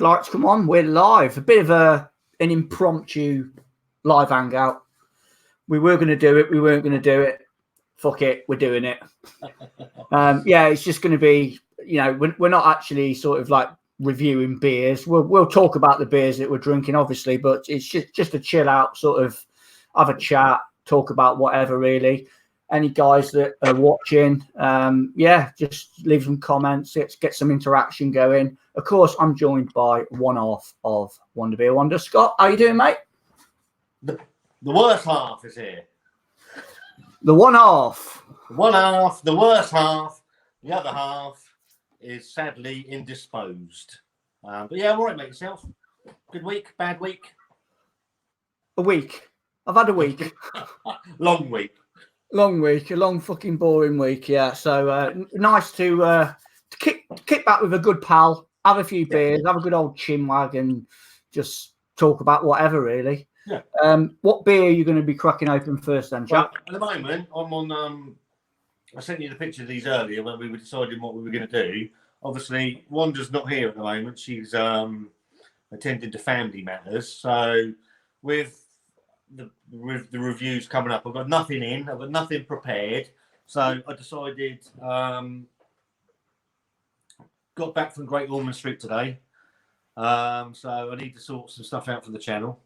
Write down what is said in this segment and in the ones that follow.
Lights, come on, we're live. A bit of an impromptu live hangout. We were going to do it. We weren't going to do it. Fuck it, we're doing it. Yeah, it's just going to be, we're not actually sort of like reviewing beers. We'll talk about the beers that we're drinking, obviously, but it's just a chill out sort of have a chat, talk about whatever really. Any guys that are watching, just leave some comments. Let's get some interaction going. Of course, I'm joined by one half of Wonda Beer Wonder. Scott, how you doing, mate? The worst half is here. The one half. One half, the worst half. The other half is sadly indisposed. But yeah, I'm all right, mate. Yourself? Good week? Bad week? A week. I've had a week. Long week. Long week, a long fucking boring week, yeah. So nice to kick back with a good pal, have a few beers, have a good old chinwag, and just talk about whatever, really. Yeah. What beer are you going to be cracking open first, then, Jack? Well, at the moment, I'm on. I sent you the picture of these earlier when we were deciding what we were going to do. Obviously, Wanda's not here at the moment; she's attending to family matters. So, with the reviews coming up, I've got nothing in, I've got nothing prepared, so I decided got back from Great Ormond Street today, so I need to sort some stuff out for the channel,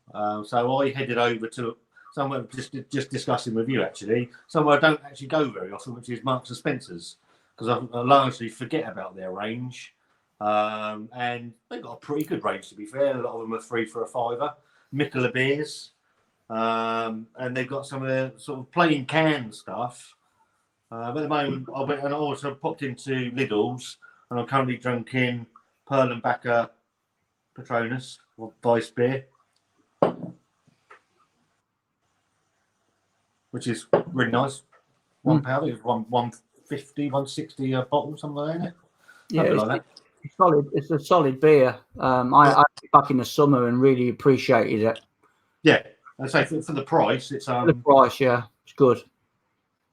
so I headed over to somewhere just discussing with you actually, somewhere I don't actually go very often, which is Marks and Spencer's, because I largely forget about their range, and they've got a pretty good range, to be fair. A lot of them are 3 for a £5. Mikkeller beers. And they've got some of the sort of plain can stuff. At the moment, I went and I also popped into Lidl's, and I'm currently drinking Perlenbacher Patronus or Weiss beer, which is really nice. £1, it's £1.50, £1.60 a bottle, something like that. Yeah, it's solid. It's a solid beer. I back in the summer and really appreciated it. Yeah. I'd say for the price, it's for the price, yeah, it's good.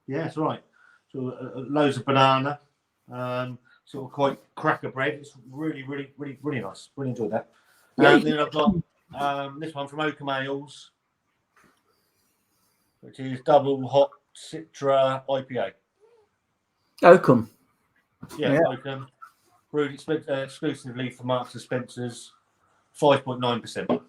Yeah, it's right. So loads of banana, sort of quite cracker bread. It's really, really, really, really nice. Really enjoyed that. And then I've got this one from Oakham Ales, which is double hot Citra IPA. Oakham. Yeah. Oakham. Brewed exclusively for Marks and Spencer's, 5.9%.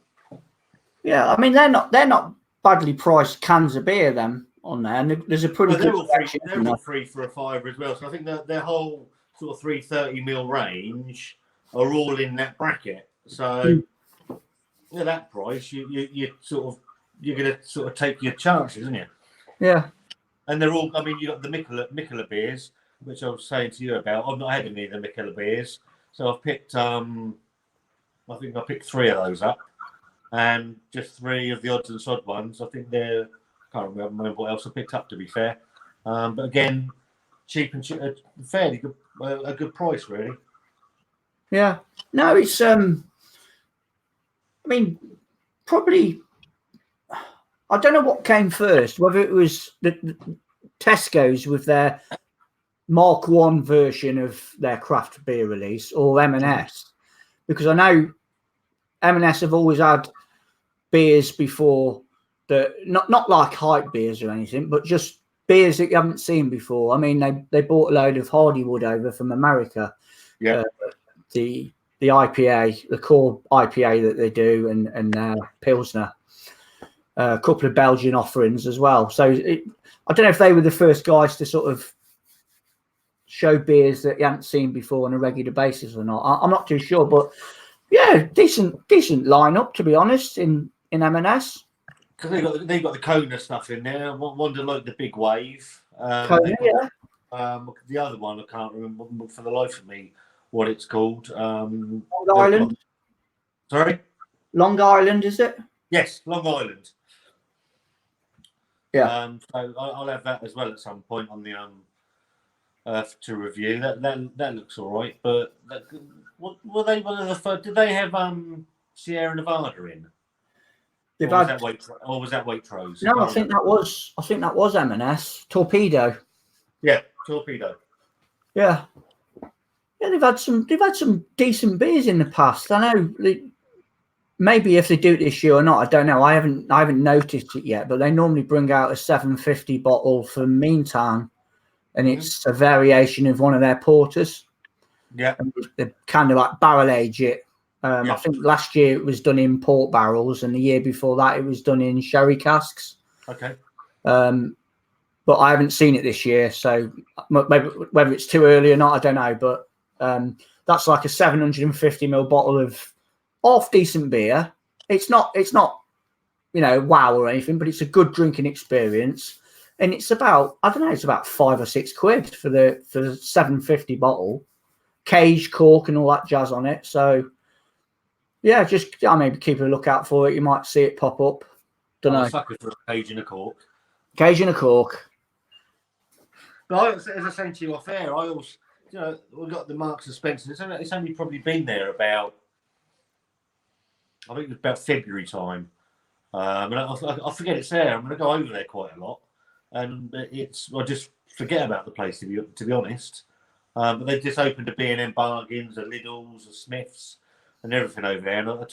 Yeah, I mean they're not badly priced cans of beer then on there, and there's a pretty good. They're all 3 for a £5 as well. So I think that their whole sort of 330ml range are all in that bracket. So at that price, you're going to sort of take your chances, isn't you? Yeah. And they're all. I mean, you got the Mikkeller beers, which I was saying to you about. I've not had any of the Mikkeller beers, so I've picked. I think I picked 3 of those up. And just 3 of the odds and sod ones. I think I can't remember what else I picked up, to be fair. But again, cheap and fairly good, a good price, really. Yeah. No, it's I mean, probably. I don't know what came first. Whether it was the Tesco's with their Mark 1 version of their craft beer release, or M&S, because I know M&S have always had beers before that, not like hype beers or anything, but just beers that you haven't seen before. I mean, they bought a load of Hardywood over from America. Yeah. The IPA, the core IPA that they do, and Pilsner. A couple of Belgian offerings as well. So I don't know if they were the first guys to sort of show beers that you haven't seen before on a regular basis or not. I'm not too sure, but yeah, decent lineup, to be honest, in M&S. Because they got the Kona stuff in there. Wonder like the Big Wave. Kona, yeah. The other one I can't remember for the life of me what it's called. Long Island. Sorry. Long Island, is it? Yes, Long Island. Yeah. So I'll have that as well at some point on the to review. That looks all right. But what were they one of the first? Did they have Sierra Nevada in? Or was that Waitrose? No, I think that was M&S Torpedo. Yeah, Torpedo. Yeah. Yeah, they've had some decent beers in the past. I know. Maybe if they do it this year or not, I don't know. I haven't noticed it yet. But they normally bring out a 750 bottle from Meantime, and it's a variation of one of their porters. Yeah, and they kind of like barrel age it. I think last year it was done in port barrels, and the year before that it was done in sherry casks. Okay. But I haven't seen it this year, so maybe whether it's too early or not, I don't know. But that's like a 750ml bottle of half decent beer. It's not wow or anything, but it's a good drinking experience. And it's about, I don't know, it's about £5 or £6 for the 750 bottle, cage cork and all that jazz on it. So yeah, just maybe keep a lookout for it. You might see it pop up. Don't know. I'm a sucker for a cage and a cork. Cage and a cork. But as I was saying to you off air, I always, we got the Marks and Spencer. It's only probably been there about, I think it was about February time. And I forget it's there. I'm going to go over there quite a lot, and I just forget about the place to be honest. But they just opened a B&M Bargains, a Lidl's, a Smiths, and everything over there. And I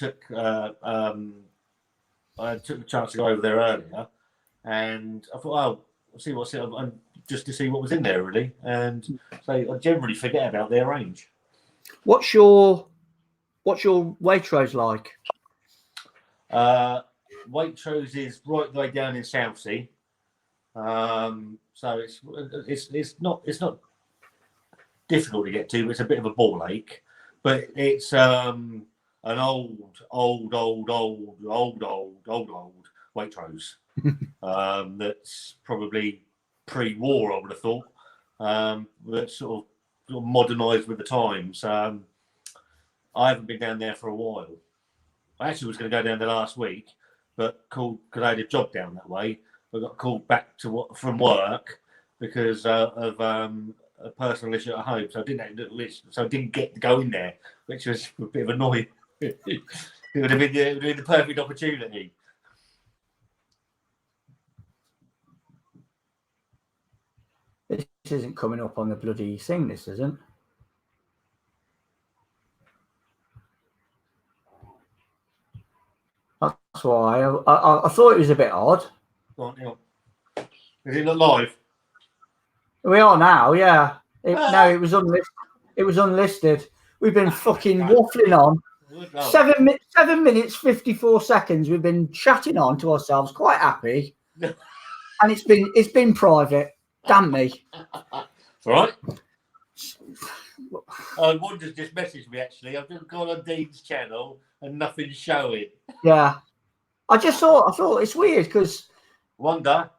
took the chance to go over there earlier, and I thought, I'll see what's it, and just to see what was in there really. And so I generally forget about their range. What's your Waitrose like? Waitrose is right the way down in Southsea, so it's not difficult to get to. But it's a bit of a ball ache, but it's an old Waitrose that's probably pre-war, I would have thought. That's sort of modernised with the times. I haven't been down there for a while. I actually was going to go down there last week, but called because I had a job down that way. I got called back from work because of a personal issue at home, so I didn't get to go in there, which was a bit of annoying. It would have been the perfect opportunity. This isn't coming up on the bloody thing. This isn't. That's why I thought it was a bit odd. Is it not live? We are now, yeah. No, it was unlisted. It was unlisted. We've been fucking waffling on. 7 minutes 54 seconds. We've been chatting on to ourselves, quite happy, and it's been private. Damn me. All right. Wanda's just messaged me actually. I've just gone on Dean's channel and nothing's showing. Yeah, I thought it's weird because Wonda.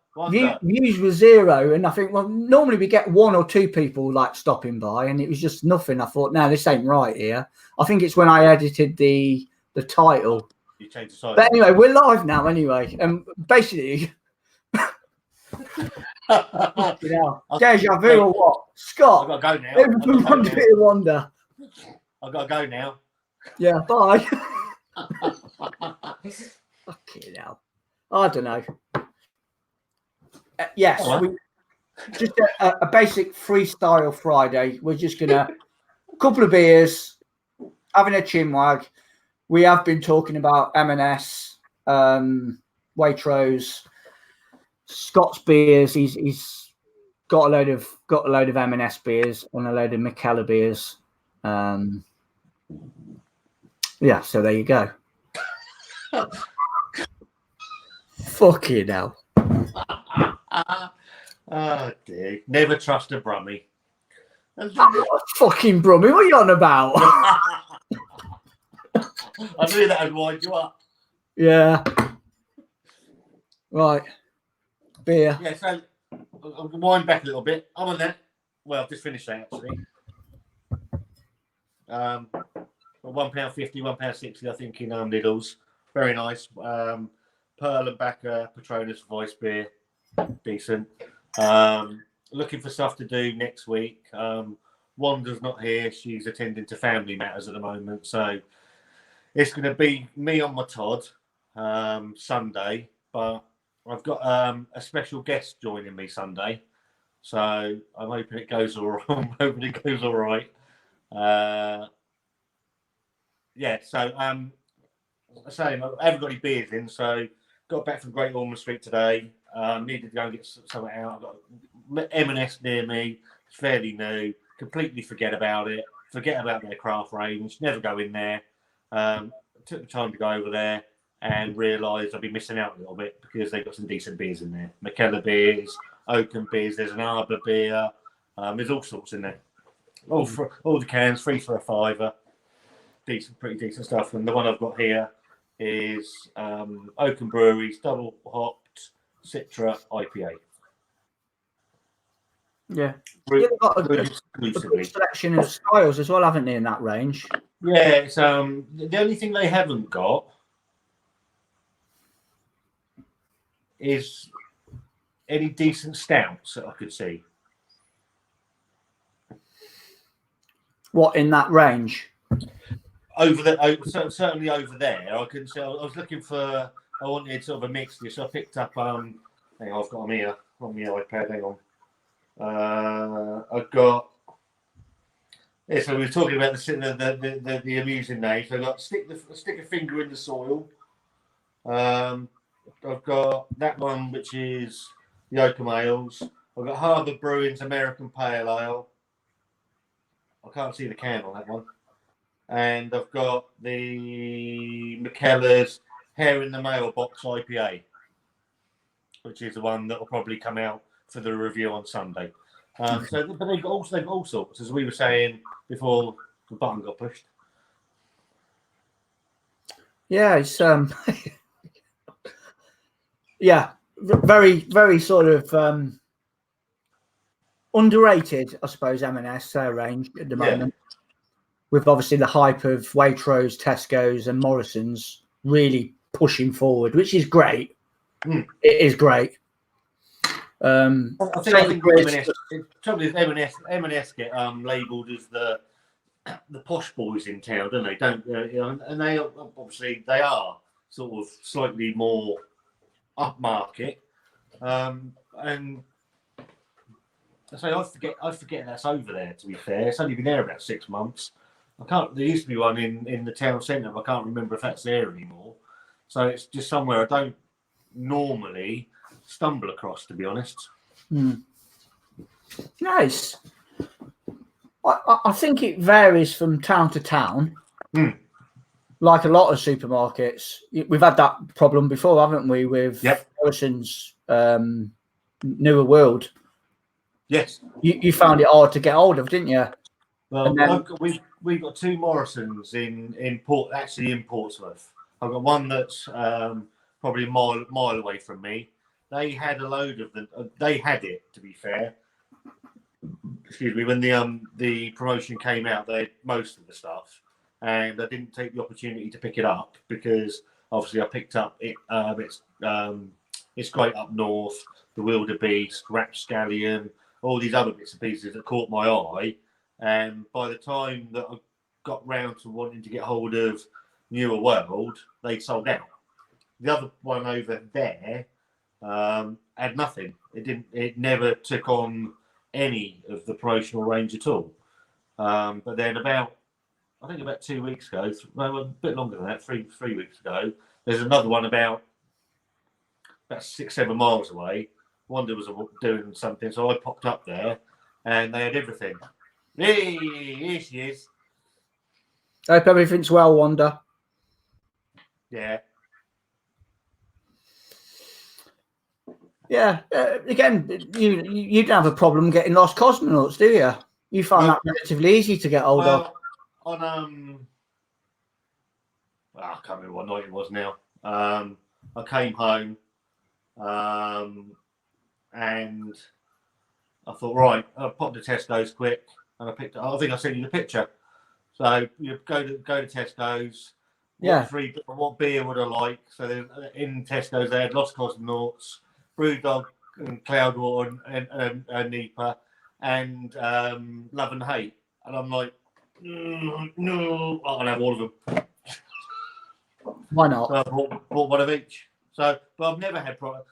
Views were 0, and I think normally we get 1 or 2 people like stopping by, and it was just nothing. I thought, no, this ain't right here. I think it's when I edited the title. You changed the title. But anyway, we're live now anyway, and basically. Deja vu or what? Scott, I've got to go now. Wonder. I've got to go now. Yeah, bye. Fucking hell. I don't know. Yes, just a basic freestyle Friday. We're just gonna a couple of beers, having a chinwag. We have been talking about M&S, Waitrose, Scott's beers. He's got a load of M&S beers and a load of Mikkeller beers. Yeah, so there you go. Fucking hell. Oh dear. Never trust a Brummie. Fucking Brummie, what are you on about? I knew that would wind you up. Yeah. Right. Beer. Yeah, so I'll wind back a little bit. I'm on that. Well, I've just finished that actually. £1.50, £1.60, I think, in Lidl's. Very nice. Pearl and Backer Patronus Voice beer. Decent. Looking for stuff to do next week. Wanda's not here. She's attending to family matters at the moment. So it's going to be me on my Todd Sunday. But I've got a special guest joining me Sunday. So I'm hoping it goes all right. I'm hoping it goes all right. Yeah, so same. I haven't got any beers in, so got back from Great Ormond Street today. Needed to go and get something out. I've got M&S near me. It's fairly new. Completely forget about it. Forget about their craft range. Never go in there. Took the time to go over there and realised I'd be missing out a little bit because they've got some decent beers in there. McKellar beers, Oakham beers. There's an Arbor beer. There's all sorts in there. All the cans, 3 for a £5. Pretty decent stuff. And the one I've got here is Oakham Brewery's double hopped Citra IPA. Yeah. They've got a good selection of styles as well, haven't they, in that range? Yeah, it's the only thing they haven't got is any decent stouts that I could see. What, in that range? Certainly over there. I couldn't see. I was looking for. I wanted sort of a mixture, so I picked up. Hang on, I've got them here on my iPad. Hang on. I've got. Yeah, so we were talking about the amusing name. So I've got stick a finger in the soil. I've got that one, which is the Oakham Ales. I've got Harbour Brewing's American Pale Ale. I can't see the can on that one. And I've got the McKellar's Hair in the Mailbox IPA, which is the one that will probably come out for the review on Sunday. But they've got all sorts, as we were saying before the button got pushed. Yeah, it's yeah, very, very sort of underrated, I suppose. M&S range at the moment, with obviously the hype of Waitrose, Tesco's, and Morrison's really pushing forward, which is great. It is great. I think M&S get labelled as the posh boys in town, don't they? And they obviously they are sort of slightly more upmarket. And I forget that's over there. To be fair, it's only been there about 6 months. There used to be one in the town centre, but I can't remember if that's there anymore. So it's just somewhere I don't normally stumble across, to be honest. Nice. I think it varies from town to town. Like a lot of supermarkets, we've had that problem before, haven't we? With Morrison's Newer World. Yes. You found it hard to get hold of, didn't you? Well, we've got 2 Morrisons in Portsmouth. I've got one that's probably a mile away from me. They had a load of them. They had it, to be fair. Excuse me. When the promotion came out, they had most of the stuff, and I didn't take the opportunity to pick it up because obviously I picked up it. It's great up north. The wildebeest, rapscallion, all these other bits and pieces that caught my eye. And by the time that I got round to wanting to get hold of Newer World, they sold out. The other one over there had nothing. It never took on any of the promotional range at all. But then about 2 weeks ago, a bit longer than that, three weeks ago, there's another one about 6-7 miles away. Wonda was doing something, so I popped up there, and they had everything. Hey, here she is. Hope everything's well, Wanda. Yeah. Yeah. Again, you didn't have a problem getting lost cosmonauts, do you? You found that relatively easy to get hold of. On I can't remember what night it was now. I came home, and I thought, right, I'll pop to Tesco's quick, and I picked it. I think I sent you the picture. So you go to Tesco's. What beer would I like? So in Tesco's they had Lost Cosmonauts, Brewdog, and Cloudwater, and Nipa, and Love and Hate. And I'm like, no, I'll have all of them. Why not? So I bought one of each. So, but I've never had problem.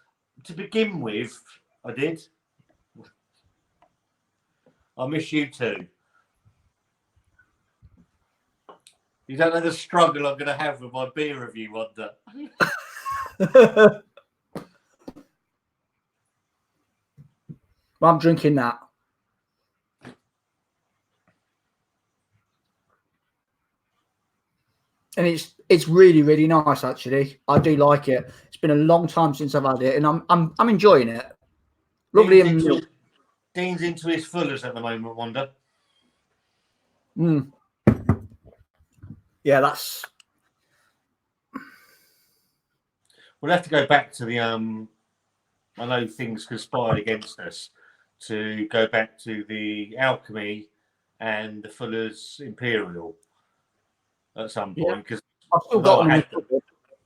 To begin with, I did. I miss you too. You don't know the struggle I'm going to have with my beer review, Wonda. I'm drinking that. And it's really, really nice, actually. I do like it. It's been a long time since I've had it, and I'm enjoying it. Lovely and milk. Dean's into his fullers at the moment, Wonda. Yeah, that's. We'll have to go back to the I know things conspired against us to go back to the Alchemy and the Fuller's Imperial at some point, because I've still got them.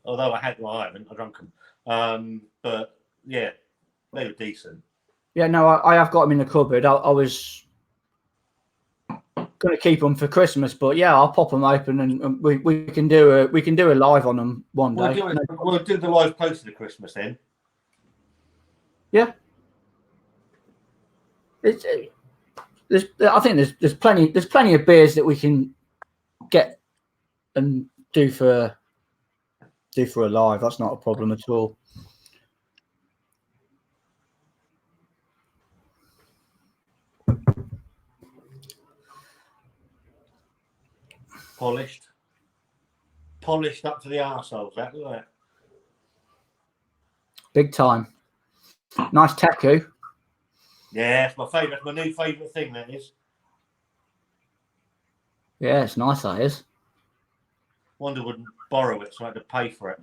Although I haven't, I drunk them. But yeah, they were decent. Yeah, no, I have got them in the cupboard. I was going to keep them for Christmas, but yeah, I'll pop them open and we can do a live on them one day. We'll do the live closer to Christmas then. Yeah, I think there's plenty of beers that we can get and do for a live. That's not a problem at all. Polished up to the arseholes, that, look at that. Big time. Nice taku. Yeah, it's my favourite. My new favourite thing, that is. Yeah, it's nice, that is. Wonder wouldn't borrow it, so I had to pay for it.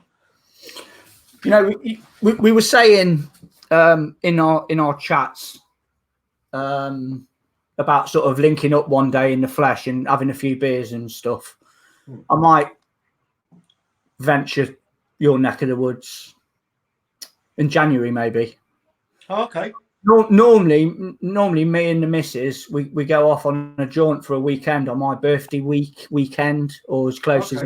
You know, we were saying in our chats about sort of linking up one day in the flesh and having a few beers and stuff. I might venture your neck of the woods in January, maybe. Oh, okay. Normally, me and the missus, we go off on a jaunt for a weekend on my birthday weekend, or as close as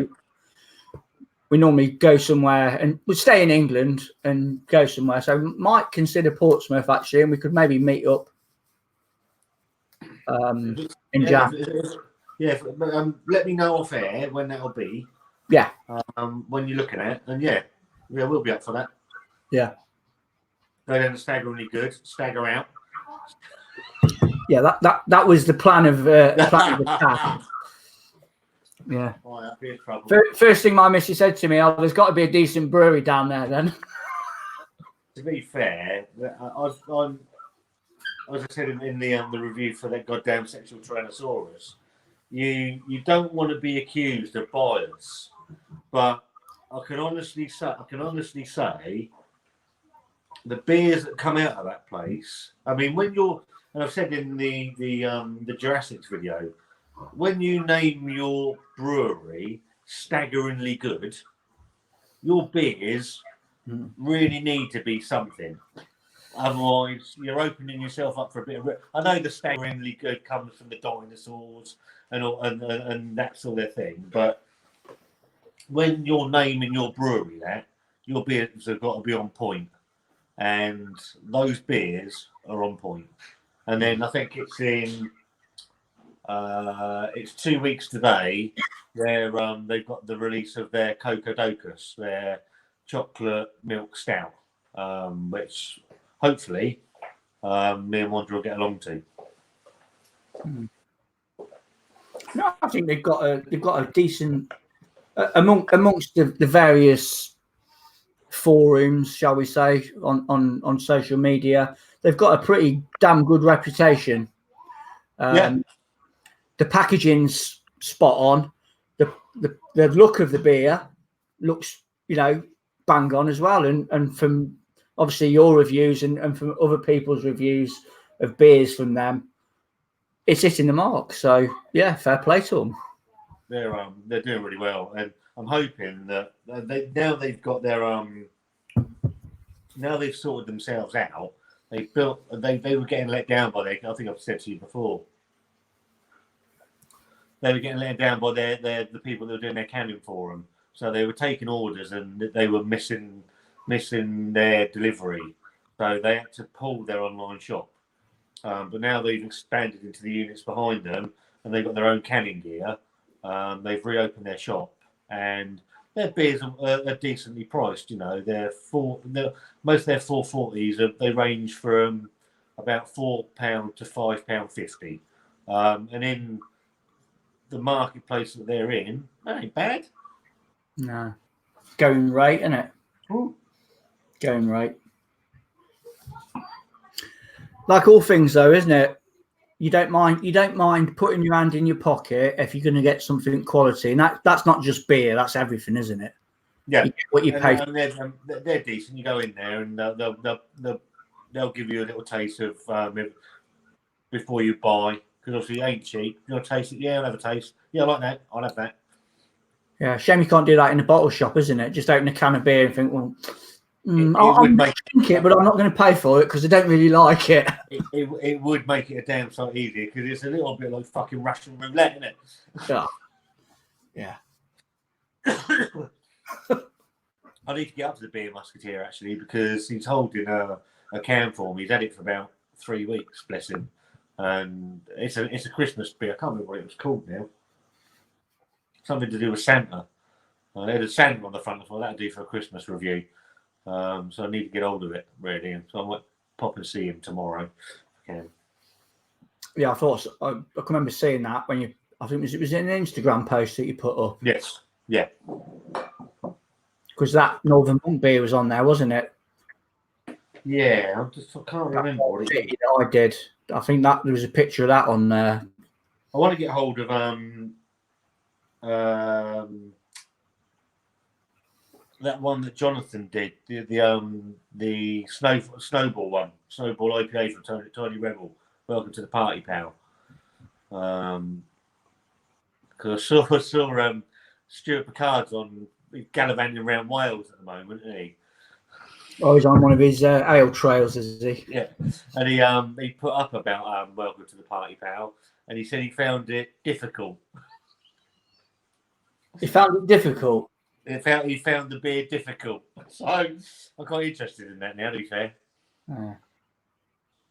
we normally go somewhere, and we stay in England and go somewhere. So might consider Portsmouth actually, and we could maybe meet up in Jan. Yeah, let me know off air when that'll be. Yeah. When you're looking at it, and yeah, we'll be up for that. Yeah. Go down to Staggeringly Good, stagger out. Yeah, that was the plan of attack. Yeah. First thing my missus said to me, "Oh, there's got to be a decent brewery down there." Then, to be fair, as I said in the review for that goddamn sexual Tyrannosaurus, you don't want to be accused of bias, but I can honestly say. The beers that come out of that place. I mean, when you're, and I've said in the Jurassic video, when you name your brewery Staggeringly Good, your beers really need to be something. Otherwise, you're opening yourself up for a bit of. I know the Staggeringly Good comes from the dinosaurs and that's all their thing, but when you're naming your brewery that, your beers have got to be on point. And those beers are on point. And then I think it's it's 2 weeks today where they've got the release of their Cocodocus, their chocolate milk stout, which hopefully me and Wanda will get along to. No, I think they've got a decent amongst the various forums, shall we say, on social media. They've got a pretty damn good reputation. The packaging's spot on. The look of the beer looks, bang on as well. And from obviously your reviews and from other people's reviews of beers from them, it's hitting the mark. So yeah, fair play to them. They're doing really well, and I'm hoping that they've got their now they've sorted themselves out. They were getting let down by I think I've said to you before. They were getting let down by the people that were doing their canning for them. So they were taking orders and they were missing their delivery. So they had to pull their online shop. But now they've expanded into the units behind them and they've got their own canning gear. They've reopened their shop, and their beers are decently priced. You know, most of their 440s they range from about £4 to £5.50, and in the marketplace that they're in, that ain't bad. No, going rate, isn't it? Ooh. Going rate. Like all things, though, isn't it? You don't mind putting your hand in your pocket if you're going to get something quality, and that's not just beer. That's everything, isn't it? Yeah, what you pay. And they're decent. You go in there, and they'll give you a little taste of before you buy, because obviously it ain't cheap. You'll taste it. Yeah, I'll have a taste. Yeah, I like that. I'll have that. Yeah, shame you can't do that in a bottle shop, isn't it? Just open a can of beer and think, well, I'll drink it, but I'm not going to pay for it because I don't really like it. It would make it a damn sight easier, because it's a little bit like fucking Russian roulette, isn't it? Yeah. I need to get up to the Beer Musketeer, actually, because he's holding a can for me. He's had it for about 3 weeks, bless him. And it's a Christmas beer. I can't remember what it was called now. Something to do with Santa. They had a Santa on the front. I thought that'd do for a Christmas review. So I need to get hold of it, really. So I might pop and see him tomorrow. Yeah, I thought so. I can remember seeing that when you. I think it was in an Instagram post that you put up. Yes. Yeah. Because that Northern Monk beer was on there, wasn't it? Yeah, I can't remember what it is. I did. I think that there was a picture of that on there. I want to get hold of that one that Jonathan did, the snowball one, snowball IPA from Tiny Rebel. Welcome to the party, pal. Because I saw Stuart Picard's on gallivanting around Wales at the moment, isn't he? Oh, he's on one of his ale trails, is he? Yeah, and he put up about welcome to the party, pal, and he said he found it difficult. He found it difficult. He found the beer difficult. So I'm quite interested in that now, to be fair.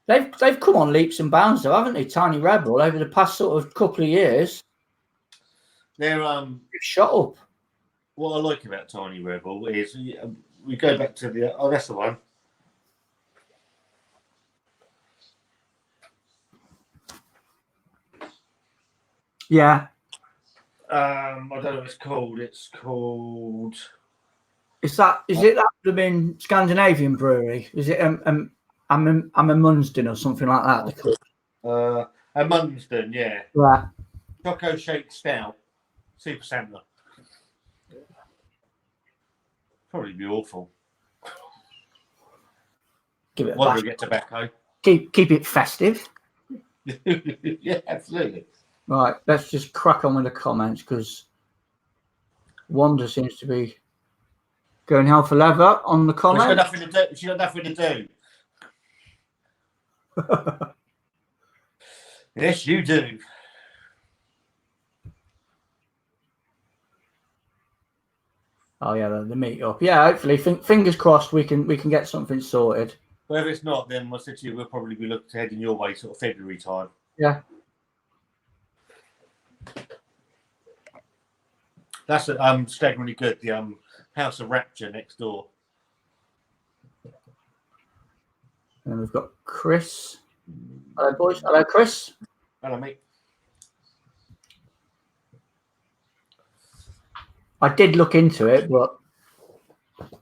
They've come on leaps and bounds, though, haven't they? Tiny Rebel over the past sort of couple of years. They're shot up. What I like about Tiny Rebel is we go back to the that's the one. Yeah. I don't know what it's called. It's called. Is it that would have been Scandinavian brewery? Is it I'm a Munsden or something like that? A Munsden, yeah. Right. Choco Shake Stout, Super Sampler. Probably be awful. Give it a Won't get tobacco. Keep it festive. Yeah, absolutely. Right, let's just crack on with the comments, because Wanda seems to be going hell for leather on the comments. She's got nothing to do. Yes, you do. Oh yeah, the meet up. Yeah, hopefully, fingers crossed, we can get something sorted. Well, if it's not, then I said to you, we'll probably be looking heading your way, sort of February time. Yeah. That's staggeringly good. The House of Rapture next door. And we've got Chris. Hello, boys. Hello, Chris. Hello, mate. I did look into it, but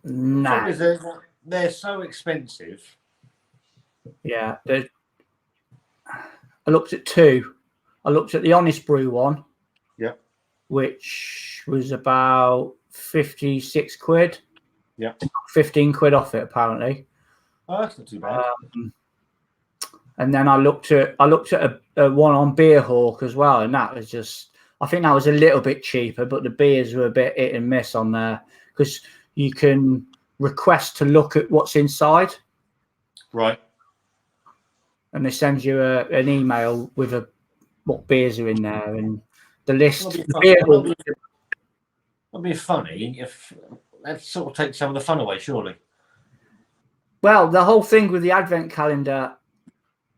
no. They're so expensive. Yeah. I looked at two. I looked at the Honest Brew one. Yep. Which was about 56 quid. Yeah. 15 quid off it, apparently. Oh, that's not too bad. And then I looked at a one on Beer Hawk as well, and that was just, I think that was a little bit cheaper, but the beers were a bit hit and miss on there, because you can request to look at what's inside. Right. And they send you an email with what beers are in there and the list. It'll be funny if that sort of takes some of the fun away, surely. Well, the whole thing with the advent calendar,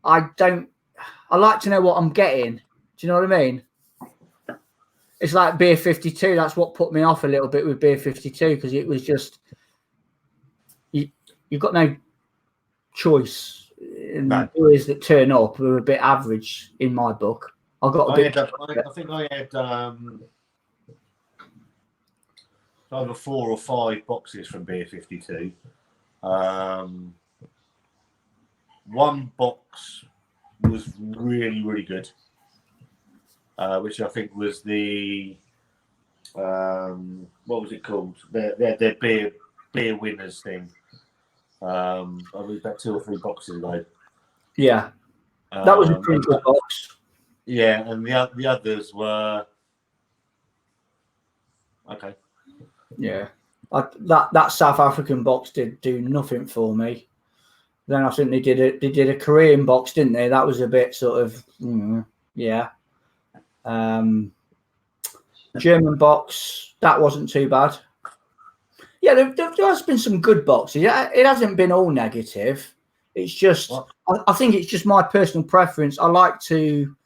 I like to know what I'm getting. Do you know what I mean? it's like beer 52. That's what put me off a little bit with beer 52 because it was just you've got no choice. And the beers that turn up were a bit average in my book. I think I had over 4 or 5 boxes from beer 52. One box was really, really good, which I think was the what was it called? Their beer winners thing. I was about 2 or 3 boxes ago. Yeah, that was a pretty good box. Yeah, and the others were okay. Yeah, that South African box did do nothing for me. Then I think they did a Korean box, didn't they? That was a bit sort of yeah. German box, that wasn't too bad. Yeah, there has been some good boxes. It hasn't been all negative. It's just I think it's just my personal preference. I like to,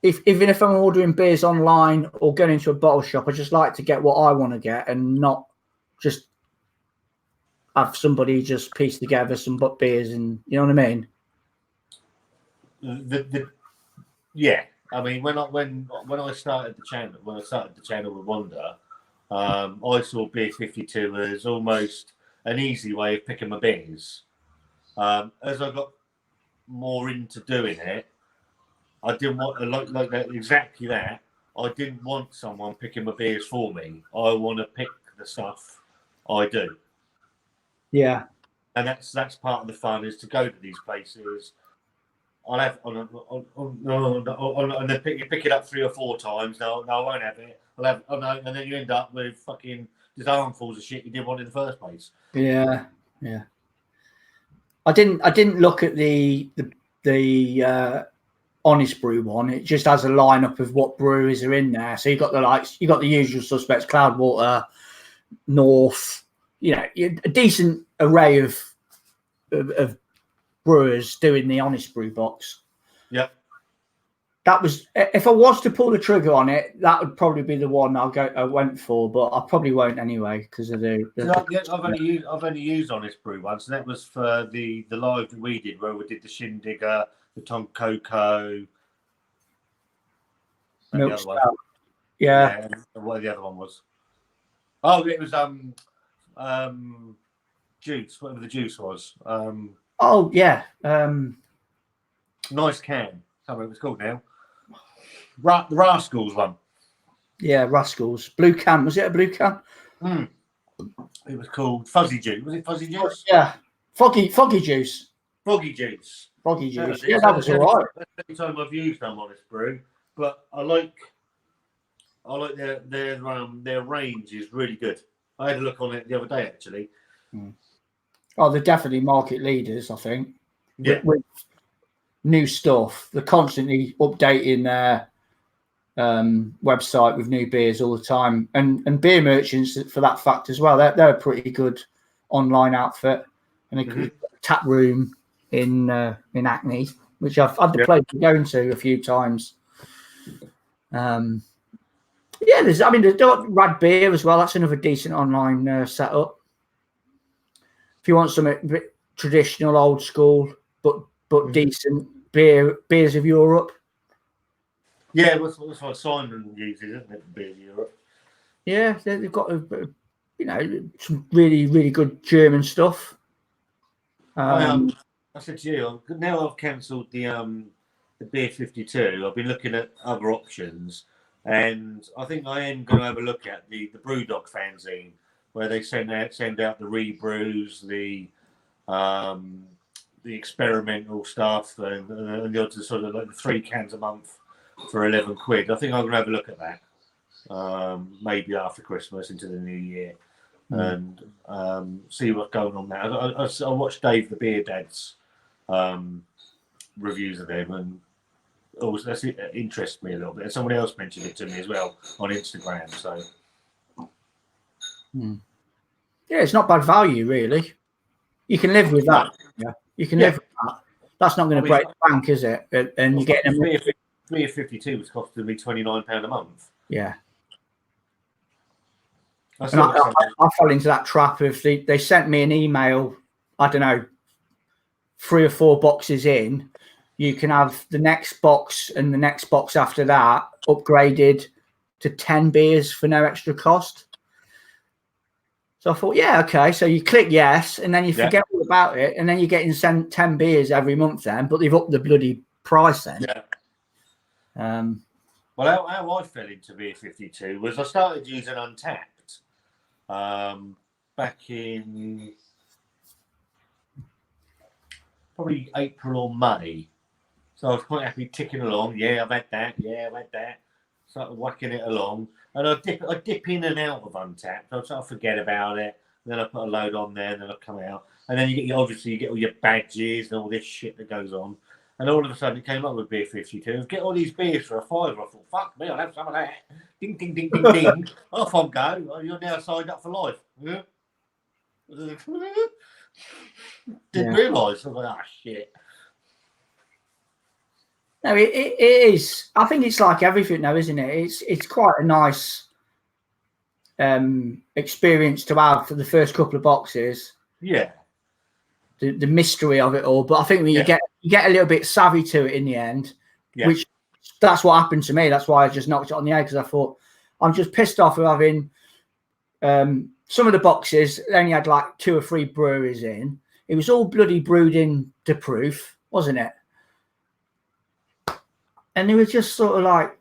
even if I'm ordering beers online or going into a bottle shop, I just like to get what I want to get and not just have somebody just piece together some beers, and you know what I mean. Yeah, I mean when I started the channel, with Wonda, I saw beer 52 as almost an easy way of picking my beers. As I got more into doing it, I didn't want like that, exactly that. I didn't want someone picking my beers for me. I want to pick the stuff I do. Yeah, and that's part of the fun, is to go to these places. I'll have and then pick it up 3 or 4 times. No, I won't have it. I'll have and then you end up with fucking just armfuls of shit you didn't want in the first place. Yeah. I didn't look at the Honest Brew one. It just has a lineup of what breweries are in there. So you got the usual suspects: Cloudwater, North. You know, a decent array of brewers doing the Honest Brew box. Yeah. That was, if I was to pull the trigger on it, that would probably be the one I went for, but I probably won't anyway because of I've only used Honest Brew once, and that was for the live that we did, where we did the Shindigger, the Tom Coco, and Milk Stout. Yeah. What the other one was? Oh, it was juice, whatever the juice was. Oh yeah. Nice can. I can't remember what it's called now. The Rascals one. Yeah, Rascals. Blue can. Was it a blue can? It was called Fuzzy Juice. Was it Fuzzy Juice? Yeah. Foggy Juice. Foggy Juice. Yeah, that was all right. That's the only time I've used Honest Brew, but I like their range is really good. I had a look on it the other day actually. Oh, they're definitely market leaders, I think. Yeah. With new stuff, they're constantly updating their website with new beers all the time, and beer merchants for that fact as well. They're a pretty good online outfit, and a tap room in Hackney, which I've had the pleasure of going to a few times. There's got Rad Beer as well. That's another decent online setup. If you want something a bit traditional, old school, but decent beers of Europe. Yeah, that's what Simon uses, isn't it? Beer of Europe. Yeah, they've got some really, really good German stuff. I said to you, now I've cancelled the beer 52. I've been looking at other options, and I think I am going to have a look at the Brewdog fanzine, where they send out the rebrews, the experimental stuff, and the odds are sort of like 3 cans a month for 11 quid. I think I'm going to have a look at that, maybe after Christmas into the new year, and see what's going on there. I watched Dave the Beer Dad's reviews of them, and that interests me a little bit. And someone else mentioned it to me as well on Instagram. So yeah, it's not bad value, really. You can live with that. Yeah, you can live with that. That's not going to break the bank, is it? And you get them. beer 52 was costing me £29 a month. Yeah. I fell into that trap of they sent me an email, I don't know, 3 or 4 boxes in. You can have the next box and the next box after that upgraded to 10 beers for no extra cost. So I thought, yeah, okay. So you click yes, and then you forget all about it, and then you're getting sent 10 beers every month then, but they've upped the bloody price then. Yeah. Well, how I fell into beer 52 was I started using Untapped back in probably April or May. So I was quite happy ticking along. Yeah, I've had that. Yeah, I've had that. Started whacking it along. And I dip in and out of Untapped. I sort of forget about it. Then I put a load on there, and then I come out. And then you get all your badges and all this shit that goes on. And all of a sudden it came up with beer 52. Get all these beers for a £5. I thought, fuck me, I'll have some of that. Ding, ding, ding, ding, ding. Off I go. Oh, you're now signed up for life. Yeah. Didn't realise. I was like, shit. No, it is. I think it's like everything now, isn't it? It's quite a nice experience to have for the first couple of boxes. Yeah. The mystery of it all. But I think when you get a little bit savvy to it in the end, which that's what happened to me. That's why I just knocked it on the head, because I thought I'm just pissed off of having some of the boxes only had like 2 or 3 breweries in. It was all bloody brewed in to proof, wasn't it? And they were just sort of like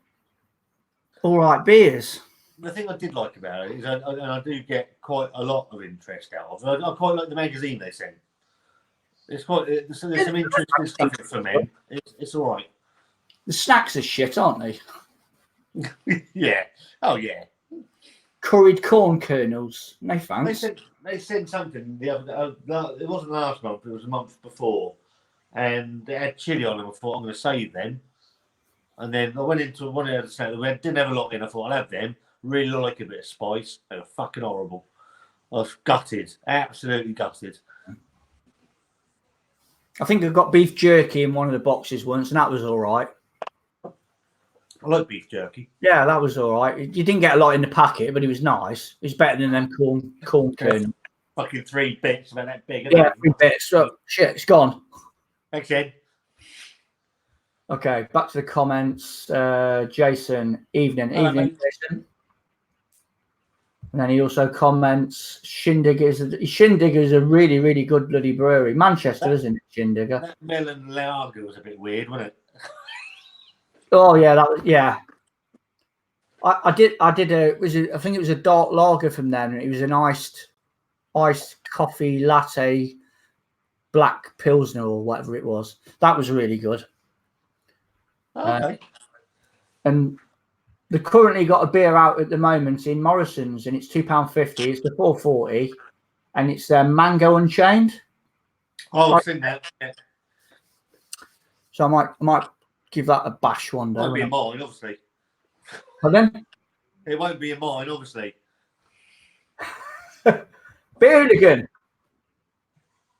all right beers. The thing I did like about it is, and I do get quite a lot of interest out of it. I quite like the magazine they sent. There's some interesting stuff for men. It's all right. The snacks are shit, aren't they? Yeah. Oh yeah. Curried corn kernels. No thanks. They sent something the other. It wasn't last month. It was a month before, and they had chili on them. I thought I'm going to save them. And then I went into one of the snacks. They didn't have a lot in. I thought I'll have them. Really like a bit of spice. They were fucking horrible. I was gutted. Absolutely gutted. I think I got beef jerky in one of the boxes once, and that was all right. I like beef jerky. Yeah, that was all right. You didn't get a lot in the packet, but it was nice. It was better than them corn kernels. Fucking 3 bits about that big. Yeah, 3 bits. So, shit, it's gone. Thanks, Ed. Okay, back to the comments. Jason, evening, Jason. And then he also comments, Shindigger is a really, really good bloody brewery. Manchester, isn't it, Shindigger? That melon lager was a bit weird, wasn't it? Oh yeah, that was I think it was a dark lager from them. It was an iced coffee latte, black pilsner or whatever it was. That was really good. Okay. And they currently got a beer out at the moment in Morrison's, and it's £2.50. It's the 440, and it's Mango Unchained. Oh, I've seen that. Yeah. So I might give that a bash one day. It won't be in mine, obviously. Pardon? It won't be in mine, obviously. Beardigan.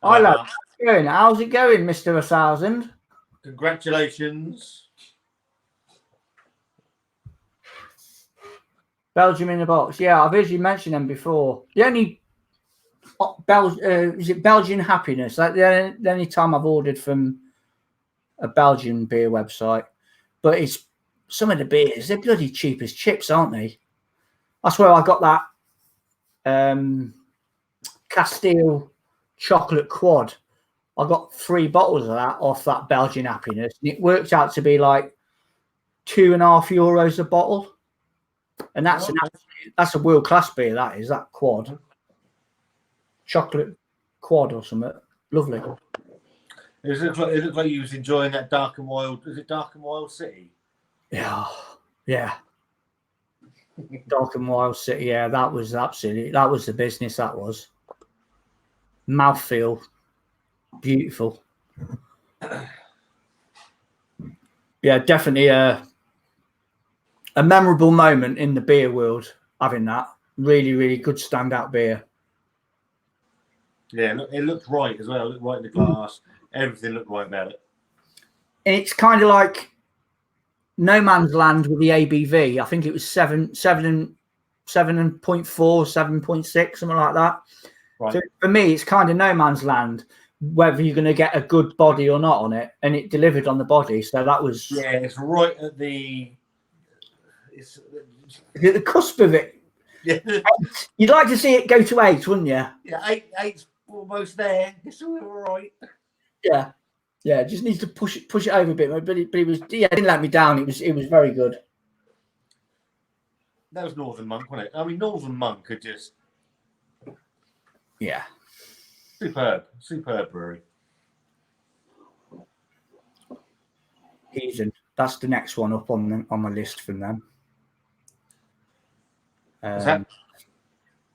I love it. How's it going, Mr. 1000? Congratulations. Belgium in the box. Yeah, I've heard you mention them before. The only is it Belgian Happiness? Like the only time I've ordered from a Belgian beer website, but it's some of the beers, they're bloody cheap as chips, aren't they? That's where I got that Castile chocolate quad. I got 3 bottles of that off that Belgian Happiness, and it worked out to be like €2.50 a bottle. And that's a world class beer. That quad, chocolate quad or something. Lovely. It looked like you was enjoying that Dark and Wild. Is it Dark and Wild City? Yeah. Dark and Wild City. Yeah, that was the business. That was mouthfeel, beautiful. Yeah, definitely a memorable moment in the beer world, having that. Really, really good standout beer. Yeah, it looked right as well. It looked right in the glass. Everything looked right about it. And it's kind of like No Man's Land with the ABV. I think it was 7.4, 7.6, something like that. Right. So for me, it's kind of no man's land, whether you're going to get a good body or not on it, and it delivered on the body. So that was it's right at the the cusp of it. Yeah. You'd like to see it go to 8, wouldn't you? Yeah, eight's almost there. It's all right. Yeah, just needs to push it over a bit, but it was it didn't let me down. It was very good. That was Northern Monk, wasn't it? I mean, Northern Monk are just superb brewery. Heathen. That's the next one up on my list from them. What's that?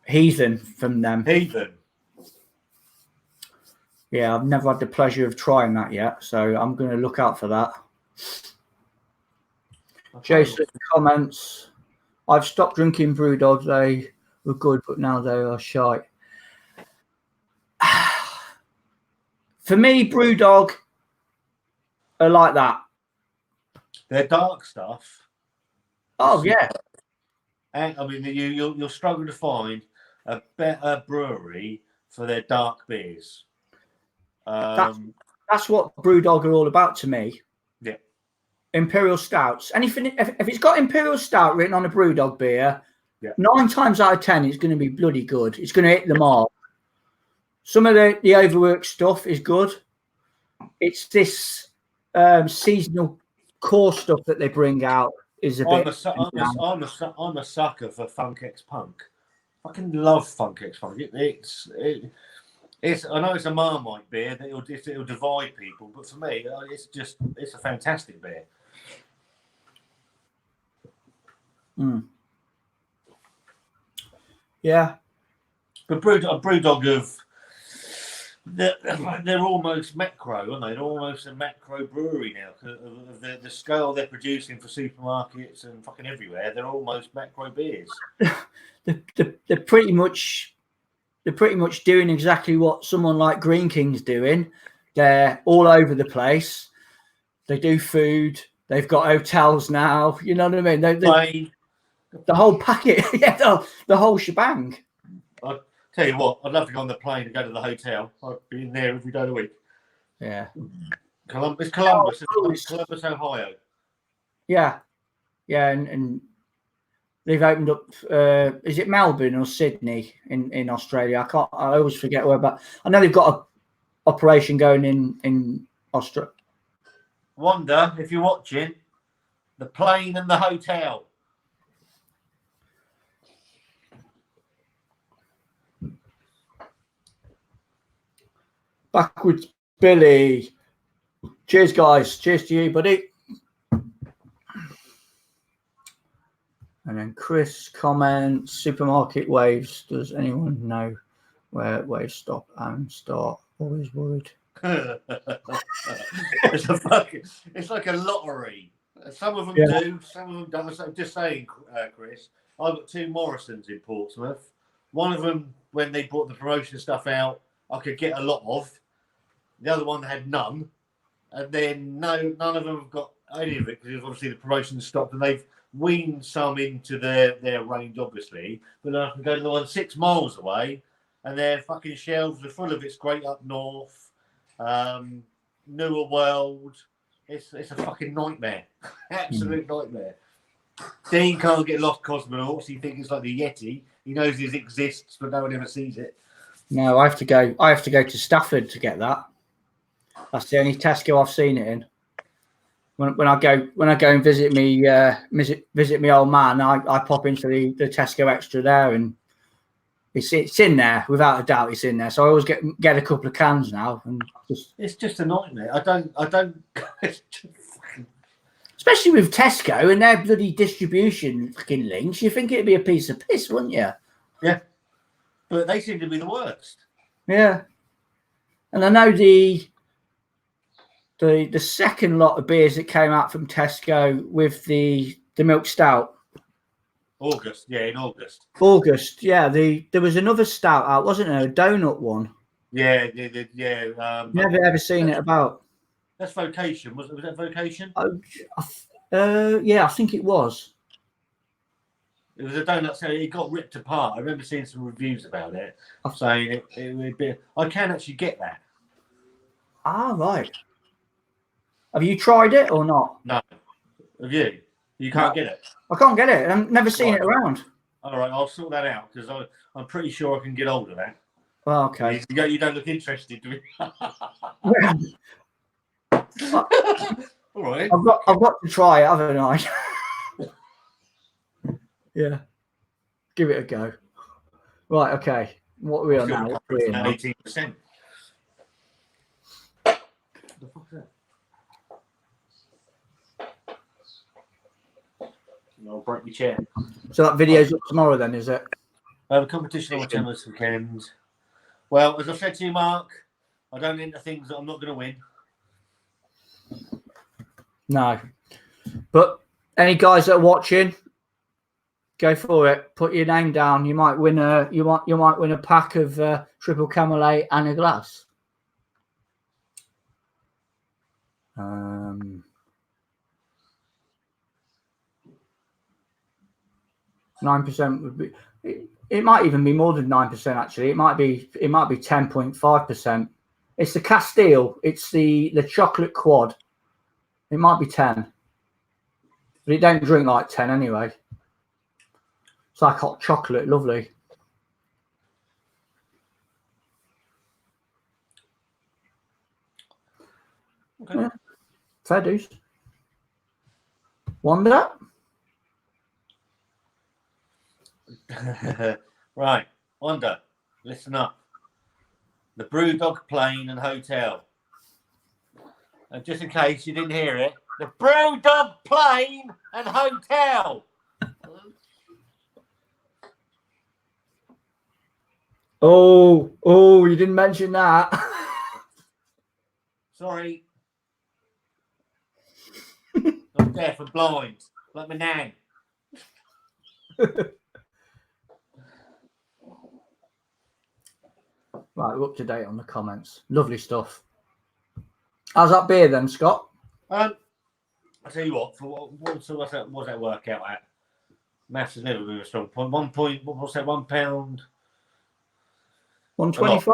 Heathen from them. Heathen. Yeah, I've never had the pleasure of trying that yet, so I'm going to look out for that. Jason comments, I've stopped drinking Brewdog. They were good, but now they are shite. For me, Brewdog are like that. They're dark stuff. Oh, yeah. And I mean, you'll struggle to find a better brewery for their dark beers. That's what Brewdog are all about to me. Yeah. Imperial stouts. Anything if it's got Imperial Stout written on a Brewdog beer, 9 times out of 10 it's going to be bloody good. It's going to hit the mark. Some of the overworked stuff is good. It's this seasonal core stuff that they bring out is a bit. I'm a sucker for Funk X Punk. I fucking love Funk X Punk. It's I know it's a Marmite beer that it'll divide people, but for me, it's a fantastic beer. Yeah, but Brewdog of they're almost macro, aren't they? They're almost a macro brewery now of the scale they're producing for supermarkets and fucking everywhere. They're almost macro beers. they're pretty much doing exactly what someone like Green King's doing. They're all over the place. They do food. They've got hotels now. You know what I mean? The whole packet. Yeah, the whole shebang. I'll tell you what, I'd love to go on the plane and go to the hotel. I'd be in there every day of the week. Yeah. Columbus, Ohio. Yeah. And they've opened up. Is it Melbourne or Sydney in Australia? I always forget where. But I know they've got an operation going in Australia. Wonda, if you're watching, the plane and the hotel. Backwards Billy. Cheers, guys. Cheers to you, buddy. And then Chris comments, supermarket waves. Does anyone know where waves stop and start? Always worried. It's like a lottery. Some of them do, some of them don't. I'm just saying, Chris, I've got 2 Morrisons in Portsmouth. One of them, when they brought the promotion stuff out, I could get a lot of. The other one had none. And then none of them have got any of it because obviously the promotion stopped and they've weaned some into their range, obviously. But then I can go to the one 6 miles away and their fucking shelves are full of it's great up north, newer world. It's a fucking nightmare. Absolute nightmare. Dean can't get lost cosmonauts. He thinks it's like the Yeti. He knows it exists, but no one ever sees it. No, I have to go to Stafford to get that. That's the only Tesco I've seen it in. When I go and visit me old man, I pop into the Tesco Extra there, and it's in there without a doubt. It's in there, so I always get a couple of cans now, and it's just a nightmare. I don't. Especially with Tesco and their bloody distribution fucking links, you think it'd be a piece of piss, wouldn't you? Yeah, but they seem to be the worst. Yeah, and I know the second lot of beers that came out from Tesco with the milk stout. August, in August. There was another stout out, wasn't there? A donut one. Yeah. Never ever seen it about. That's Vocation. Was that Vocation? Yeah, I think it was. It was a donut, so it got ripped apart. I remember seeing some reviews about it, saying it would be. I can actually get that. Ah, right. Have you tried it or not? No, have you? You can't get it. I can't get it. I've never seen it around. All right, I'll sort that out because I'm pretty sure I can get hold of that. Well, okay. You don't look interested, do you? All right. I've got to try it, haven't I? Yeah. Give it a go. Right, okay. What are we on now? 18%. The fuck is that? I'll break my chair. So that video's up tomorrow then, is it? I have a competition on my channel this weekend. Well, as I said to you, Mark, I don't enter things that I'm not going to win. No. But any guys that are watching, go for it. Put your name down. You might win a pack of triple camelate and a glass. 9% would be. It might even be more than 9%. Actually, it might be 10.5%. It's the Castile. It's the chocolate quad. It might be 10, but it don't drink like 10 anyway. It's like hot chocolate, lovely. Okay. Yeah. Fair dues. Wonda? Right, Wonda, listen up. The Brewdog Plane and Hotel. And just in case you didn't hear it, the Brewdog Plane and Hotel. Oh, you didn't mention that. Sorry. I'm deaf and blind, like my nan. Right, we're up to date on the comments. Lovely stuff. How's that beer then, Scott? I'll tell you what. For what's that work out at? Maths has never been a strong point. What's that? £1. 125.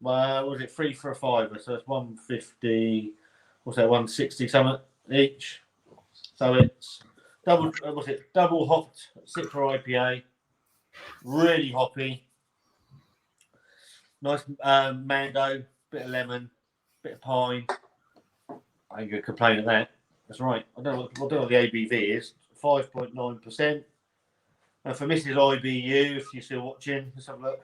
Was it 3 for a fiver? So it's 150. What's that? 160 something each. So it's double. Double hopped Citra IPA. Really hoppy. Nice mango, bit of lemon, bit of pine. I ain't gonna complain at that. That's right. I don't know what the ABV is. 5.9%. And for Mrs. IBU, if you're still watching, let's have a look.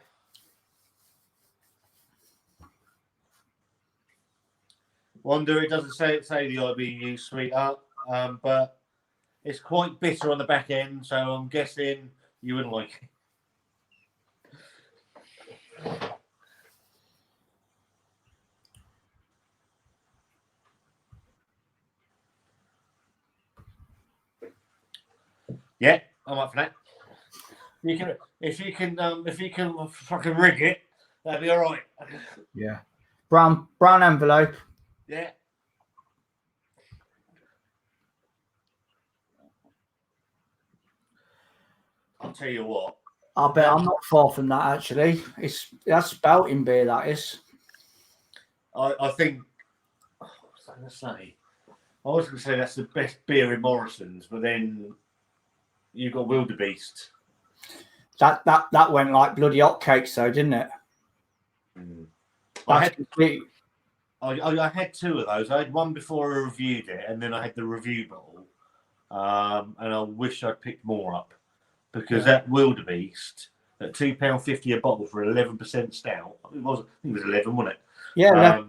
Wonder, it doesn't say the IBU sweetheart, but it's quite bitter on the back end, so I'm guessing you wouldn't like it. Yeah, I'm up for that. If you can fucking rig it, that'd be all right. Yeah. Brown envelope. Yeah. I'll tell you what. I bet I'm not far from that actually. That's spouting beer, that is. I think. What was I going to say? I was going to say that's the best beer in Morrison's, but then you've got Wildebeest. That went like bloody hotcakes, though, didn't it? Mm. I had two of those. I had one before I reviewed it, and then I had the review bottle. And I wish I'd picked more up because that Wildebeest at £2.50 a bottle for 11% stout. I think it was 11, wasn't it? Yeah.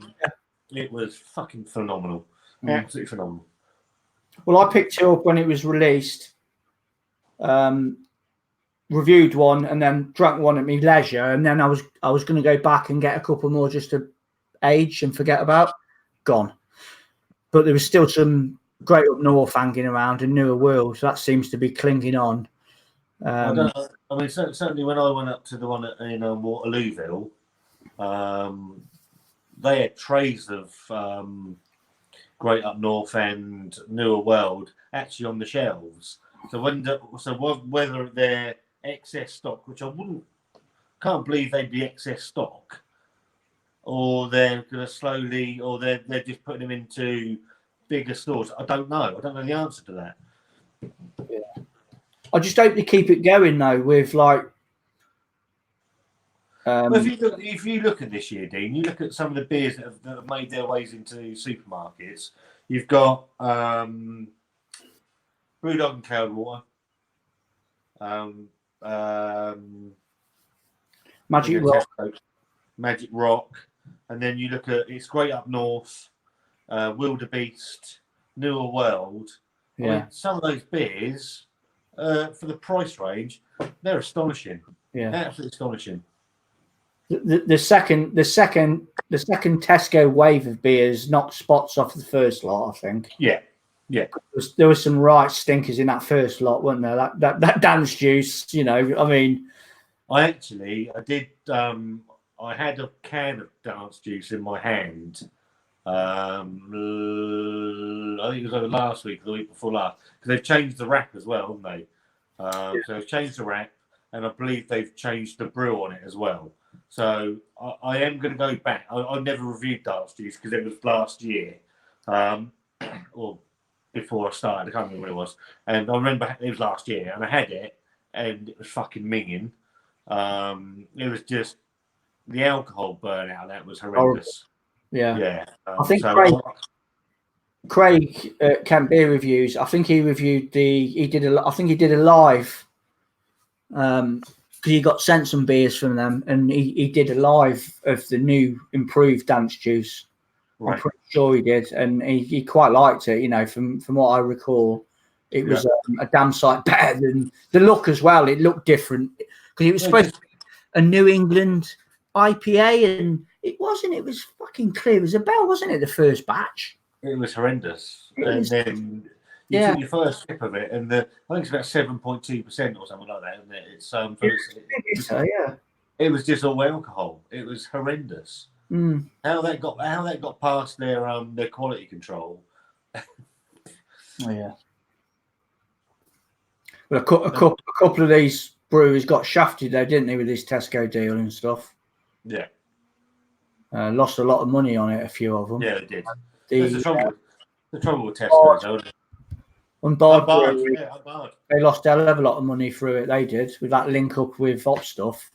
It was fucking phenomenal. Absolutely phenomenal. Well, I picked it up when it was released. Reviewed one and then drank one at my leisure, and then I was going to go back and get a couple more just to age and forget about. Gone. But there was still some great up north hanging around in Newer World, so that seems to be clinging on. Certainly when I went up to the one in Waterlooville, they had trays of Great Up North and Newer World actually on the shelves. So whether they're excess stock, which can't believe they'd be excess stock, or they're going to slowly, or they're just putting them into bigger stores. I don't know. I don't know the answer to that. Yeah. I just hope they keep it going though with like. Well, if you look at this year, Dean, you look at some of the beers that have made their ways into supermarkets. You've got Brewdog and Cloudwater, Magic Rock. Magic Rock, and then you look at it's Great Up North, Wildebeest, Newer World. Yeah. I mean, some of those beers, for the price range, they're astonishing. Yeah, absolutely astonishing. The second Tesco wave of beers knocked spots off the first lot, I think. Yeah. There was some right stinkers in that first lot, weren't there? That dance juice, you know. I mean, I did. I had a can of dance juice in my hand. I think it was over last week, or the week before last, because they've changed the wrap as well, haven't they? So they've changed the wrap, and I believe they've changed the brew on it as well. So I am going to go back. I never reviewed dance juice because it was last year, or before I started. I can't remember what it was. And I remember it was last year, and I had it, and it was fucking minging. It was just the alcohol burnout that was horrendous. Yeah. I think Craig Camp Beer Reviews. I think he reviewed he did a live. Because he got sent some beers from them, and he did a live of the new improved dance juice. Right. I'm pretty sure he did, and he quite liked it. You know, from what I recall, it was a damn sight better than the look as well. It looked different because it was supposed to be a New England IPA, and it wasn't. It was fucking clear as a bell, wasn't it? The first batch. It was horrendous, then. You took your first sip of it, and I think it's about 7.2% or something like that, isn't it? It's It was just all alcohol. It was horrendous. How that got past their quality control. Oh yeah. Well, a couple of these breweries got shafted though, didn't they, with this Tesco deal and stuff? Yeah. Lost a lot of money on it. A few of them. Yeah, they did. The trouble with Tesco. They lost a hell of a lot of money through it. They did with that link up with Op Stuff.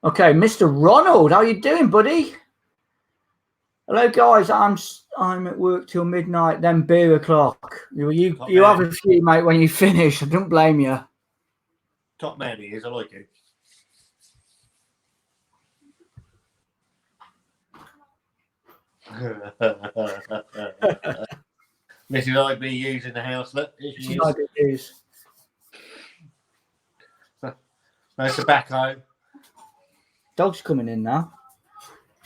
Okay, Mr. Ronald, how you doing, buddy? Hello, guys. I'm at work till midnight, then beer o'clock. You have a few, mate. When you finish, I don't blame you. Top man he is. I like him. Missy like me using the house. Look, she like it use. No tobacco. Dog's coming in now.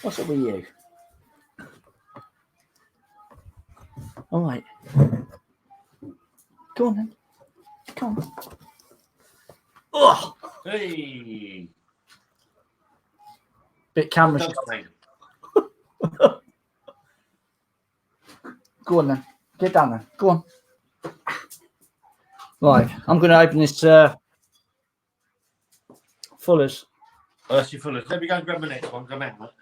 What's up with you? All right. Go on then. Come on. Oh. Hey. Bit camera shot. Go on then. Get down there. Go on. Right. I'm going to open this Fuller's. Oh, that's your Fuller's. Let me go and grab my next one. Come out.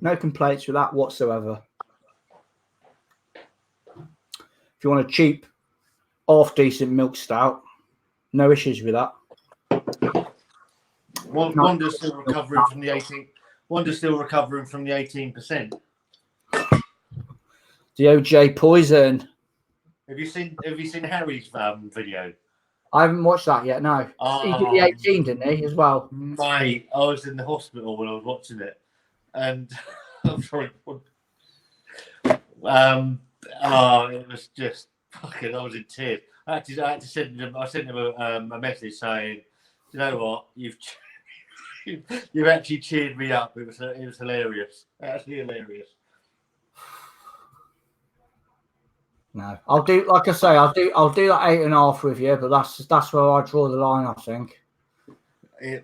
No complaints with that whatsoever. If you want a cheap, half-decent milk stout, no issues with that. Wonda's still recovering from the 18. Wonda's still recovering from the 18%. The OJ poison. Have you seen Harry's video? I haven't watched that yet. No, he did the 18, didn't he? As well. Mate, I was in the hospital when I was watching it, and I'm sorry. It was just fucking. I was in tears. I had to send him. I sent him a message saying, "You know what? You've You actually cheered me up. It was hilarious. Actually hilarious. No, I'll do, like I say, I'll do that 8.5 with you, but that's where I draw the line, I think. Yeah.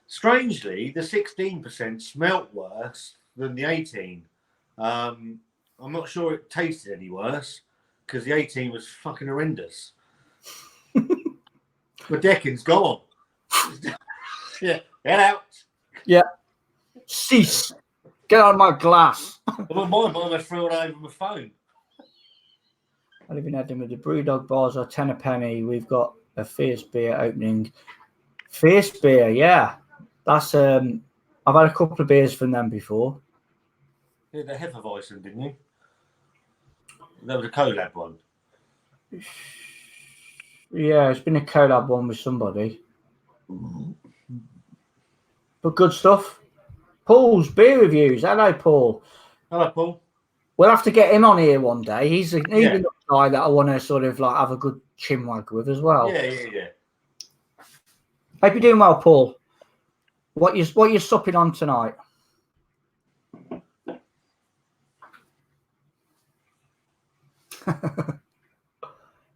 Strangely, the 16% smelt worse than the 18. I'm not sure it tasted any worse because the 18 was fucking horrendous. The decking's gone. Yeah, get out. Yeah. Cease. Get out of my glass. Well, mine almost threw it over my phone. I've even had them with the Brewdog bars are 10 a penny. We've got a Fierce beer opening. Fierce beer, yeah. That's I've had a couple of beers from them before. Yeah, the Hefeweizen, didn't you? That was a collab one. Yeah, it's been a collab one with somebody. But good stuff. Paul's beer reviews. Hello, Paul. Hello, Paul. We'll have to get him on here one day. He's Yeah. a guy that I want to sort of like have a good chinwag with as well. Yeah. Hope you're doing well, Paul. What you supping on tonight?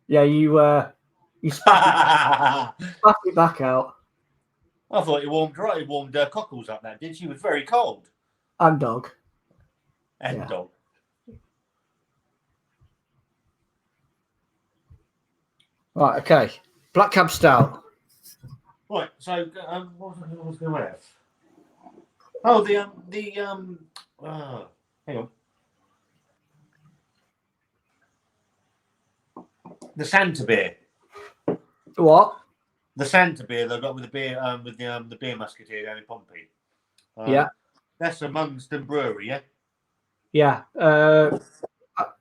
Yeah, you spat it back out. I thought you warmed cockles up that, did she? Was very cold. And dog. And Yeah. dog. Right, okay. Black Cab Stout. Right, so what was going to have? Oh, hang on. The Santa beer. What? The Santa beer they've got with the beer the beer musketeer down in Pompey. Yeah. That's a Munston brewery, yeah? Yeah.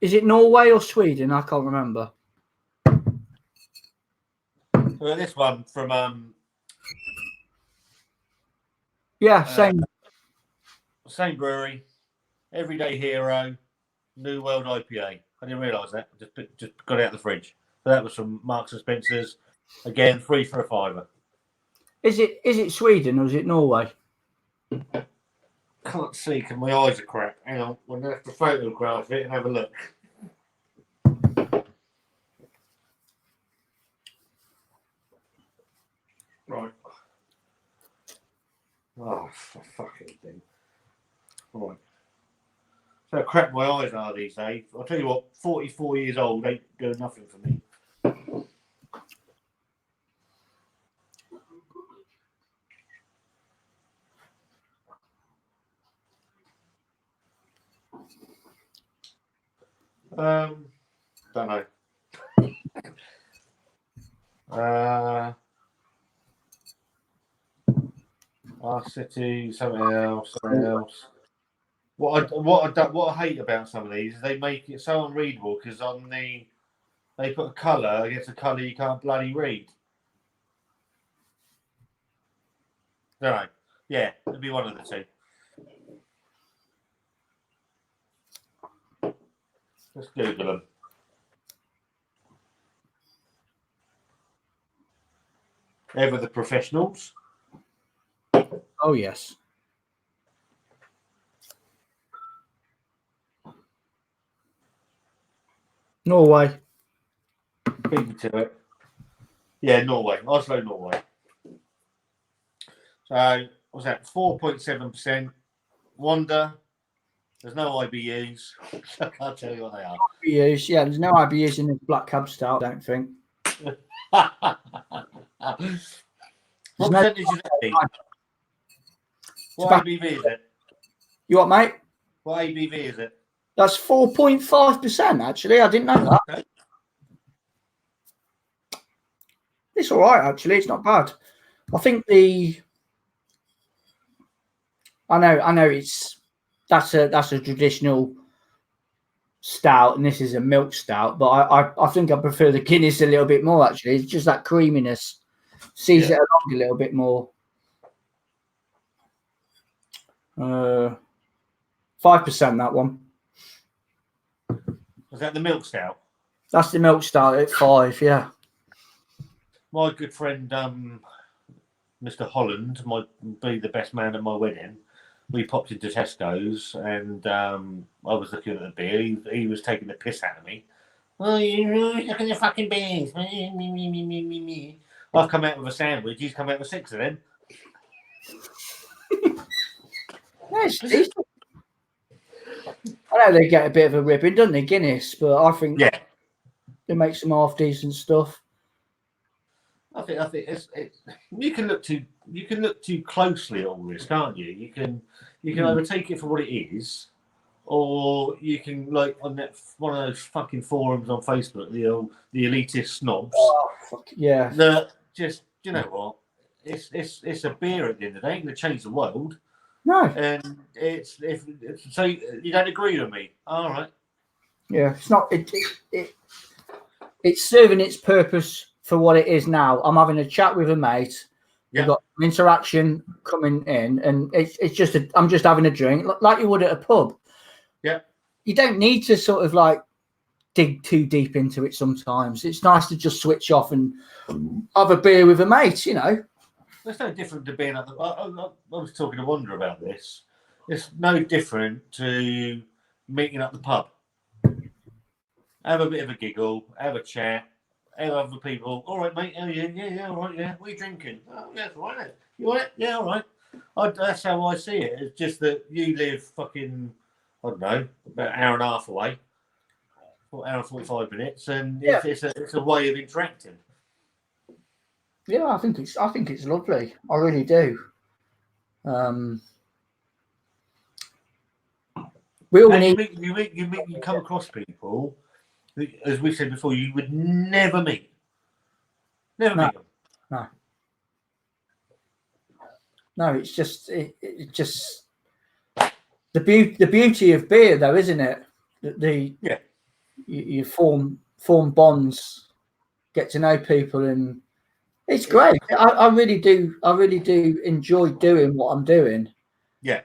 Is it Norway or Sweden? I can't remember. Well, this one from Yeah, same. Same brewery, Everyday Hero, New World IPA. I didn't realise that. Just got it out of the fridge. So that was from Marks and Spencer's. Again, 3 for a £5. Is it Sweden or is it Norway? Can't see because my eyes are crap. Hang on, we're going to have to photograph it and have a look. Right. Oh, for fucking thing. Right. So crap my eyes are these days. I'll tell you what, 44 years old ain't doing nothing for me. Don't know. Our city, something else. What I hate about some of these is they make it so unreadable because they put a colour against a colour you can't bloody read. Don't know. Yeah, it'll be one of the two. Let's Google them. Ever the professionals. Oh yes. Norway. Beat me to it. Yeah, Norway. Oslo, Norway. So, what's that? 4.7%. Wonda. There's no IBUs. I can't tell you what they are. IBUs, yeah, there's no IBUs in the Black Cab Stout, I don't think. What percentage is it? What ABV is it? You what, mate? What ABV is it? That's 4.5%, actually. I didn't know that. Okay. It's all right, actually. It's not bad. I think I know that's a traditional stout, and this is a milk stout, but I think I prefer the Guinness a little bit more, actually. It's just that creaminess. Sees it along a little bit more. 5%, that one. Was that the milk stout? That's the milk stout at 5, yeah. My good friend Mr. Holland might be the best man at my wedding. We popped into Tesco's and I was looking at the beer. He was taking the piss out of me. Oh, you're looking at the fucking beers. I've come out with a sandwich. He's come out with 6 of them. That's decent. I know they get a bit of a ribbon, don't they, Guinness? But I think they make some half decent stuff. I think it's you can look too closely at all this, can't you? You can either take it for what it is, or you can, like, on that one of those fucking forums on Facebook, the elitist snobs. Oh, fuck yeah! That just, you know what? It's a beer at the end of the day. Ain't gonna change the world. No, and so you don't agree with me. All right. Yeah, it's not. It's serving its purpose for what it is now. I'm having a chat with a mate. We've got interaction coming in, and it's just I'm just having a drink like you would at a pub. Yeah. You don't need to sort of like dig too deep into it. Sometimes it's nice to just switch off and have a beer with a mate. You know. It's no different to being at the. I was talking to Wonda about this. It's no different to meeting at the pub. Have a bit of a giggle, have a chat, have other people. All right, mate. How are you? Yeah, all right. Yeah, what are you drinking? Oh, yeah, all right. You want it? Yeah, all right. That's how I see it. It's just that you live fucking, I don't know, about an hour and a half away, or hour and 45 minutes, and it's a way of interacting. Yeah, I think it's lovely. I really do. We all need. You come across people, as we said before, you would never meet. Never meet them. No, it's just the beauty of beer, though, isn't it? You form bonds, get to know people, and it's great. I really do enjoy doing what I'm doing. Yeah.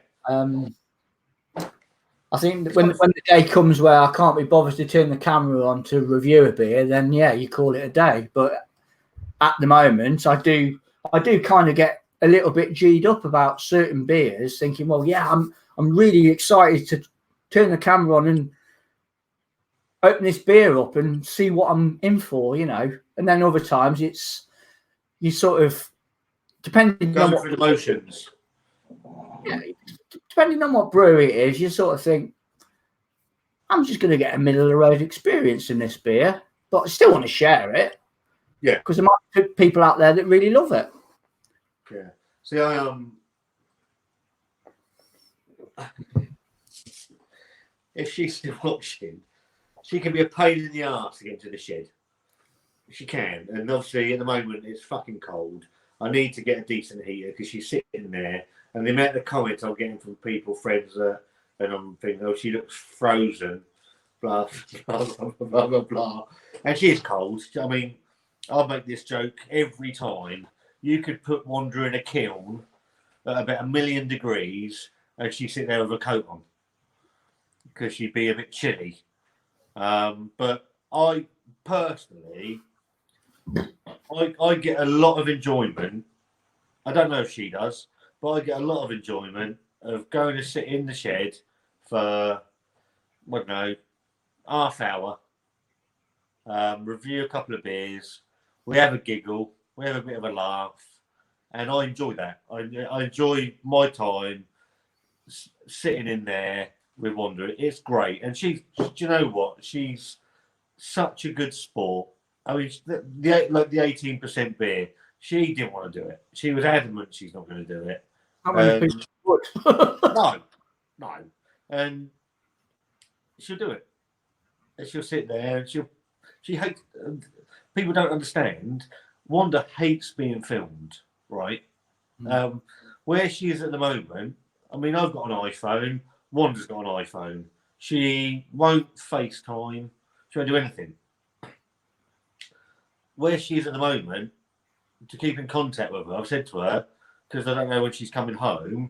I think when the day comes where I can't be bothered to turn the camera on to review a beer, then you call it a day. But at the moment, I do kind of get a little bit G'd up about certain beers, thinking, well, I'm really excited to turn the camera on and open this beer up and see what I'm in for, you know. And then other times it's you sort of depending on what emotions. Yeah, depending on what brewery it is, you sort of think, I'm just going to get a middle of the road experience in this beer, but I still want to share it. Yeah, because there might be people out there that really love it. Yeah. See, if she's still watching, she can be a pain in the arse to get into the shed. She can, and obviously at the moment it's fucking cold. I need to get a decent heater because she's sitting there, and the amount of comments I'm getting from people, friends, and I'm thinking, oh, she looks frozen, blah blah blah blah blah blah, and she is cold. I mean, I make this joke every time. You could put Wanda in a kiln at about 1,000,000 degrees, and she'd sit there with a coat on because she'd be a bit chilly. But I personally, I get a lot of enjoyment. I don't know if she does, but I get a lot of enjoyment of going to sit in the shed for, I don't know, half hour, review a couple of beers, we have a giggle, we have a bit of a laugh, and I enjoy that. I enjoy my time sitting in there with Wanda. It's great, and do you know what? She's such a good sport. I mean, like the 18% beer, she didn't want to do it. She was adamant she's not going to do it. No, and she'll do it. And she'll sit there, and she hates. People don't understand. Wanda hates being filmed, right? Where she is at the moment, I mean, I've got an iPhone. Wanda's got an iPhone. She won't FaceTime. She won't do anything. Where she is at the moment, to keep in contact with her, I've said to her, because I don't know when she's coming home,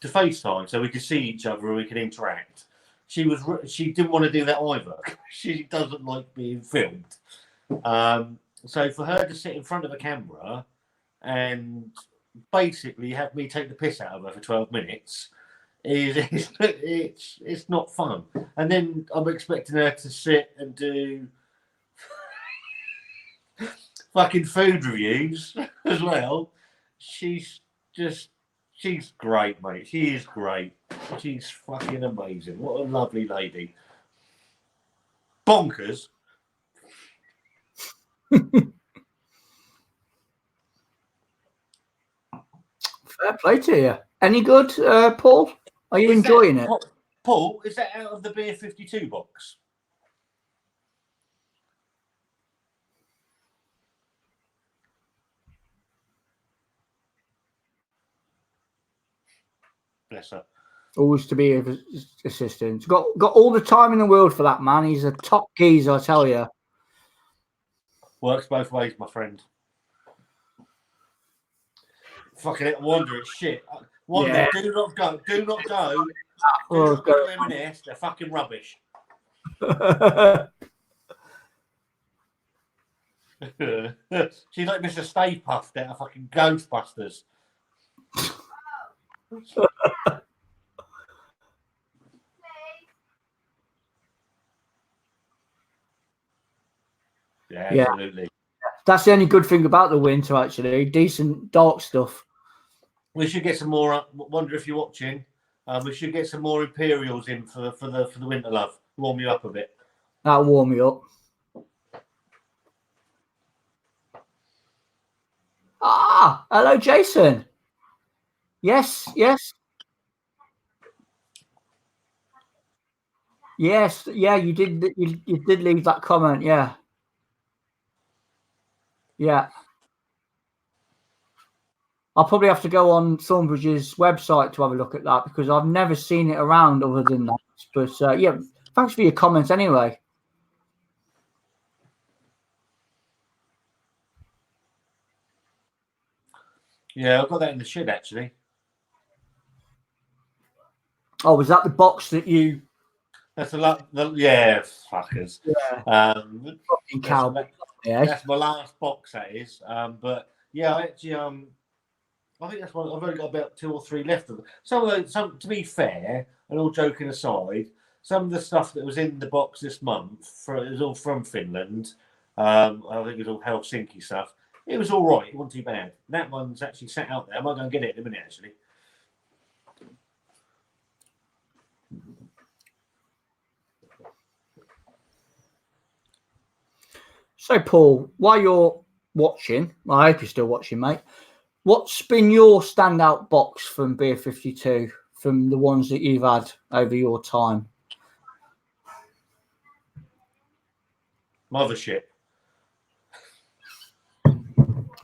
to FaceTime so we could see each other and we could interact. She didn't want to do that either. She doesn't like being filmed. So for her to sit in front of a camera and basically have me take the piss out of her for 12 minutes it's not fun. And then I'm expecting her to sit and do fucking food reviews as well. She's great, mate. She is great. She's fucking amazing. What a lovely lady. Bonkers. Fair play to you. Any good, Paul? Are you enjoying it? Paul, is that out of the Beer 52 box? Bless her. Always to be an assistant. Got all the time in the world for that man. He's a top geezer, I tell you. Works both ways, my friend. Fucking Wonda, it's shit. Wonda, yeah. Do not go. Do not go. Do not go to M&S. They're fucking rubbish. She's like Mr. Stay Puffed out of fucking Ghostbusters. Yeah, absolutely. That's the only good thing about the winter, actually. Decent dark stuff. We should get some more. Wonder if you're watching. We should get some more Imperials in for the winter, love. Warm you up a bit. That'll warm me up. Ah, hello, Jason. Yes. Yeah, you did. You did leave that comment. Yeah. I'll probably have to go on Thornbridge's website to have a look at that because I've never seen it around other than that. But yeah, thanks for your comments anyway. Yeah, I've got that in the shed actually. Oh, was that the box that you? That's a lot. Yeah, fuckers. Yeah. Fucking cow. That's my last box. That is. But yeah, I actually I think that's one. I've only got about 2 or 3 left of them. Some, to be fair, and all joking aside, some of the stuff that was in the box this month, it was all from Finland. I think it was all Helsinki stuff. It was all right. It wasn't too bad. That one's actually sat out there. I might go and get it in a minute, actually. So, Paul, while you're watching, I hope you're still watching, mate. What's been your standout box from Beer 52 from the ones that you've had over your time? Mother shit.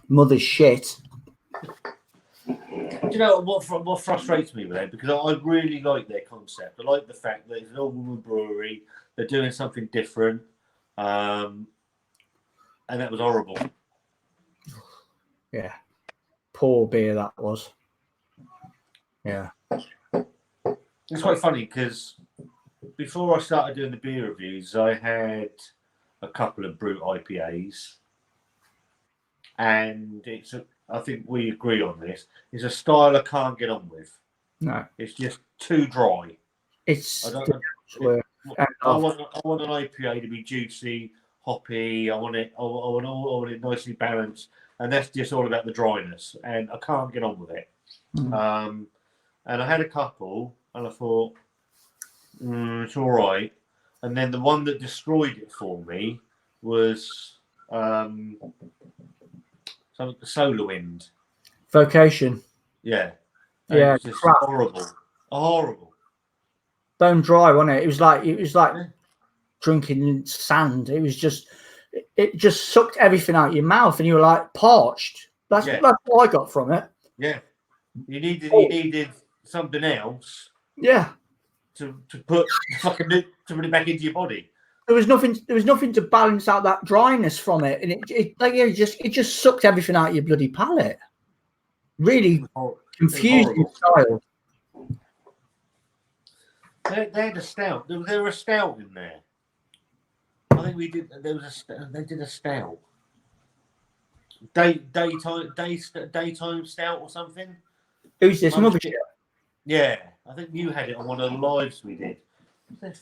Mother shit. Do you know what frustrates me with them? Because I really like their concept. I like the fact that it's an all-woman brewery. They're doing something different. And that was horrible. Yeah. Poor beer that was. Yeah. It's quite funny because before I started doing the beer reviews, I had a couple of Brute IPAs. And I think we agree on this. It's a style I can't get on with. No. It's just too dry. I want an IPA to be juicy, hoppy. I want it nicely balanced, and that's just all about the dryness. And I can't get on with it. And I had a couple, and I thought it's all right. And then the one that destroyed it for me was Solar Wind. Vocation. Yeah. Yeah. It was just horrible. Bone dry, wasn't it? It was like drinking sand. It was just, it just sucked everything out of your mouth, and you were like parched. That's what I got from it. Yeah. You needed something else. Yeah. To put it back into your body. There was nothing to balance out that dryness from it, and it just sucked everything out of your bloody palate. Really confusing style. They had a stout. There was a stout in there. I think we did. They did a stout. daytime stout or something. Who's this? Mothership? Yeah, I think you had it on one of the lives we did.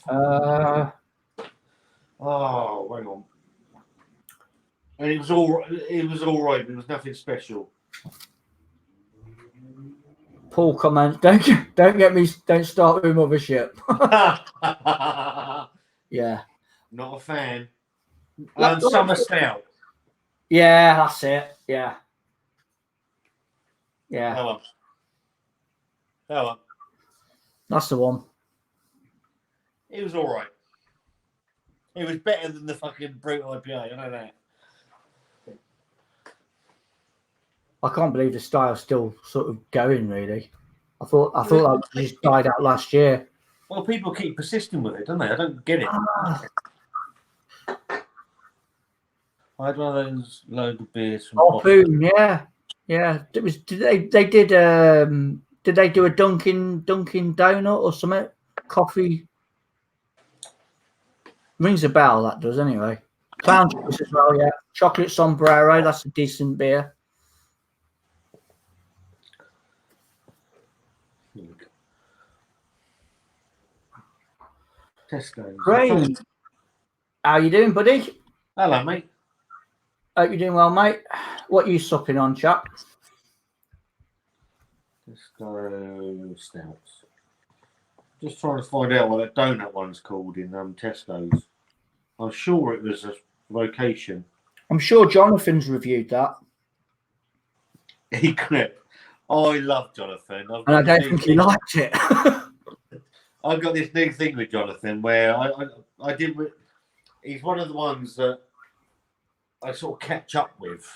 Uh, Oh, hang on. And it was all right. But it was nothing special. Paul comments, don't start with Mothership. Yeah. Not a fan. Like- Summer stout. Yeah, that's it. Yeah. Yeah. Go on. That's the one. It was all right. It was better than the fucking Brute IPA. I know that. I can't believe the style's still sort of going, really. I thought that just died out last year. Well, people keep persisting with it, don't they? I don't get it. I had one of those load of beers from Boom, yeah. It was. Did they do a Dunkin' donut or something? Coffee rings a bell. That does anyway. Clown Juice as well, yeah. Chocolate Sombrero. That's a decent beer. Tesco. Great. How you doing, buddy? Hello, mate. Hope you're doing well, mate. What are you supping on, chap? Tesco stouts. Just trying to find out what that donut one's called in Tesco's. I'm sure it was a location. I'm sure Jonathan's reviewed that. He could. I love Jonathan. And I don't think he liked it. I've got this new thing with Jonathan where I did. He's one of the ones that I sort of catch up with,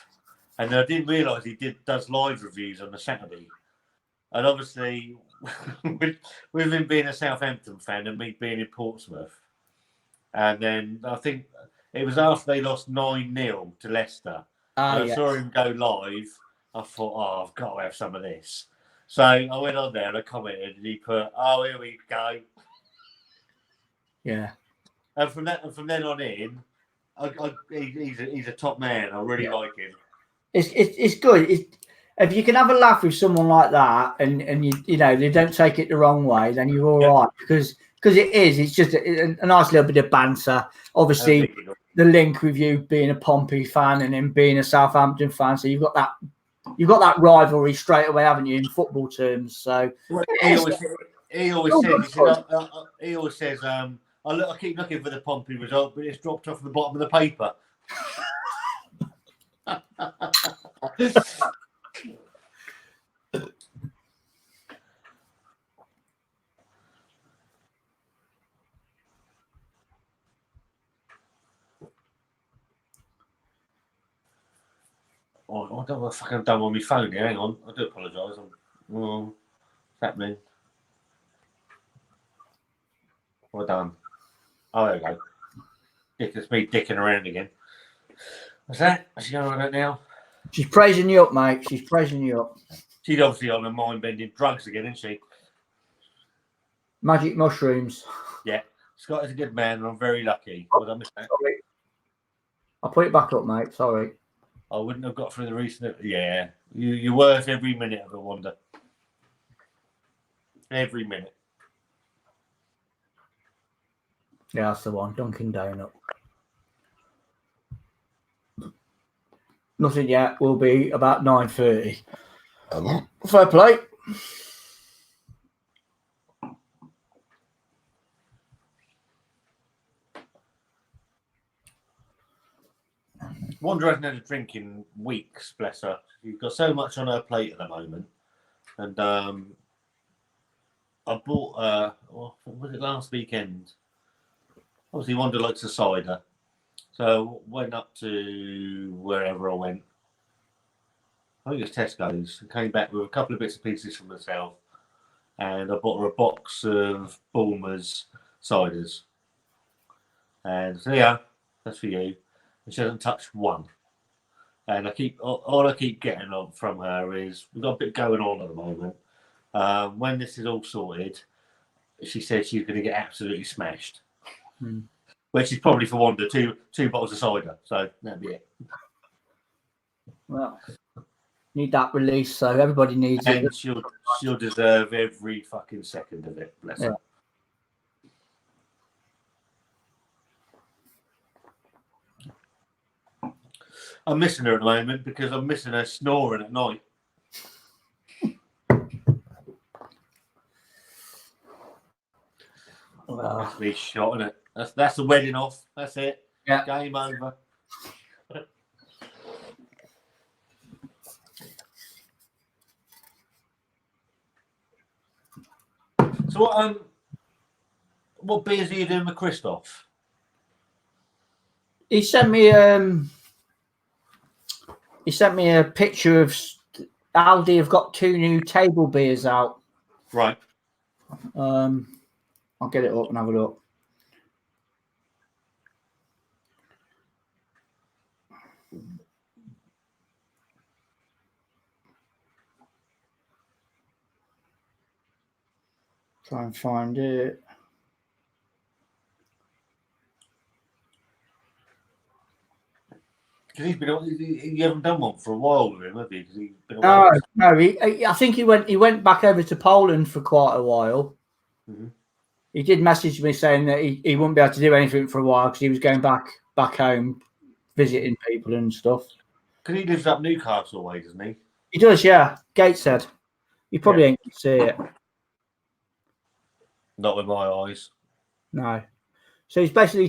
and I didn't realise he does live reviews on a Saturday. And obviously, with him being a Southampton fan and me being in Portsmouth, and then I think it was after they lost 9-0 to Leicester. I saw him go live. I thought, oh, I've got to have some of this. So I went on there and I commented, and he put, "Oh, here we go." Yeah. And from then on in, he's a top man. I really like him. It's good. If you can have a laugh with someone like that, and you know they don't take it the wrong way, then you're all right. Because it's just a nice little bit of banter. Obviously, the link with you being a Pompey fan and him being a Southampton fan, so you've got that rivalry straight away, haven't you, in football terms? So he always says, I keep looking for the Pompey result, but it's dropped off the bottom of the paper. Oh, I don't know what the fuck I've done on my phone here. Hang on. I do apologise. What's happening? Well done. Oh, there we go. It's me dicking around again. What's that? What's she going on about now? She's praising you up, mate. She's praising you up. She's obviously on her mind-bending drugs again, isn't she? Magic mushrooms. Yeah. Scott is a good man, and I'm very lucky. Well done, Mr. Sorry. I'll put it back up, mate. Sorry. I wouldn't have got through the recent. Yeah, you're worth every minute of it, Wonda. Every minute. Yeah, that's the one. Dunkin' Donut. Nothing yet. Will be about 9:30. Fair play. Wanda hasn't had a drink in weeks, bless her. She's got so much on her plate at the moment. And I bought, what was it, last weekend? Obviously, Wanda likes a cider. So went up to wherever I went. I think it was Tesco's. And came back with a couple of bits and pieces from myself. And I bought her a box of Bulmer's ciders. And so, yeah, that's for you. And she hasn't touched one. And all I keep getting on from her is we've got a bit going on at the moment. When this is all sorted, she said she's going to get absolutely smashed. Which is probably for Wanda, two bottles of cider. So that'd be it. Well, need that release, so everybody needs And it. she'll deserve every fucking second of it. Bless her. I'm missing her at the moment because I'm missing her snoring at night. Well, that's me shot, isn't it? That's the wedding off. That's it. Yeah. Game over. So what beers are you doing with Christoph? He sent me a picture of Aldi have got 2 new table beers out. Right. I'll get it up and have a look. Try and find it. Because you haven't done one for a while with him, have you? Because he's been away. No. I think he went back over to Poland for quite a while. Mm-hmm. He did message me saying that he wouldn't be able to do anything for a while because he was going back home, visiting people and stuff. Because he lives up Newcastle way, doesn't he? He does, yeah. Gateshead. You probably ain't going to see it. Not with my eyes. No. So it's basically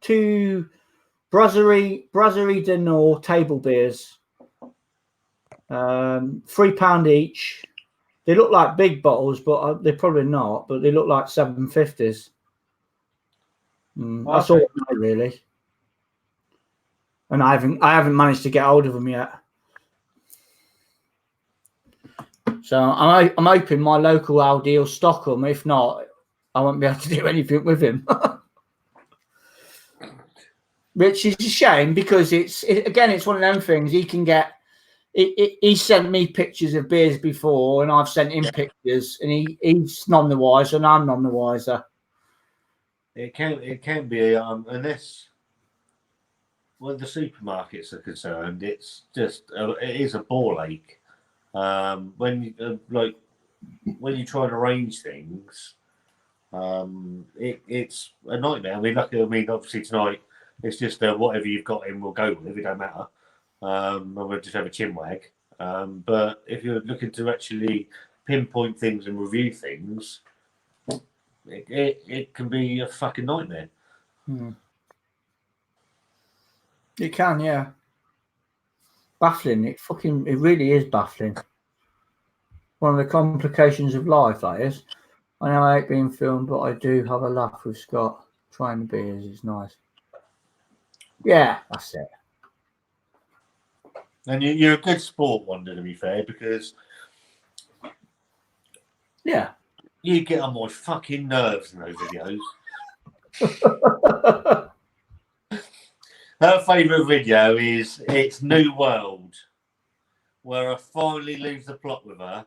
two Brasserie de Nord table beers. £3 each. They look like big bottles, but they're probably not. But they look like 750s. That's all I know, really. And I haven't managed to get hold of them yet. So I'm hoping my local Aldi will stock them. If not, I won't be able to do anything with him. Which is a shame because it's one of them things he can get. He sent me pictures of beers before, and I've sent him pictures, and he's none the wiser, and I'm none the wiser. It can be unless when the supermarkets are concerned, it's just it is a ball ache. When you when you try and arrange things, it's a nightmare. I mean, obviously tonight it's just whatever you've got in, we'll go with. It don't matter. And we'll just have a chin wag. But if you're looking to actually pinpoint things and review things, it can be a fucking nightmare. It can, yeah. Baffling. It really is baffling. One of the complications of life, that is. I know I hate being filmed, but I do have a laugh with Scott. Trying the beers is nice. Yeah, that's it. And you're a good sport, Wonda, to be fair, because you get on my fucking nerves in those videos. Her favourite video is It's New World, where I finally lose the plot with her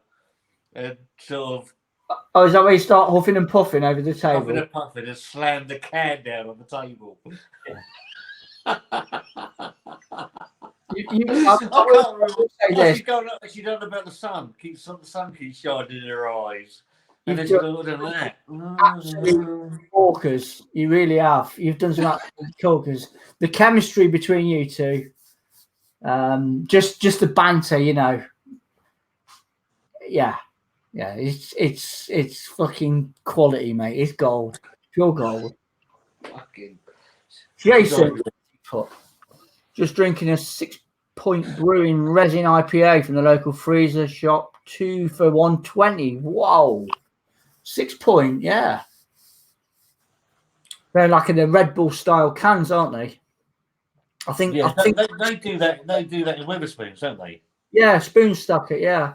and sort of. Oh, is that where you start huffing and puffing over the table? Huffing and puffing and slam the can down on the table. I can't remember. She done about the sun. The sun keeps shining in her eyes. And then she's done that. Absolute corkers. You really have. You've done some absolute corkers. The chemistry between you two, just the banter, you know. Yeah. It's fucking quality, mate. It's gold, pure gold. Fucking Jason, just drinking a 6 Point Brewing resin IPA from the local freezer shop. 2 for $1.20. Whoa. 6 Point, yeah. They're like in the Red Bull style cans, aren't they? I think they do that. They do that in Wetherspoons, don't they? Yeah, spoon stuck it. Yeah.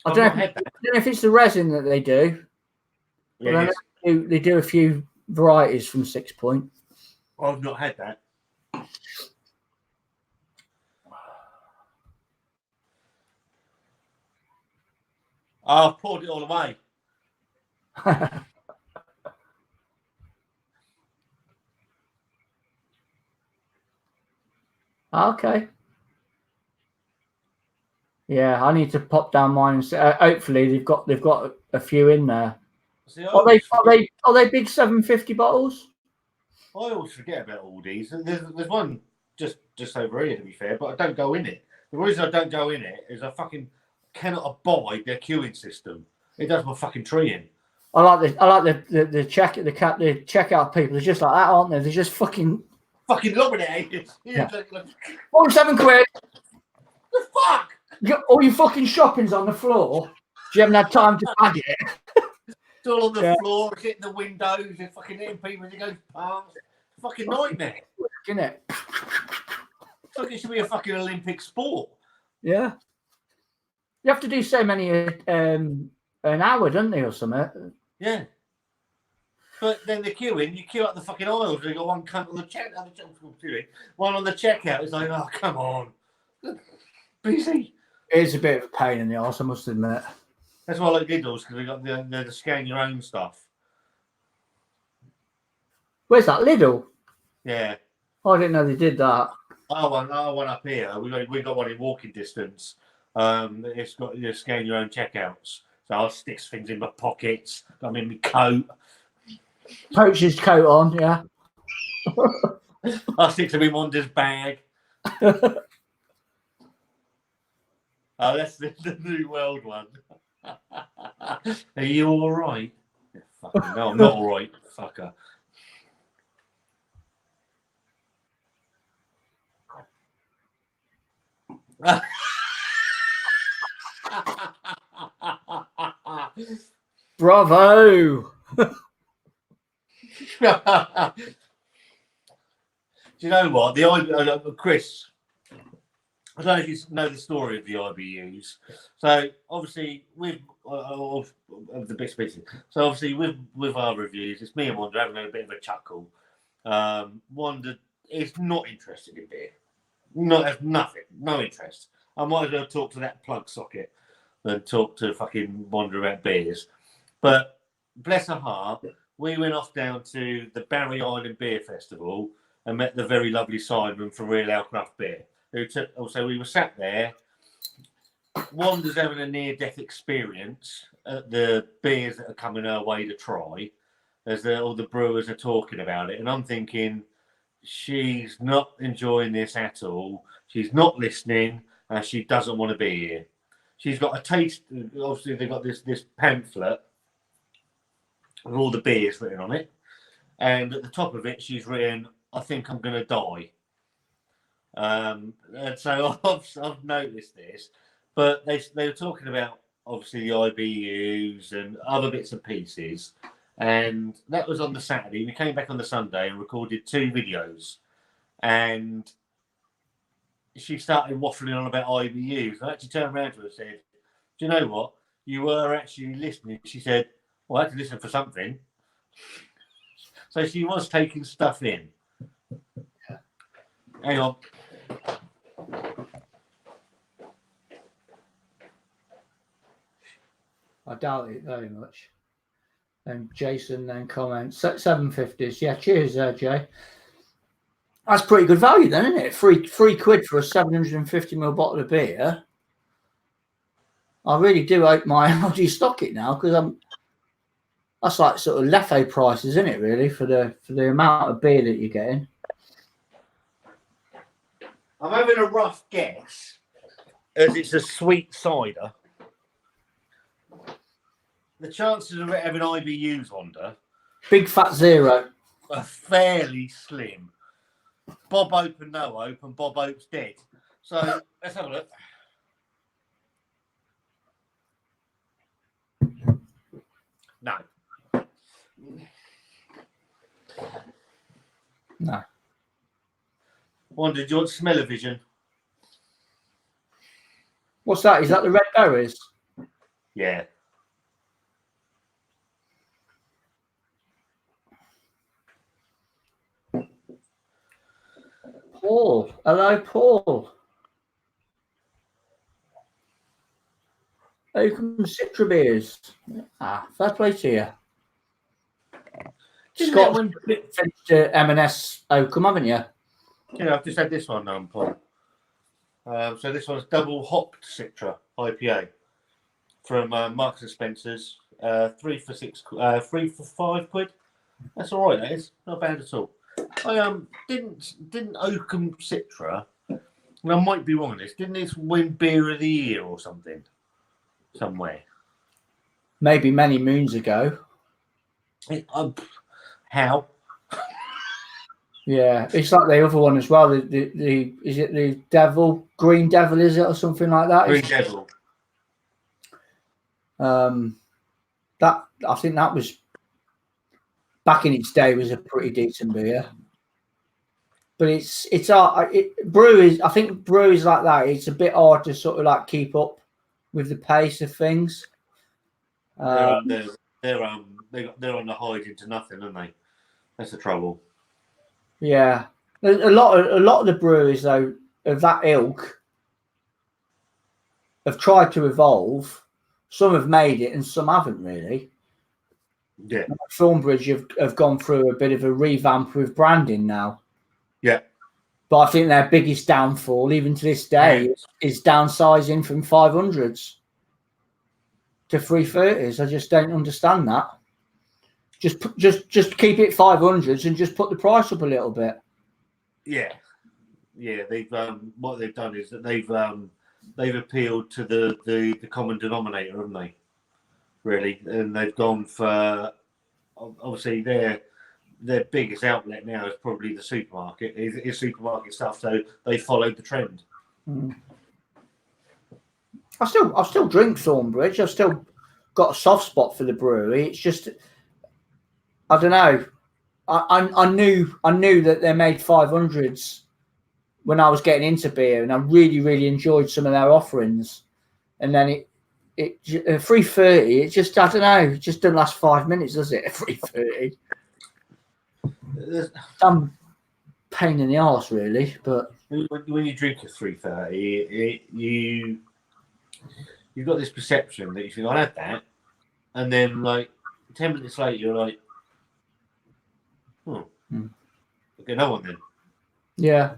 I don't know if it's the resin that they do. Yeah, they do a few varieties from 6 Point. I've not had that. I've poured it all away. Okay. Yeah, I need to pop down mine and hopefully they've got a few in there. See, Are they big 750 bottles? I always forget about all these. There's one just over here, to be fair, but I don't go in it. The reason I don't go in it is I fucking cannot abide their queuing system. It does my fucking tree in. I like the checkout people. They're just like that, aren't they? They're just fucking lobbing it. Yeah. Like, 47 quid. The fuck? All your fucking shopping's on the floor. You haven't had time to bag it. It's all on the floor, it's hitting the windows, it's fucking hitting people as it goes past. Fucking nightmare. Isn't it? It's like it should be a fucking Olympic sport. Yeah. You have to do so many an hour, don't they, or something? Yeah. But then the queuing, you queue up the fucking aisles, you got one cunt on the one on the checkout. It's like, oh, come on. Busy. It's a bit of a pain in the arse, I must admit. That's why I like Lidl's, because we got the scan your own stuff. Where's that, Lidl? Yeah. Oh, I didn't know they did that. Our one up here. We got one in walking distance. It's got scan your own checkouts. So I'll stick things in my pockets. I'm in my coat. Poacher's coat on, yeah. I'll stick to my Wanda's bag. Oh, that's the New World one. Are you all right? Yeah, fucking, no, I'm not all right, fucker. Bravo. Do you know what? Chris, I don't know if you know the story of the IBUs. So obviously with of the bits pieces. So obviously with our reviews, it's me and Wonda having a bit of a chuckle. Wonda is not interested in beer. Has nothing, no interest. I might as well talk to that plug socket than talk to fucking Wonda about beers. But bless her heart, we went off down to the Barry Island Beer Festival and met the very lovely Simon from Real Ale Craft Beer. So we were sat there. Wanda's having a near-death experience at the beers that are coming her way to try, as all the brewers are talking about it. And I'm thinking, she's not enjoying this at all. She's not listening, and she doesn't want to be here. She's got a taste. Obviously, they've got this pamphlet with all the beers written on it, and at the top of it, she's written, "I think I'm going to die." And so I've noticed this, but they were talking about obviously the IBUs and other bits and pieces, and that was on the Saturday. We came back on the Sunday and recorded 2 videos, and she started waffling on about IBUs. I actually turned around to her and said, "Do you know what? You were actually listening." She said, "Well, I had to listen for something." So she was taking stuff in. Hang on. I doubt it very much. And Jason then comments 750s. Yeah, cheers, Jay. That's pretty good value then, isn't it? Three quid for a 750ml bottle of beer. I really do hope I'll stock it now, because that's like sort of Leffe prices, isn't it? Really, for the amount of beer that you're getting. I'm having a rough guess, as it's a sweet cider. The chances of it having IBUs on her, Big fat zero, are fairly slim. Bob Open, no open. Bob Ope's dead. So let's have a look. No. No. Wonder, do you want smell-o-vision? What's that? Is that the red berries? Yeah. Paul. Hello, Paul. Oakham Citra beers. Fair play to you. Scott, finished M&S Oakham, haven't you? Yeah, I've just had this one, Paul. So this one's double hopped Citra IPA from Marks and Spencer's. 3 for £5. That's all right. That is not bad at all. I didn't Oakham Citra. And I might be wrong on this. Didn't this win Beer of the Year or something somewhere? Maybe many moons ago. How? Yeah, it's like the other one as well. The is it the Devil, Green Devil, is it, or something like that? Green Devil. That I think that was back in its day was a pretty decent beer. But brew is, I think brew is like that. It's a bit hard to sort of like keep up with the pace of things. They're on the hide into nothing, aren't they? That's the trouble. Yeah, a lot of the breweries though of that ilk have tried to evolve. Some have made it, and some haven't really. Yeah. Thornbridge have gone through a bit of a revamp with branding now. Yeah. But I think their biggest downfall, even to this day, is downsizing from 500s to 330s. I just don't understand that. Just keep it 500s and just put the price up a little bit. Yeah. They've what they've done is that they've appealed to the common denominator, haven't they? Really, and they've gone for obviously their biggest outlet now is probably the supermarket. Is supermarket stuff, so they followed the trend. I still drink Thornbridge. I've still got a soft spot for the brewery. It's just I don't know. I knew that they made 500s when I was getting into beer, and I really enjoyed some of their offerings. And then it 330. It just I don't know. It just doesn't last 5 minutes, does it? 330. Some pain in the arse, really. But when you drink a 330, you've got this perception that you think I had that, and then like 10 minutes later you're like, okay, no one then. Yeah.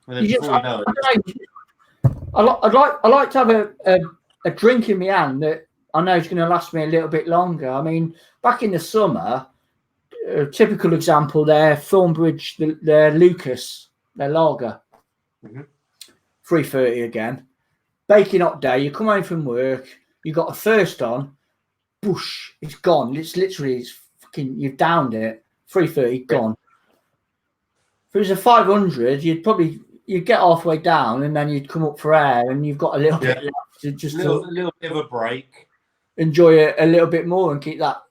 And then before you know it, I'd like to have a drink in my hand that I know is going to last me a little bit longer. I mean, back in the summer, a typical example there, Thornbridge, their Lucas, their lager, 330 again. Baking hot day, you come home from work, you got a thirst on, whoosh, it's gone. It's fucking, you've downed it. 330 gone. If it was a 500, you'd get halfway down and then you'd come up for air and you've got a little bit left to just a little bit of a break. Enjoy it a little bit more and keep that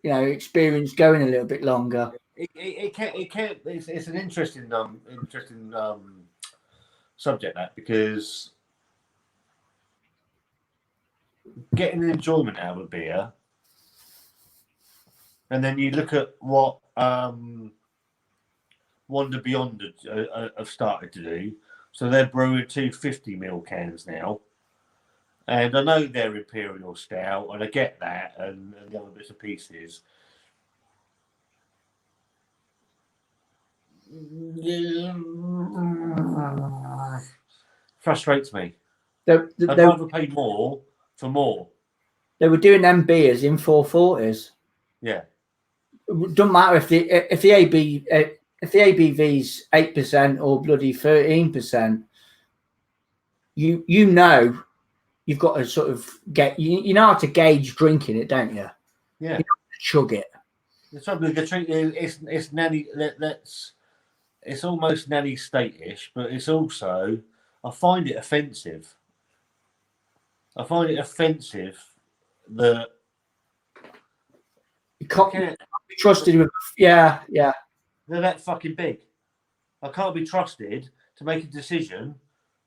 experience going a little bit longer. It's an interesting subject, that, because getting an enjoyment out of a beer, and then you look at what Wonda Beyond have started to do. So they're brewing 250ml cans now. And I know they're Imperial Stout, and I get that, and the other bits and pieces. Frustrates me. I'd rather pay more for more. They were doing them beers in 440s. Yeah. It doesn't matter if the ABV's 8% or bloody 13%. You know you've got to sort of you know how to gauge drinking it, don't you? Yeah. You know, chug it. The trouble with the drink it's nanny. It's almost nanny state-ish, but it's also, I find it offensive. That you can't be trusted with. Yeah. They're that fucking big. I can't be trusted to make a decision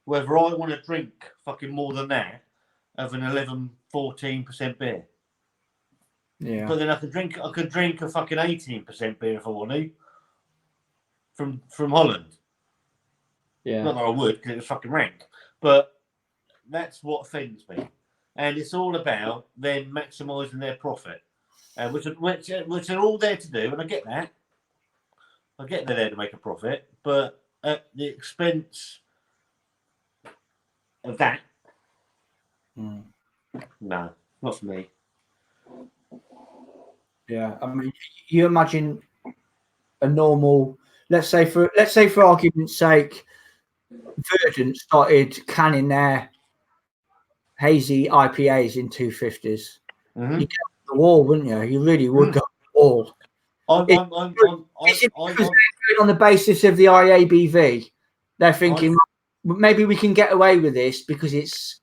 whether I want to drink fucking more than that of an 11-14% beer. Yeah. But then I could drink a fucking 18% beer if I want to. From Holland. Yeah. Not that I would, because it was fucking rank. But that's what offends me. And it's all about them maximising their profit. Which are all there to do, and I get that. I get they're there to make a profit, but at the expense of that. Mm. No, not for me. Yeah, I mean, you imagine a normal, let's say for argument's sake, Verdant started canning their hazy IPAs in 250s. Mm-hmm. You go to the wall, wouldn't you? You really would go to the wall. Is it because they're going on the basis of the IABV? They're thinking maybe we can get away with this because it's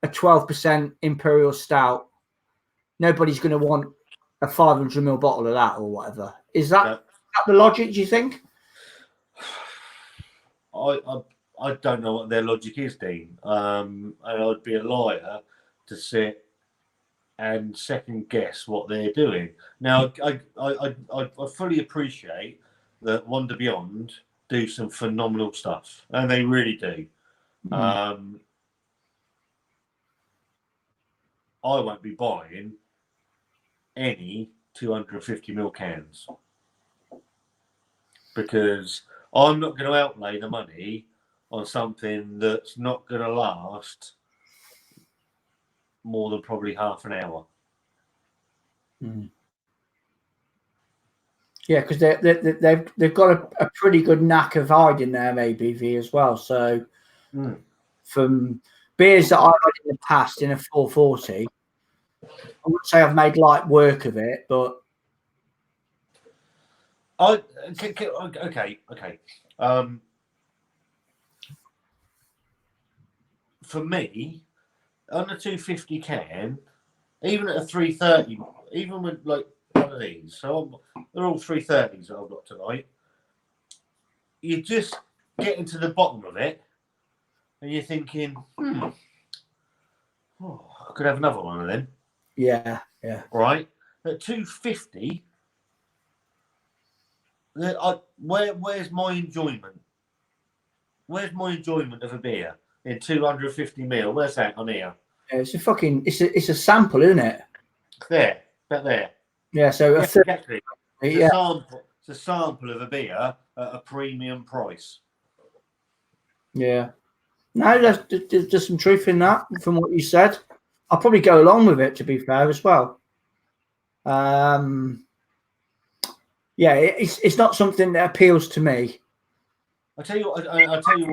a 12% imperial stout. Nobody's going to want a 500ml bottle of that or whatever. Is that the logic? Do you think? I don't know what their logic is, Dean. And I'd be a liar to sit and second guess what they're doing. Now, I fully appreciate that Wonda Beyond do some phenomenal stuff, and they really do. I won't be buying any 250ml cans because I'm not going to outlay the money on something that's not going to last more than probably half an hour. Yeah, because they've got a pretty good knack of hiding their ABV as well. So from beers that I've had in the past in a 440, I wouldn't say I've made light work of it, but okay. For me, on a 250 can, even at a 330, even with like one of these, so they're all 330s that I've got tonight. You just get into the bottom of it, and you're thinking, I could have another one of them. Yeah. Right at 250. Where's my enjoyment? Where's my enjoyment of a beer in 250ml? Where's that on here? Yeah, it's a sample, isn't it? There, about there. Yeah, so exactly. It's a sample of a beer at a premium price. Yeah. No, there's some truth in that from what you said. I'll probably go along with it, to be fair, as well. Yeah, it's not something that appeals to me. I'll tell you what. I'll tell you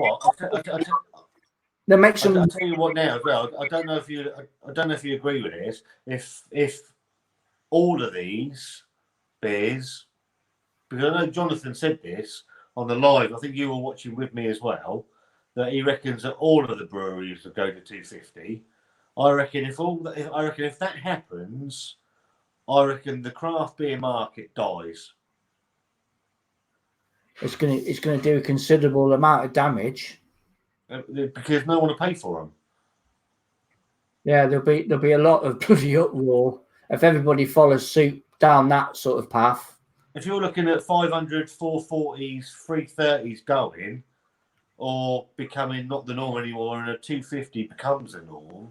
what now as well. I don't know if you agree with this. If all of these beers, because I know Jonathan said this on the live. I think you were watching with me as well. That he reckons that all of the breweries would go to 250. I reckon if that happens, I reckon the craft beer market dies. It's gonna do a considerable amount of damage because no one will pay for them. Yeah, there'll be a lot of bloody uproar if everybody follows suit down that sort of path. If you're looking at 500, 440s, 330s going, or becoming not the norm anymore, and a 250 becomes the norm,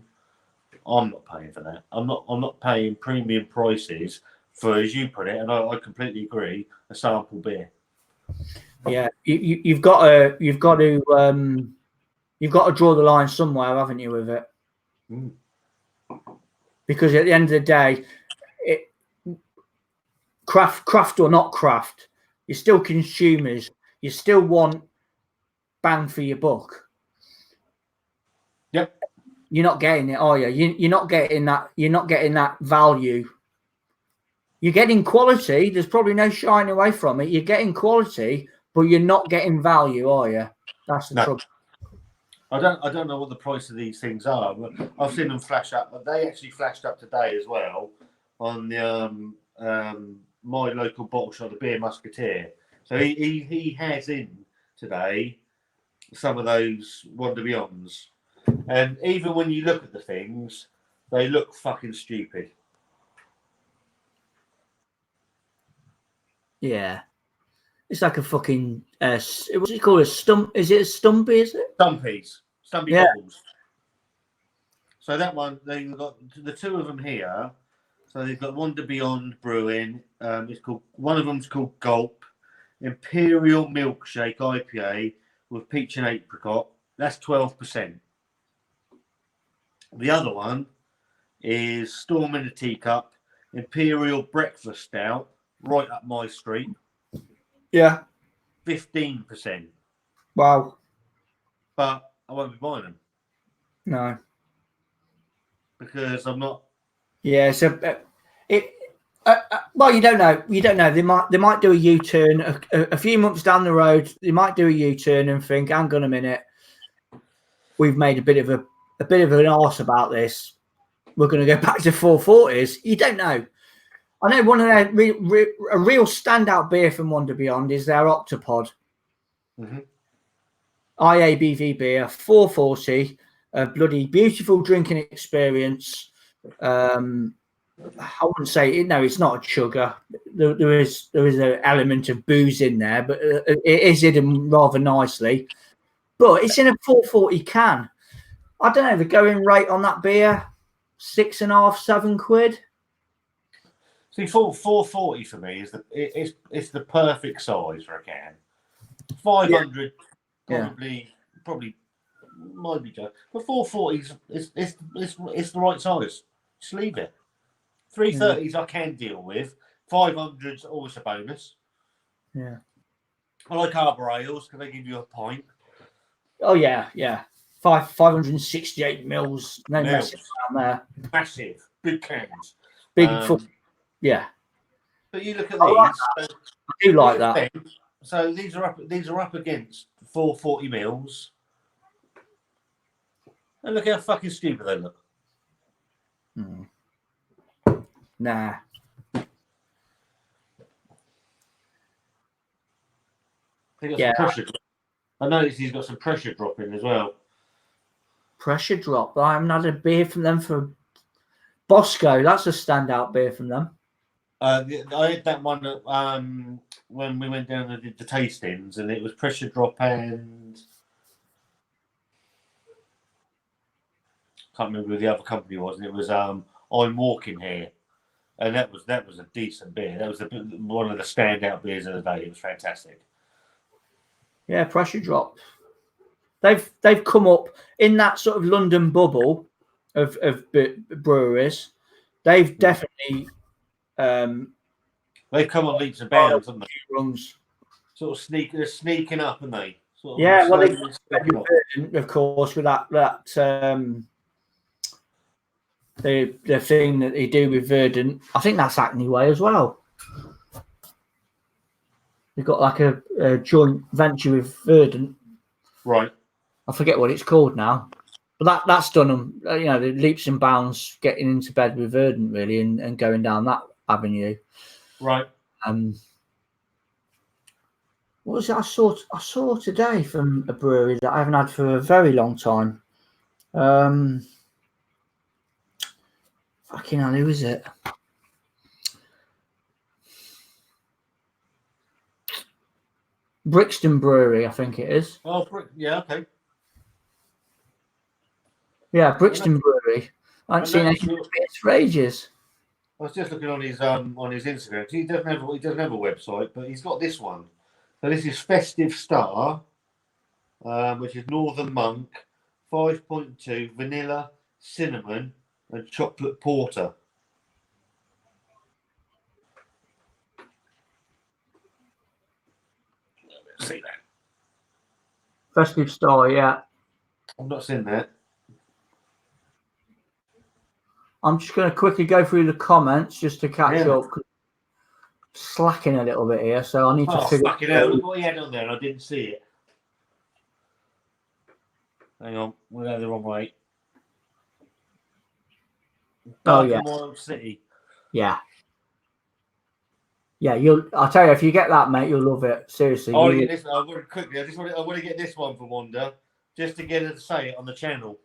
I'm not paying for that. I'm not paying premium prices for, as you put it, and I completely agree, a sample beer. Yeah, you've got to draw the line somewhere, haven't you, with it? Because at the end of the day, craft or not craft, you're still consumers. You still want bang for your buck. Yep. You're not getting it, are you? You're not getting that. You're not getting that value. You're getting quality. There's probably no shying away from it. You're getting quality, but you're not getting value, are you? That's the trouble. I don't know what the price of these things are. I've seen them flash up, but they actually flashed up today as well on the my local bottle shop, the Beer Musketeer. So he has in today some of those Wonda Beyonds, and even when you look at the things, they look fucking stupid. Yeah. It's like a fucking what's it called? A stump? Is it a stumpy? Is it Stumpy bottles? So that one, they've got the two of them here. So they've got Wonda Beyond Brewing. One of them's called Gulp Imperial Milkshake IPA with peach and apricot. That's 12%. The other one is Storm in a Teacup Imperial Breakfast Stout, right up my street. Yeah. 15%. Wow. But I won't be buying them. No. Because I'm not. Yeah. So well, you don't know. You don't know. They might do a U-turn a few months down the road. They might do a U-turn and think, "Hang on a minute, we've made a bit of an arse about this. We're going to go back to 440s." You don't know. I know one of their a real standout beer from Wonda Beyond is their Octopod. Mm-hmm. IABV beer, 440, a bloody beautiful drinking experience. I wouldn't say no, it's not a sugar. There is an element of booze in there, but it is hidden rather nicely. But it's in a 440 can. I don't know the going rate on that beer, 6.5, 7 quid. See, 440 for me is it's the perfect size for a can. 500 probably might be just, but 440 is the right size. Just leave it. 330s I can deal with. 500s always a bonus. Yeah. I like Arbor Ales because they give you a pint. Oh yeah. 568 mils. No messing around there. Massive, big cans. Big yeah. But you look at these. I do like that. So these are up against 440 mils. And look how fucking stupid they look. Nah. Some pressure. I noticed he's got some pressure drop in as well. Pressure drop. I haven't had a beer from them for Bosco. That's a standout beer from them. I had that one when we went down and did the tastings, and it was pressure drop and can't remember who the other company was, and it was I'm Walking Here, and that was a decent beer. That was one of the standout beers of the day. It was fantastic. Yeah, pressure drop. They've come up in that sort of London bubble of breweries. They've definitely they've come on leaps and bounds, haven't they? Runs. Sort of they're sneaking up, aren't they? Of course, with that the thing that they do with Verdant. I think that's Hackney Way as well. They've got like a joint venture with Verdant. Right. I forget what it's called now. But that's done them, the leaps and bounds getting into bed with Verdant, really, and going down that avenue. Right. What was it I saw today from a brewery that I haven't had for a very long time? Fucking hell, who is it? Brixton Brewery, I think it is. Oh, yeah, okay. Yeah, Brixton Brewery. I haven't seen anything for ages. I was just looking on his Instagram. He doesn't have a website, but he's got this one. So this is Festive Star, which is Northern Monk, 5.2 vanilla, cinnamon, and chocolate porter. See that? Festive Star, yeah. I've not seen that. I'm just going to quickly go through the comments just to catch up. Slacking a little bit here, so I need to figure. Fucking hell! Look what he had on there. I didn't see it. Hang on, we're going the wrong way. Dark and Wild City. Yeah. I'll tell you, if you get that, mate, you'll love it. Seriously. I want to get this. I want to get this one for Wanda, just to get her to say it on the channel.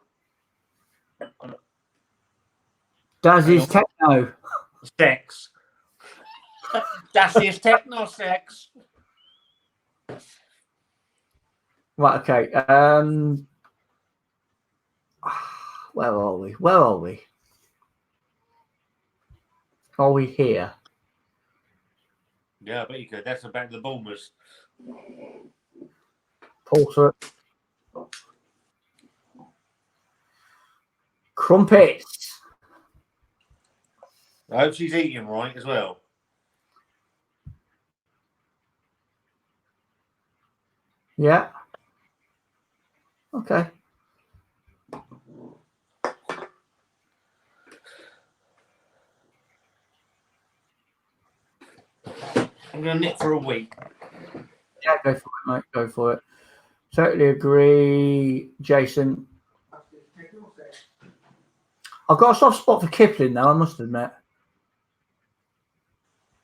Does his techno sex? That's his techno sex. Right. Okay. Where are we? Are we here? Yeah, I bet you could. That's about the Boomers. Crumpets. I hope she's eating right as well. Yeah. Okay. I'm going to knit for a week. Yeah, go for it, mate. Go for it. Totally agree, Jason. I've got a soft spot for Kipling now, I must admit.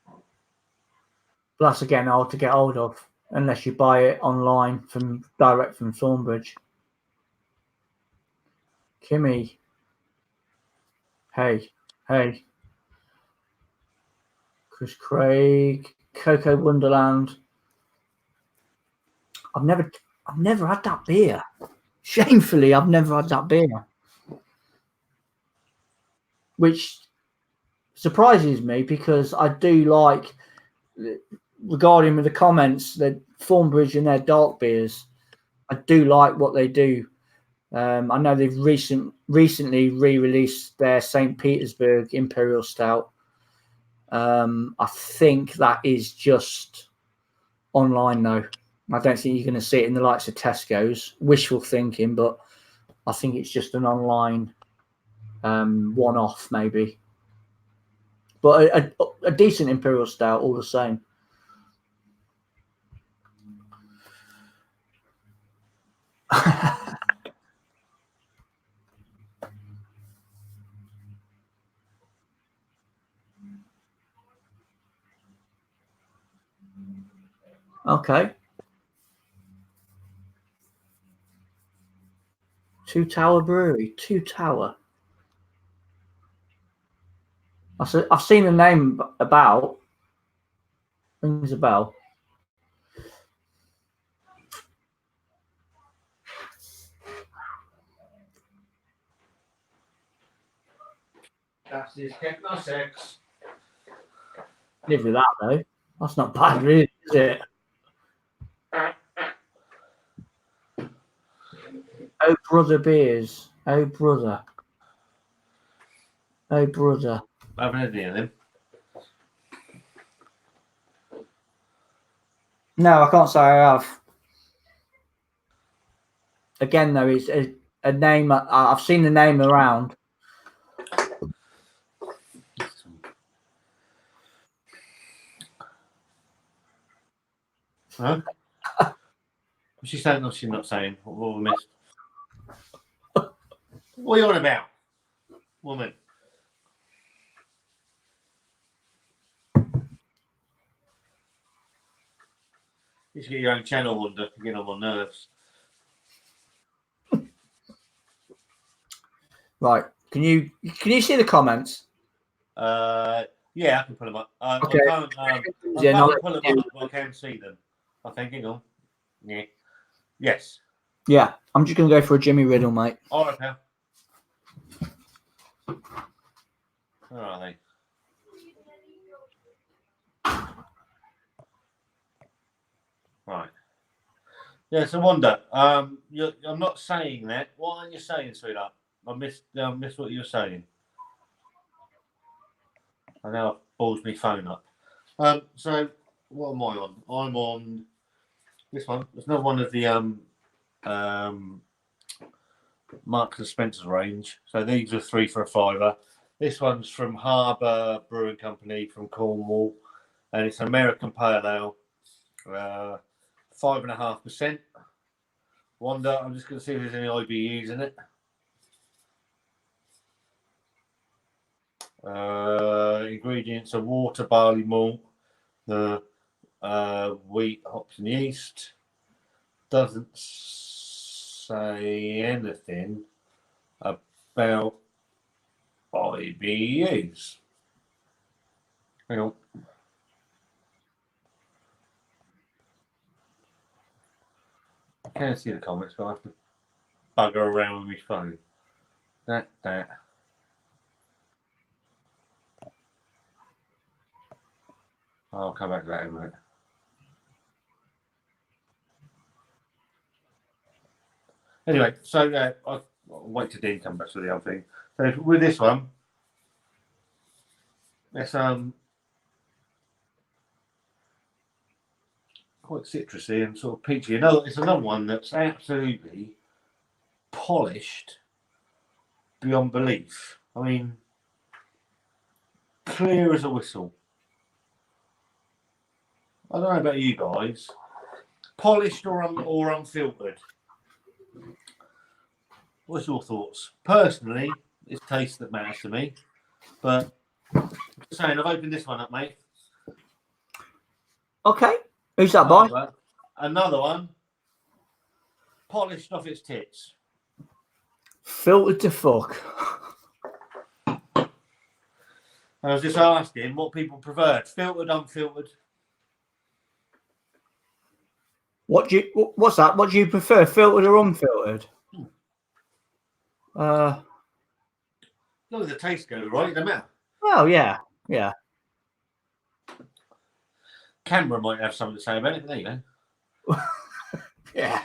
But that's again hard to get hold of unless you buy it online from direct from Thornbridge. Kimmy. Hey. Chris Craig. Cocoa Wonderland. I've never had that beer. Shamefully, I've never had that beer. Which surprises me because I do like, regarding with the comments, that Thornbridge and their dark beers, I do like what they do. I know they've recently re-released their St. Petersburg Imperial Stout. I think that is just online though. I don't think you're going to see it in the likes of Tesco's. Wishful thinking, but I think it's just an online one-off maybe. But a decent Imperial Stout all the same. Okay. Two Tower Brewery. Two Tower. I've seen the name about. Rings a bell. That's his techno sex. Live with that though. That's not bad, really, is it? Oh brother beers. Oh brother. Oh brother. I haven't had any of them. No, I can't say I have. Again, though, it's a name. I've seen the name around. Huh? What's she saying? No, she's not saying. What have we missed? What are you on about, woman? You should get your own channel, Wonda. You're getting on my nerves. Right. Can you see the comments? Yeah, I can put them up. Okay. I can't pull them up, but I can see them. I think, hang on. Yeah. Yes. Yeah. I'm just going to go for a Jimmy Riddle, mate. All right, pal. Where are they? Right. Yeah, so Wanda, I'm not saying that. What aren't you saying, sweetheart? I missed what you were saying. I now I've balls my phone up. So what am I on? I'm on this one. There's another one of the Marks and Spencer's range. So these are 3 for a £5. This one's from Harbour Brewing Company from Cornwall, and it's American Pale Ale, 5.5%. Wanda, I'm just going to see if there's any IBUs in it. Ingredients are water, barley malt, the wheat, hops, and yeast. Doesn't say anything about IBUs. Hang on. I can't see the comments, but I have to bugger around with my phone. That. I'll come back to that in a minute. Anyway, so I'll wait till Dean comes back to the other thing. So with this one, it's quite citrusy and sort of peachy. It's another one that's absolutely polished beyond belief. I mean, clear as a whistle. I don't know about you guys. Polished or unfiltered? What's your thoughts? Personally, it's taste that matters to me. But just saying, I've opened this one up, mate. Okay. Who's that by? Another one. Polished off its tits. Filtered to fuck. I was just asking what people preferred. Filtered, unfiltered. What's that? What do you prefer, filtered or unfiltered? As long as the taste goes right, it doesn't matter. Oh yeah. Camera might have something to say about it. There you go. Yeah.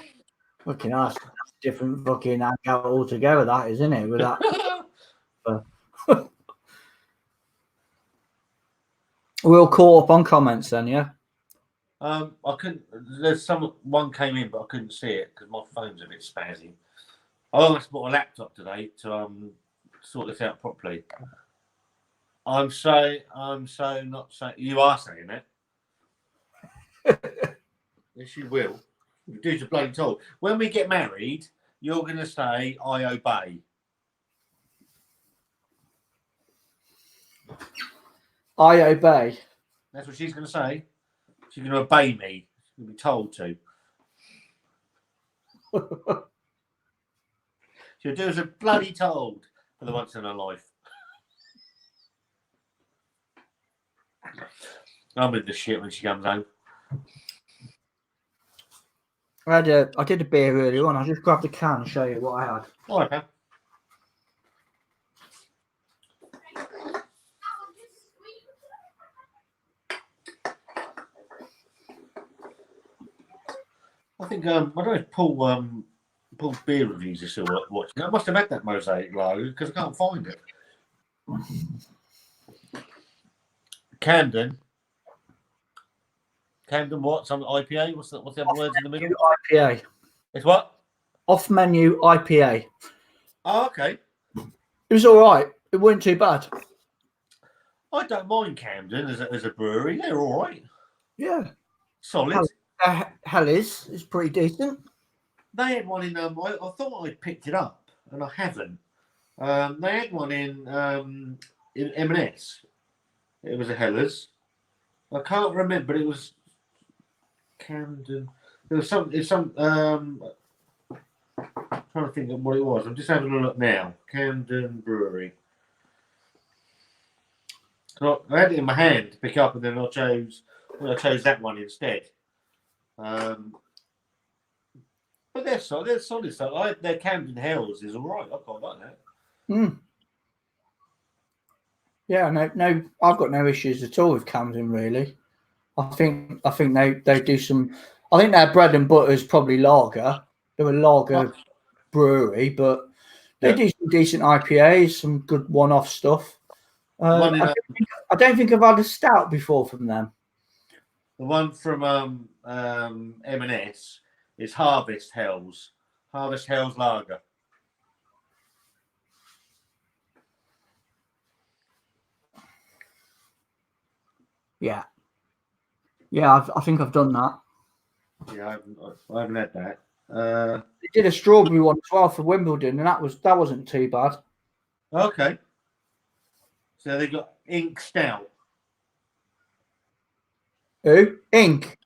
Fucking ass. Different fucking hangout altogether, that isn't it? With that. We're all caught up on comments then, yeah. I couldn't. One came in, but I couldn't see it because my phone's a bit spazzy. I almost bought a laptop today to sort this out properly. I'm so not saying. You are saying it. Yes, you will. You do as bloody told. When we get married, you're going to say, "I obey." I obey. That's what she's going to say. She's going to obey me. She's going to be told to. She'll do as a bloody told for the once in her life. I'm in the shit when she comes home. I did a beer earlier on. I'll just grab the can and show you what I had. Oh, okay. I think I don't know if Paul's beer reviews are still watching. I must have had that mosaic logo because I can't find it. Camden what? Some IPA? What's the other words in the middle? IPA. It's what? Off menu IPA. Oh, okay. It was all right. It wasn't too bad. I don't mind Camden as a brewery. They're all right. Yeah. Solid. Hell is pretty decent. They had one in. I thought I'd picked it up, and I haven't. They had one in M&S. It was a Hellers. I can't remember, but it was Camden. There was some. I'm trying to think of what it was. I'm just having a look now. Camden Brewery. I had it in my hand to pick up, and then I chose that one instead. But they're solid. They're solid stuff. Their Camden Hells is all right. I quite like that. Yeah, no, I've got no issues at all with Camden really. I think they do some. I think their bread and butter is probably lager. They're a lager brewery, but they do some decent IPAs, some good one-off stuff. I don't think I've had a stout before from them. The one from M&S is Harvest Hells Lager. Yeah, I think I've done that. Yeah, I haven't had that. They did a strawberry one as well for Wimbledon, and that wasn't too bad. Okay. So they got Ink Stout. Who? Ink.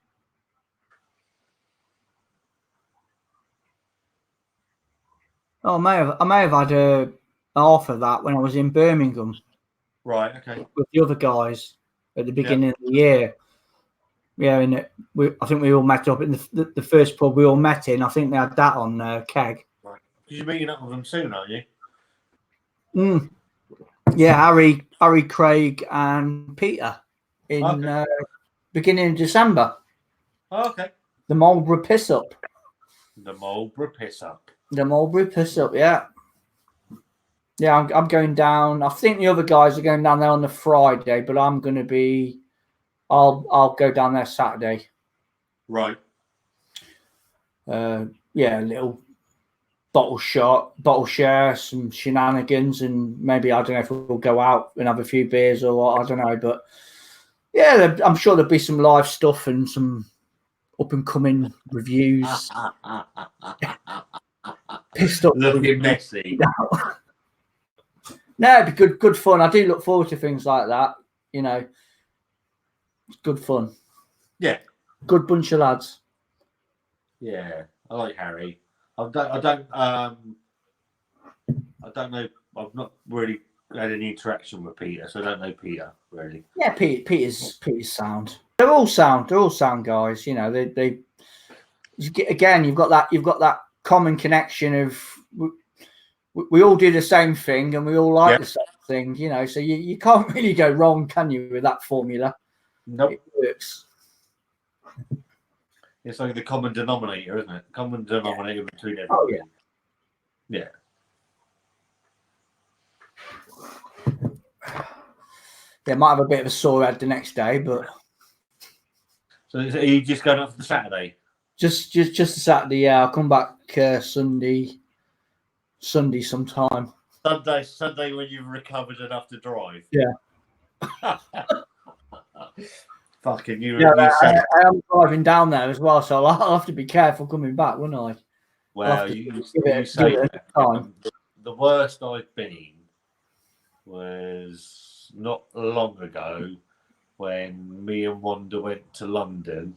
Oh, I may have had a half of that when I was in Birmingham. Right. Okay. With the other guys at the beginning of the year. Yeah, and I think we all met up in the first pub we all met in. I think they had that on keg. Right. You're meeting up with them soon, aren't you? Yeah, Harry, Craig, and Peter in beginning of December. Oh, okay. The Marlborough Piss Up. The Marlborough Piss Up. The Marlborough Piss Up, yeah. Yeah, I'm going down. I think the other guys are going down there on the Friday, but I'm going to be. I'll go down there Saturday. Right. Yeah, a little bottle share, some shenanigans, and maybe I don't know if we'll go out and have a few beers or what. I don't know, but yeah, I'm sure there'll be some live stuff and some up and coming reviews. Pissed up, looking messy. No, it'd be good fun. I do look forward to things like that. You know, it's good fun. Yeah, good bunch of lads. Yeah, I like Harry. I don't know. I've not really had any interaction with Peter, so I don't know Peter really. Yeah, Peter's sound. They're all sound guys. You know, they again, you've got that common connection of we all do the same thing and we all like the same thing. You know, so you can't really go wrong, can you, with that formula? Nope. It works. It's like the common denominator, isn't it? Common denominator between everybody. Oh, yeah. They might have a bit of a sore head the next day, but. So are you just going up for the Saturday? Just a Saturday, yeah. I'll come back Sunday sometime. Sunday when you've recovered enough to drive. Yeah. Fucking you. Yeah, I am driving down there as well, so I'll have to be careful coming back, won't I? Well, you say that. The worst I've been was not long ago when me and Wonda went to London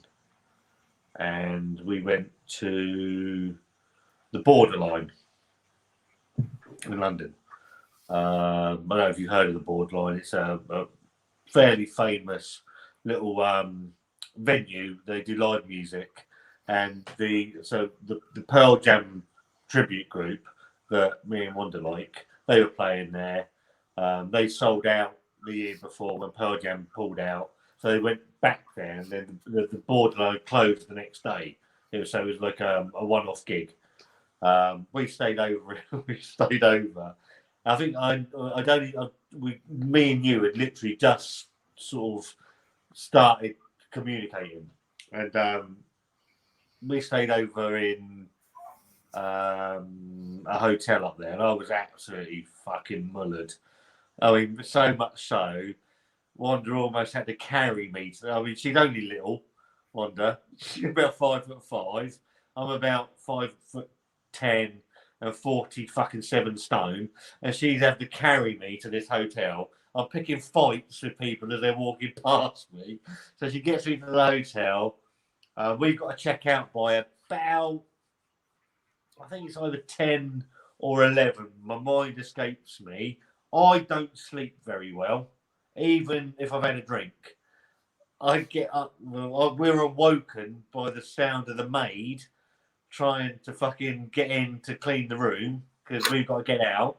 and we went to the Borderline in London. I don't know if you've heard of the Borderline. It's a fairly famous little venue. They do live music, and the Pearl Jam tribute group that me and Wonda like, they were playing there. They sold out the year before when Pearl Jam pulled out, so they went back there, and then the Borderline closed the next day. It was like a one-off gig. We stayed over. I think me and you had literally just sort of started communicating, and we stayed over in a hotel up there, and I was absolutely fucking mullered. I mean, so much so, Wanda almost had to carry me. I mean, she's only little, Wanda. She's about 5'5". I'm about 5'10" and 47 stone, and she's had to carry me to this hotel. I'm picking fights with people as they're walking past me. So she gets me to the hotel. We've got to check out by about, I think it's either 10 or 11. My mind escapes me. I don't sleep very well, even if I've had a drink. I get up, we're awoken by the sound of the maid trying to fucking get in to clean the room because we've got to get out.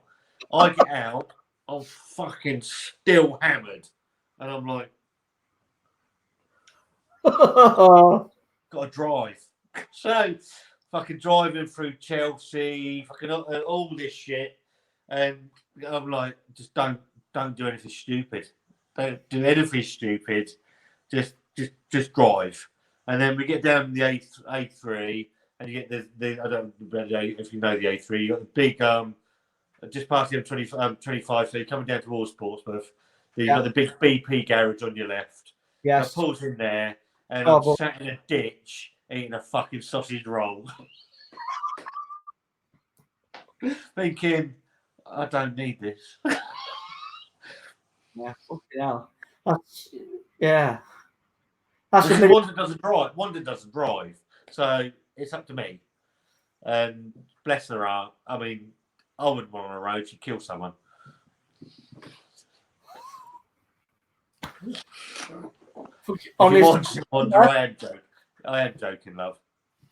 I get out, I'm fucking still hammered. And I'm like, got to drive. So, fucking driving through Chelsea, fucking all this shit. And I'm like, just don't do anything stupid. Don't do anything stupid. Just drive. And then we get down the A3, and you get the I don't know if you know the A3. You got the big just past the M25, so you're coming down towards Portsmouth. You've got the big BP garage on your left. Yes. I pulls in there, and I'm sat in a ditch eating a fucking sausage roll. Thinking, I don't need this. Yeah, fucking hell. Yeah. Wanda doesn't drive. So it's up to me. And bless her heart. I mean, I wouldn't want on a road. She'd kill someone. Honestly, I am joking, love.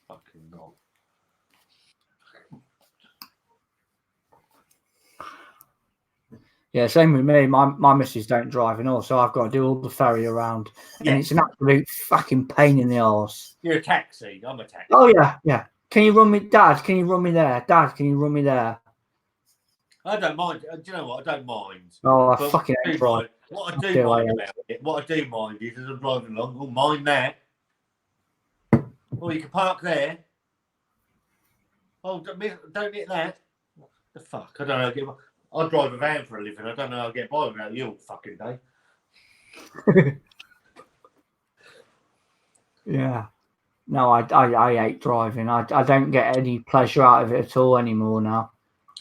Fucking not. Yeah, same with me. My missus don't drive and all, so I've got to do all the ferry around. Yeah. And it's an absolute fucking pain in the arse. You're a taxi. I'm a taxi. Oh, yeah. Can you run me, Dad? Can you run me there? Dad, can you run me there? I don't mind. Do you know what? I don't mind. Oh, I But fucking hate driving. what I do mind about it, what I do mind is as I'm driving along, oh, mind that. Oh, you can park there. Oh, don't hit that. What the fuck? I don't know. I drive a van for a living. I don't know how I get by without you all fucking day. Yeah. No, I hate driving. I don't get any pleasure out of it at all anymore now.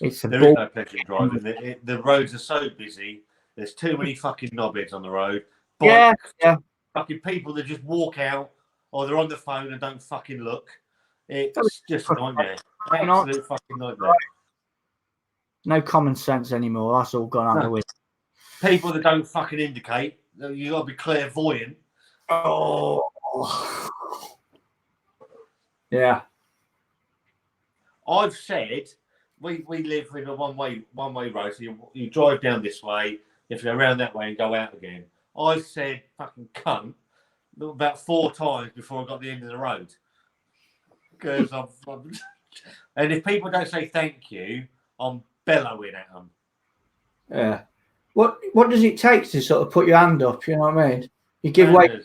It's a There is no pleasure in driving. The roads are so busy. There's too many fucking knobheads on the road. Yeah, yeah. Fucking people that just walk out or they're on the phone and don't fucking look. It's just a nightmare. Absolute fucking nightmare. No common sense anymore. That's all gone out of the way. People that don't fucking indicate. You got to be clairvoyant. Oh. Yeah. I've said we live in a one way road. So you drive down this way, you have to go around that way and go out again. I've said fucking cunt about 4 times before I got to the end of the road. Because and if people don't say thank you, I'm bellowing at them. Yeah. What does it take to sort of put your hand up? You know what I mean? You give way to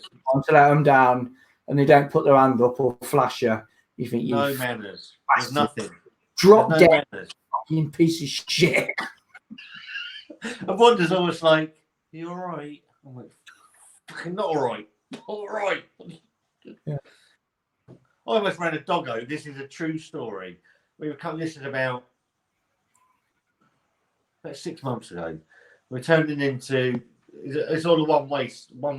let them down, and they don't put their hand up or flash you. You think no manners. There's nothing. Drop dead, fucking piece of shit. And Wanda's almost like, "You all right?" I'm like, "Fucking not all right. All right." Yeah. I almost ran a dog over. This is a true story. We were this is about 6 months ago. We're turning into it's all a one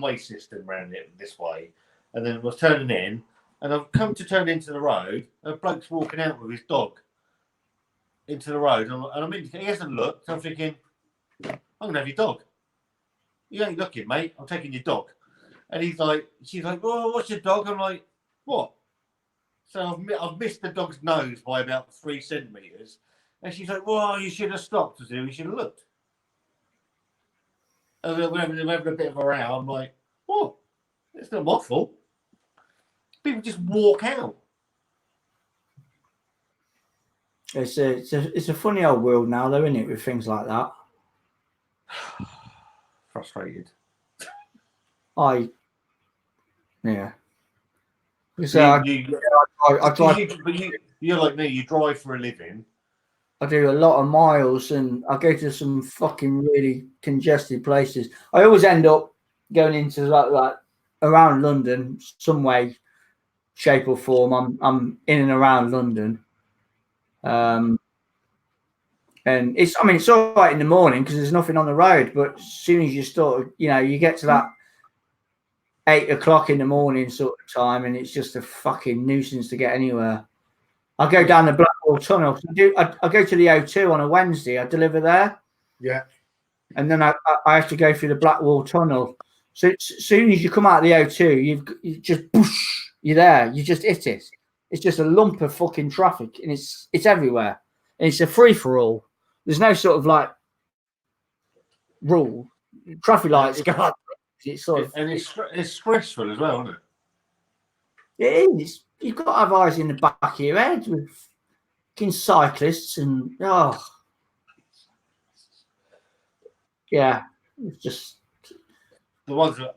way system around it this way, and then we're turning in, and I've come to turn into the road, and a bloke's walking out with his dog into the road, and I'm in, he hasn't looked. I'm thinking, I'm gonna have your dog. You ain't looking, mate. I'm taking your dog. And she's like, "Oh, what's your dog?" I'm like, "What?" So I've missed the dog's nose by about 3 centimeters, and she's like, "Well, you should have stopped. You should have looked." And we're having a bit of a row. I'm like, "What? It's not my fault." People just walk out. It's a funny old world now, though, isn't it, with things like that? Frustrated. Yeah. So you're like me. You drive for a living. I do a lot of miles, and I go to some fucking really congested places. I always end up going into like around London, some way, shape or form. I'm in and around London, and it's all right in the morning because there's nothing on the road. But as soon as you start, you get to that 8 o'clock in the morning sort of time, and it's just a fucking nuisance to get anywhere. I go down the Blackwall Tunnel. I go to the O2 on a Wednesday. I deliver there. Yeah. And then I have to go through the Blackwall Tunnel. So as soon as you come out of the O2, you just whoosh, you're there. You just hit it. It's just a lump of fucking traffic, and it's everywhere. And it's a free for all. There's no sort of like rule. Traffic lights go up. It's stressful as well, isn't it? It is. You've got to have eyes in the back of your head with fucking cyclists and yeah, it's just the ones that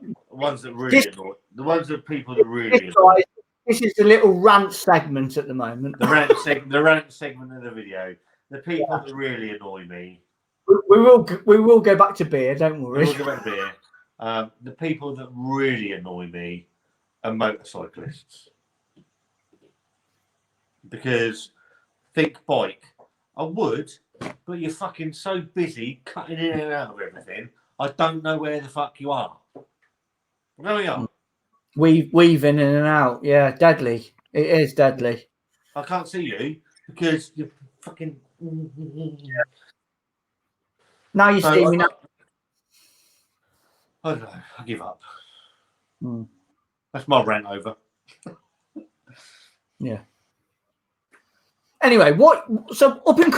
really annoy. The ones that people that really annoy. This is the little rant segment at the moment. The rant segment of the video. The people that really annoy me. We will go back to beer. Don't worry. We'll go back to beer. The people that really annoy me are motorcyclists. Because think bike, I would, but you're fucking so busy cutting in and out of everything. I don't know where the fuck you are. Where are you? Weaving in and out. Yeah, deadly. It is deadly. I can't see you because you're fucking. Yeah. Now you see me now. I don't know. I give up. That's my rant over. Yeah. Anyway, so up and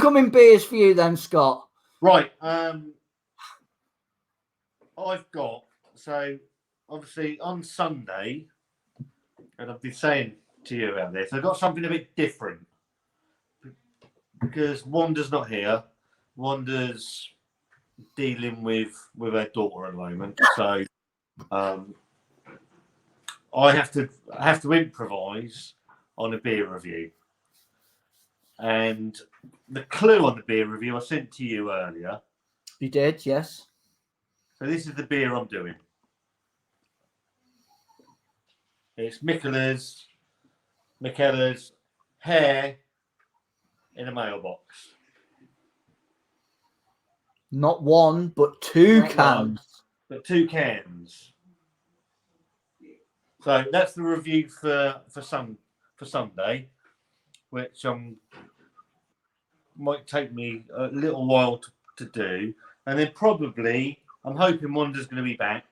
coming beers for you then, Scott? Right. I've got, so obviously on Sunday, and I've been saying to you about this, I've got something a bit different because Wanda's not here. Wanda's dealing with her daughter at the moment, so I have to improvise on a beer review. And the clue on the beer review I sent to you earlier. You did, yes. So this is the beer I'm doing. It's Michela's hair in a mailbox. Not one, but two Not cans. one, but 2 cans. So that's the review for Sunday, which might take me a little while to do, and then probably I'm hoping Wanda's going to be back,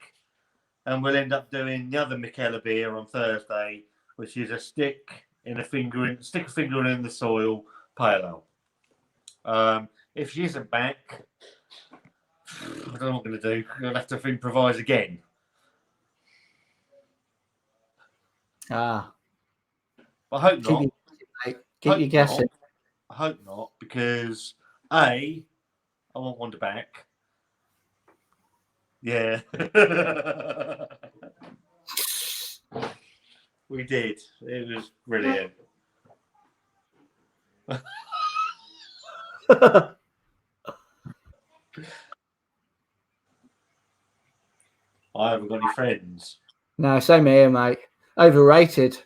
and we'll end up doing the other Michela beer on Thursday, which is a stick a finger in the soil pale ale. If she isn't back, I don't know what I'm going to do. I'll have to improvise again. I hope not. Keep you guessing. I hope not, because I want Wanda back. Yeah. We did. It was brilliant. I haven't got any friends. No, same here, mate. Overrated.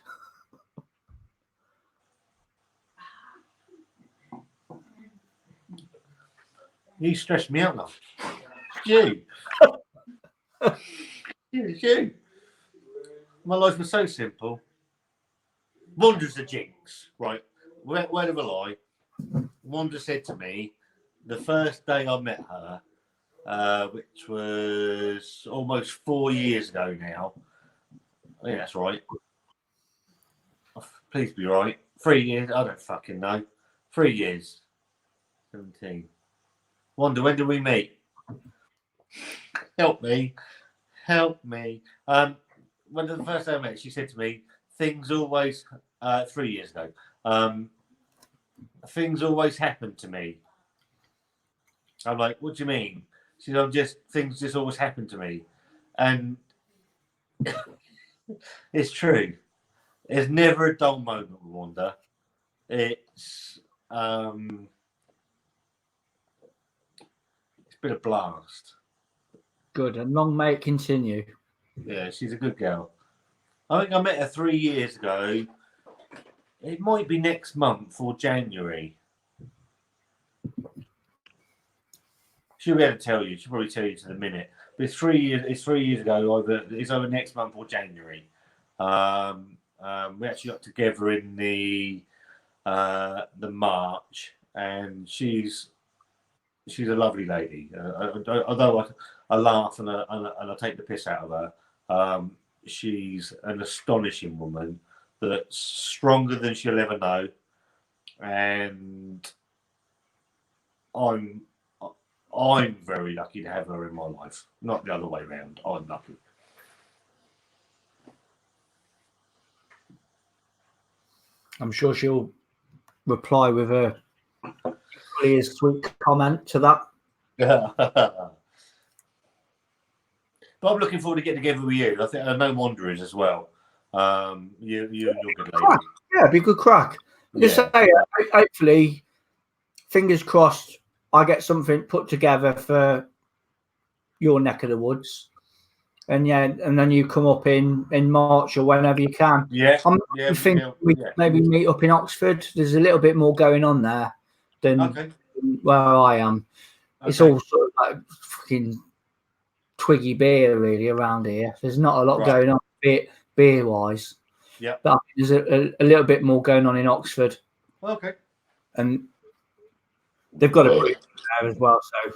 You stress me out now. You. You. My life was so simple. Wanda's a jinx, right? Where do I lie? Wanda said to me the first day I met her, which was almost 4 years ago now. I think that's right. Please be right. 3 years. I don't fucking know. 3 years. 17. Wanda, when did we meet? Help me. When the first time I met, she said to me, things always, 3 years ago, things always happen to me. I'm like, what do you mean? She said, things just always happen to me. And it's true. There's never a dull moment with Wanda. It's been a blast. Good, and long may it continue. Yeah, she's a good girl. I think I met her 3 years ago. It might be next month or January. She'll be able to tell you. She'll probably tell you to the minute. But it's 3 years. It's 3 years ago. It's over next month or January. We actually got together in the March, and she's a lovely lady. Although I laugh and I take the piss out of her, she's an astonishing woman that's stronger than she'll ever know, and I'm very lucky to have her in my life. Not the other way around. I'm lucky. I'm sure she'll reply with a really sweet comment to that. But I'm looking forward to getting together with you. I know Wanda is as well. You and your good lady. Yeah, it'd be a good crack. Just Yeah. say, hopefully, fingers crossed, I get something put together for your neck of the woods. And then you come up in March or whenever you can. Yeah. I think we maybe meet up in Oxford. There's a little bit more going on there than where I am. Okay. It's all sort of like fucking twiggy beer really around here. There's not a lot going on beer wise. Yeah. But there's a little bit more going on in Oxford. Okay. And they've got a brew there as well. So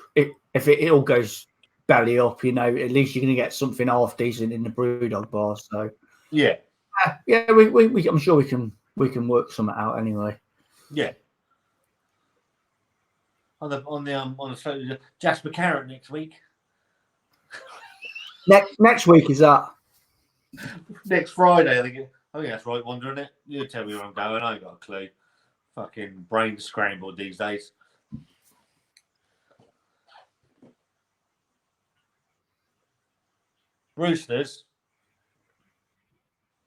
if it all goes belly up, at least you're going to get something half decent in the Brewdog bar. So yeah, we I'm sure we can work something out anyway. Yeah. On the Jasper Carrot next week. Next week is that? Next Friday, I think that's right, Wanda, isn't it? You tell me where I'm going. I ain't got a clue. Fucking brain scrambled these days. Roosters.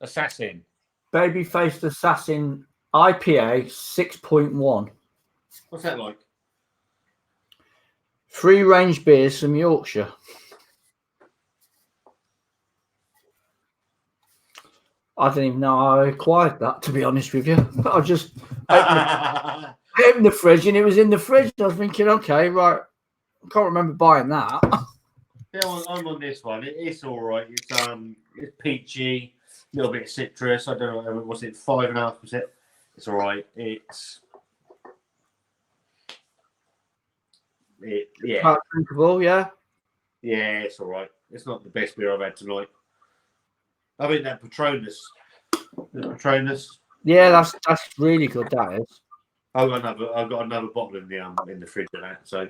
Assassin. Baby-faced Assassin IPA 6.1. What's that like? Free range beers from Yorkshire. I didn't even know I acquired that, to be honest with you. I just opened the fridge and it was in the fridge. I was thinking, okay, right. I can't remember buying that. Yeah, I'm on this one. It's all right. It's peachy, a little bit of citrus. I don't know. Was it 5.5%? It's all right. Yeah. Quite drinkable, yeah. Yeah, it's all right. It's not the best beer I've had tonight. I mean that Patronus. The Patronus. Yeah, that's really good. That is. I've got another bottle in the fridge of that, so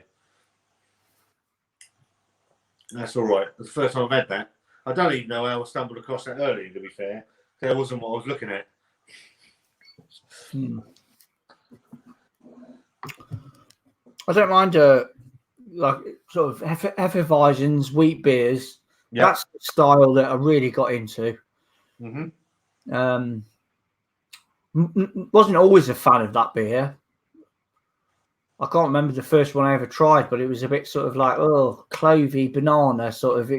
that's all right. It's the first time I've had that. I don't even know how I stumbled across that earlier. To be fair, that wasn't what I was looking at. I don't mind like sort of Hefeweizens, wheat beers. Yep. That's the style that I really got into. Mm-hmm. Wasn't always a fan of that beer. I can't remember the first one I ever tried, but it was a bit sort of like, clovey banana sort of.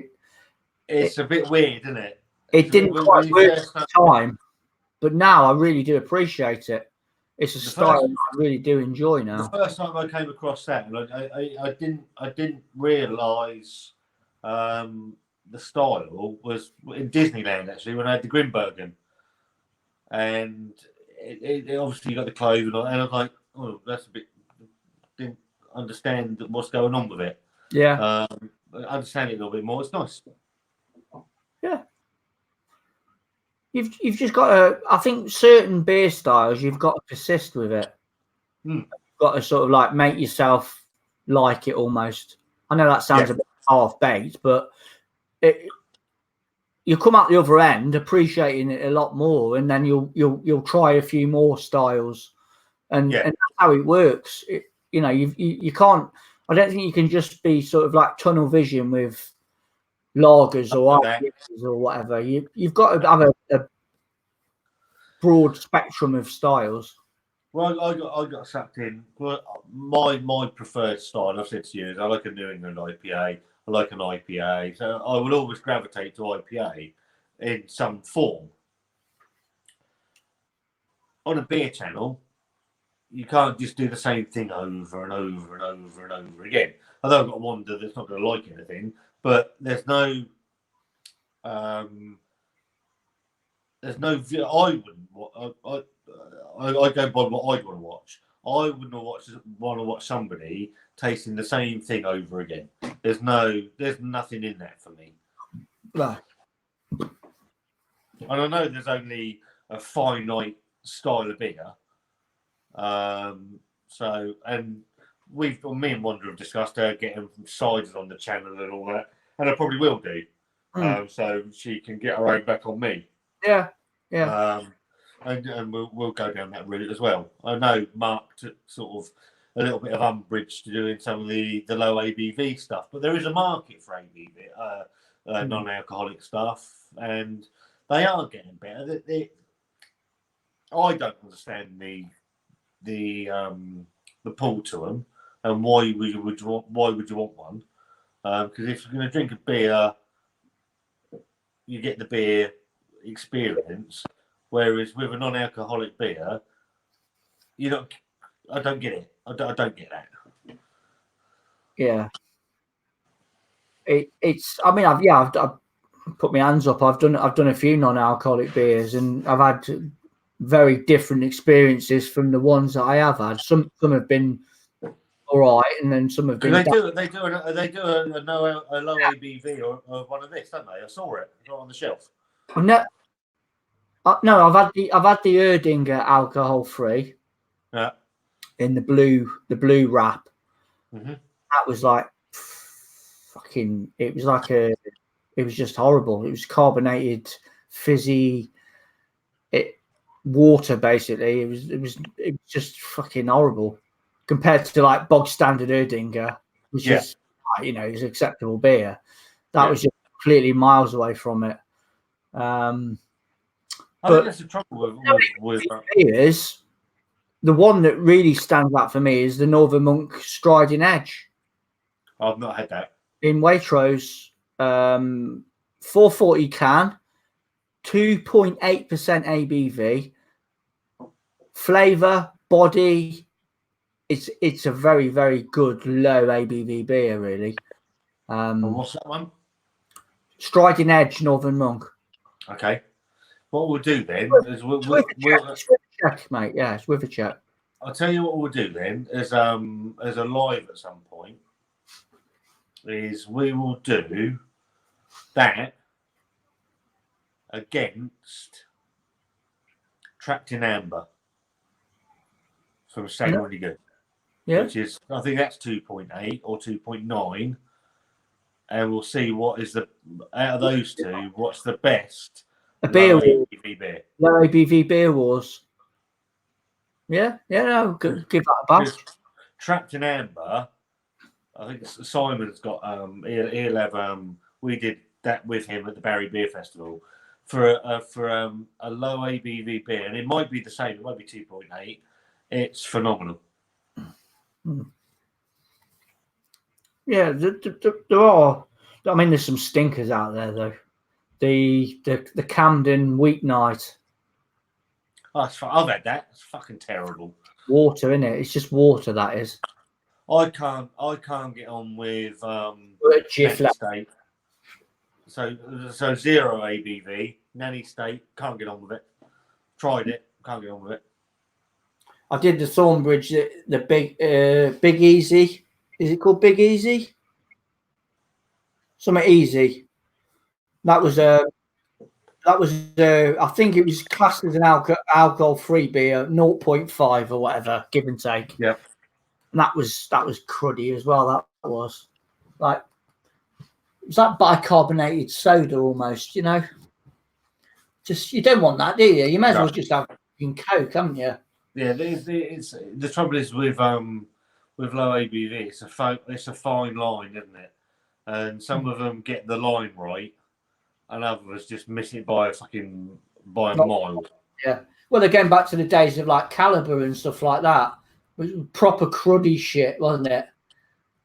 It's a bit weird, isn't it? It didn't quite work at the time, but now I really do appreciate it. It's a style I really do enjoy now. The first time I came across that, I didn't realise the style was in Disneyland actually when I had the Grimbergen, and it obviously got the clove and I was like, oh, that's a bit. Didn't understand what's going on with it. Yeah. Understand it a little bit more. It's nice. Yeah. You've just got to. I think certain beer styles you've got to persist with it. You've got to sort of like make yourself like it almost. I know that sounds a bit half baked, but you come out the other end appreciating it a lot more, and then you'll try a few more styles, and that's how it works. You can't. I don't think you can just be sort of like tunnel vision with lagers or IPAs or whatever. You've got to have a broad spectrum of styles. Well, I got sucked in. But my preferred style, I've said to you, is I like a New England IPA. I like an IPA, so I will always gravitate to IPA in some form. On a beer channel, you can't just do the same thing over and over and over and over again. Although I've got a Wonda that's not going to like anything, but there's no. I go by what I'd want to watch. I wouldn't want to watch somebody tasting the same thing over again. There's nothing in that for me. No. And I know there's only a finite style of beer. Me and Wanda have discussed her getting sides on the channel and all that, and I probably will do. So she can get her own back on me. Yeah. And we'll go down that route as well. I know Mark took sort of a little bit of umbrage to doing some of the low ABV stuff, but there is a market for ABV, non-alcoholic stuff, and they are getting better. I don't understand the pull to them, and why would you want one? Because if you're going to drink a beer, you get the beer experience. Whereas with a non-alcoholic beer, I don't get it. I don't get that. Yeah. It's. I mean, I've put my hands up. I've done a few non-alcoholic beers, and I've had very different experiences from the ones that I have had. Some have been all right, and then some have been. They do a low ABV or one of this, don't they? I saw it. It's not on the shelf. No, I've had the Erdinger alcohol free. Yeah. In the blue wrap. Mm-hmm. That was like fucking. It was just horrible. It was carbonated, fizzy. Water basically. It was just fucking horrible compared to like bog standard Erdinger, which is it's acceptable beer. That was just completely miles away from it. I But think that's the trouble with is the one that really stands out for me is the Northern Monk Striding Edge I've not had that. in Waitrose, 440 can, 2.8% ABV, flavor, body. It's a very, very good low ABV beer, really. And what's that one? Striding Edge Northern Monk. Okay. What we'll do then is It's with a check, mate. Yeah, it's with a check. I'll tell you what we'll do then as a live at some point is we will do that against Trapped in Amber from Stag Really Good. Yeah. Which is, I think that's 2.8 or 2.9. And we'll see what is the, out of those two, what's the best beer ABV beer. Low ABV beer wars. Yeah, no, give that a bash. Trapped in Amber, I think Simon's got, he'll have, we did that with him at the Barry Beer Festival for a low ABV beer. And it might be the same, it might be 2.8. It's phenomenal. Yeah, there are. I mean, there's some stinkers out there though. The Camden Weeknight. Oh, I've had that. It's fucking terrible. Water, isn't it? It's just water. That is. I can't get on with Nanny State. So 0 ABV. Nanny State. Can't get on with it. Tried it. Can't get on with it. I did the Thornbridge, the Big Easy. Is it called Big Easy? Something easy. That was I think it was classed as an alcohol-free beer, 0.5 or whatever, give and take. Yeah. And that was cruddy as well. That was like, it was like bicarbonated soda almost, you know. Just, you don't want that, do you? You may as well just have Coke, haven't you? Yeah, the trouble is with low ABV, it's a fine line, isn't it? And some of them get the line right, and others just miss it by a mile. Yeah. Well, they're going back to the days of like Caliber and stuff like that. It was proper cruddy shit, wasn't it?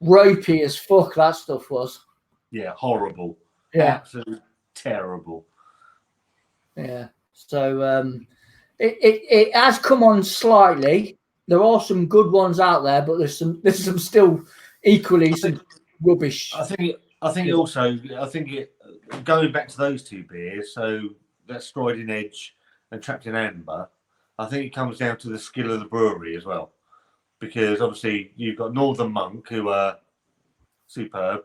Ropey as fuck, that stuff was. Yeah, horrible. Yeah. Absolutely terrible. Yeah. So it has come on slightly. There are some good ones out there, but there's some still equally some rubbish. I think going back to those two beers, so that's Striding Edge and Trapped in Amber, I think it comes down to the skill of the brewery as well. Because obviously you've got Northern Monk, who are superb,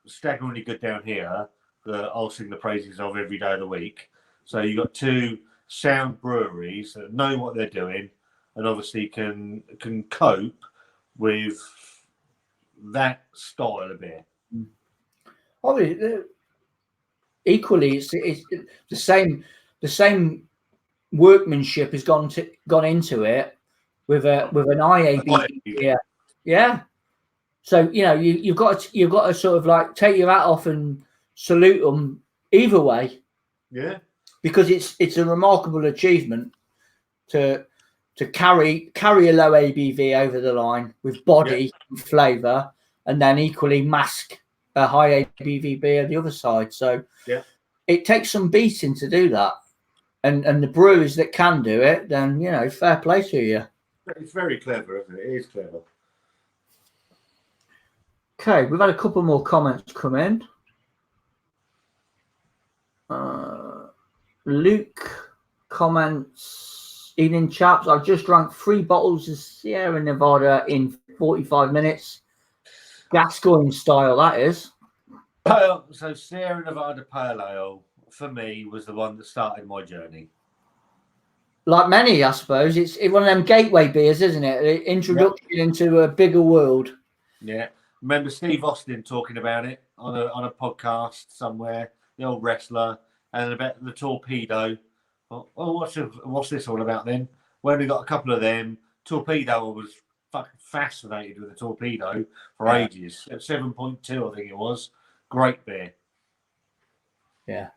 staggeringly good down here, that I'll sing the praises of every day of the week. So you've got two sound breweries that know what they're doing and obviously can cope with that style of beer. Equally, it's the same workmanship has gone into it with an IAB. Yeah. So you've got to sort of like take your hat off and salute them either way. Yeah. Because it's a remarkable achievement to carry a low ABV over the line with body and flavour, and then equally mask a high ABV beer the other side. So it takes some beating to do that, and the brewers that can do it, then fair play to you. It's very clever, isn't it? It is clever. Okay, we've had a couple more comments come in. Luke comments, evening chaps, I've just drank 3 bottles of Sierra Nevada in 45 minutes. Gascoigne style, that is. So Sierra Nevada Pale Ale, for me, was the one that started my journey. Like many, I suppose. It's one of them gateway beers, isn't it? The introduction into a bigger world. Yeah. Remember Steve Austin talking about it on a podcast somewhere, the old wrestler, and about the torpedo. Oh, what's this all about then? We only got a couple of them. Torpedo, I was fucking fascinated with the torpedo for ages. At 7.2, I think it was. Great beer. Yeah.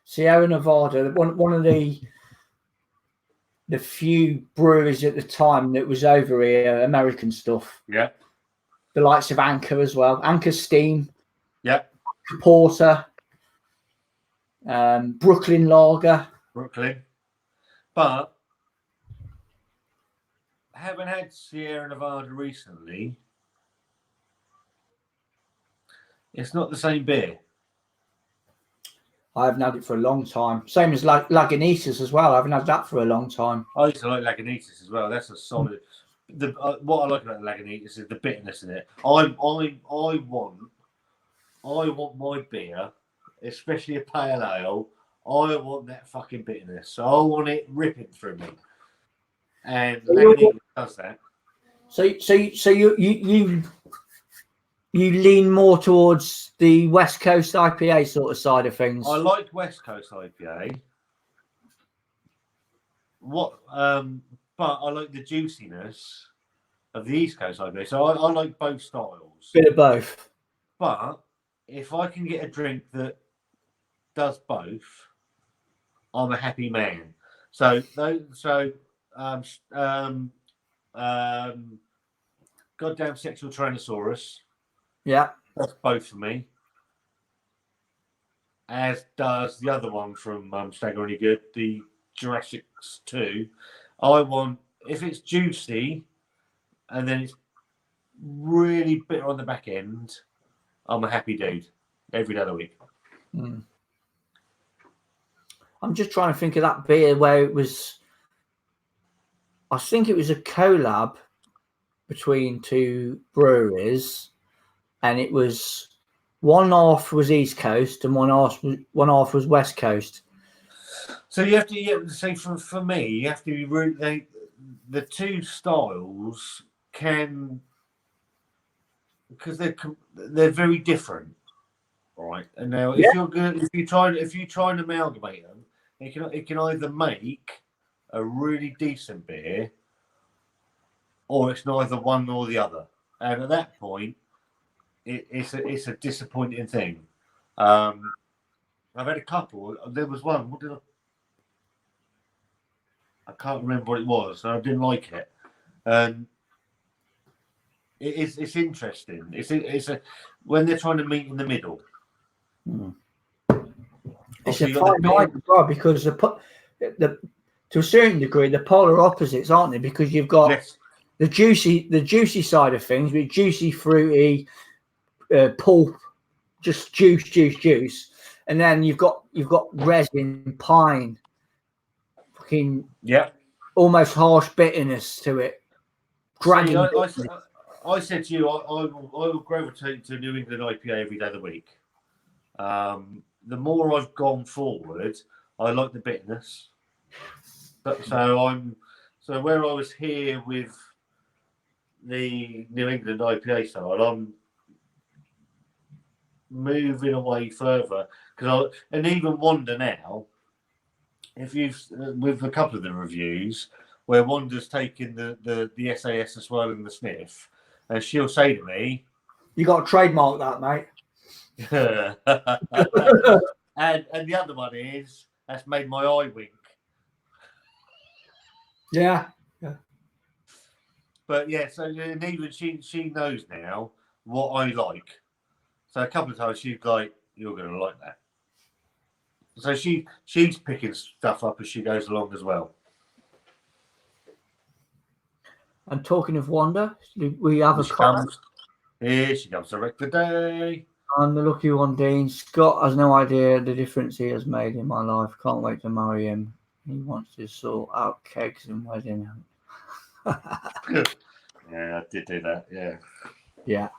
Sierra Nevada, one of the few breweries at the time that was over here, American stuff. Yeah. The likes of Anchor as well. Anchor Steam. Yeah. Porter. Brooklyn Lager. Brooklyn. But having had Sierra Nevada recently, it's not the same beer. I haven't had it for a long time. Same as Lagunitas as well. I haven't had that for a long time. I used to like Lagunitas as well. That's a solid. What I like about Lagunitas is the bitterness in it. I want my beer, especially a pale ale. I want that fucking bitterness. So I want it ripping through me. And Lagunitas does that. So you lean more towards the West Coast IPA sort of side of things. I like West Coast IPA. But I like the juiciness of the East Coast IPA. So I like both styles. Bit of both. But if I can get a drink that does both, I'm a happy man. Goddamn Sexual Tyrannosaurus. Yeah. That's both for me. As does the other one from Staggeringly Good, the Jurassic 2. I want, if it's juicy and then it's really bitter on the back end, I'm a happy dude every day of the week. Mm. I'm just trying to think of that beer where it was, I think it was a collab between two breweries, and it was one half was East Coast and one half was West Coast. So you have to say for me, you have to be really, the two styles can, because they're very different, right? And now if you try and amalgamate them, it can either make a really decent beer, or it's neither one nor the other. And at that point, it's a disappointing thing. I've had a couple. There was one. I can't remember what it was. I didn't like it, and it's interesting. It's when they're trying to meet in the middle. It's a fine line as well, because to a certain degree the polar opposites, aren't they? Because you've got the juicy side of things, with juicy, fruity, pulp, just juice, and then you've got resin, pine, fucking almost harsh bitterness to it. See, I said to you, I will gravitate to New England IPA every day of the week. The more I've gone forward, I like the bitterness. So where I was here with the New England IPA style, I'm moving away further, and even Wonda now. If you've with a couple of the reviews where Wanda's taking the SAS as well and the sniff, and she'll say to me, "You got to trademark that, mate." and the other one is, that's made my eye wink. Yeah. But yeah, so and even she knows now what I like. So a couple of times she's like, "You're going to like that." So she's picking stuff up as she goes along as well. And talking of Wanda, we have a comment. Here she comes to wreck the day. I'm the lucky one, Dean. Scott has no idea the difference he has made in my life. Can't wait to marry him. He wants to sort out kegs and wedding. Yeah, I did do that. Yeah. Yeah.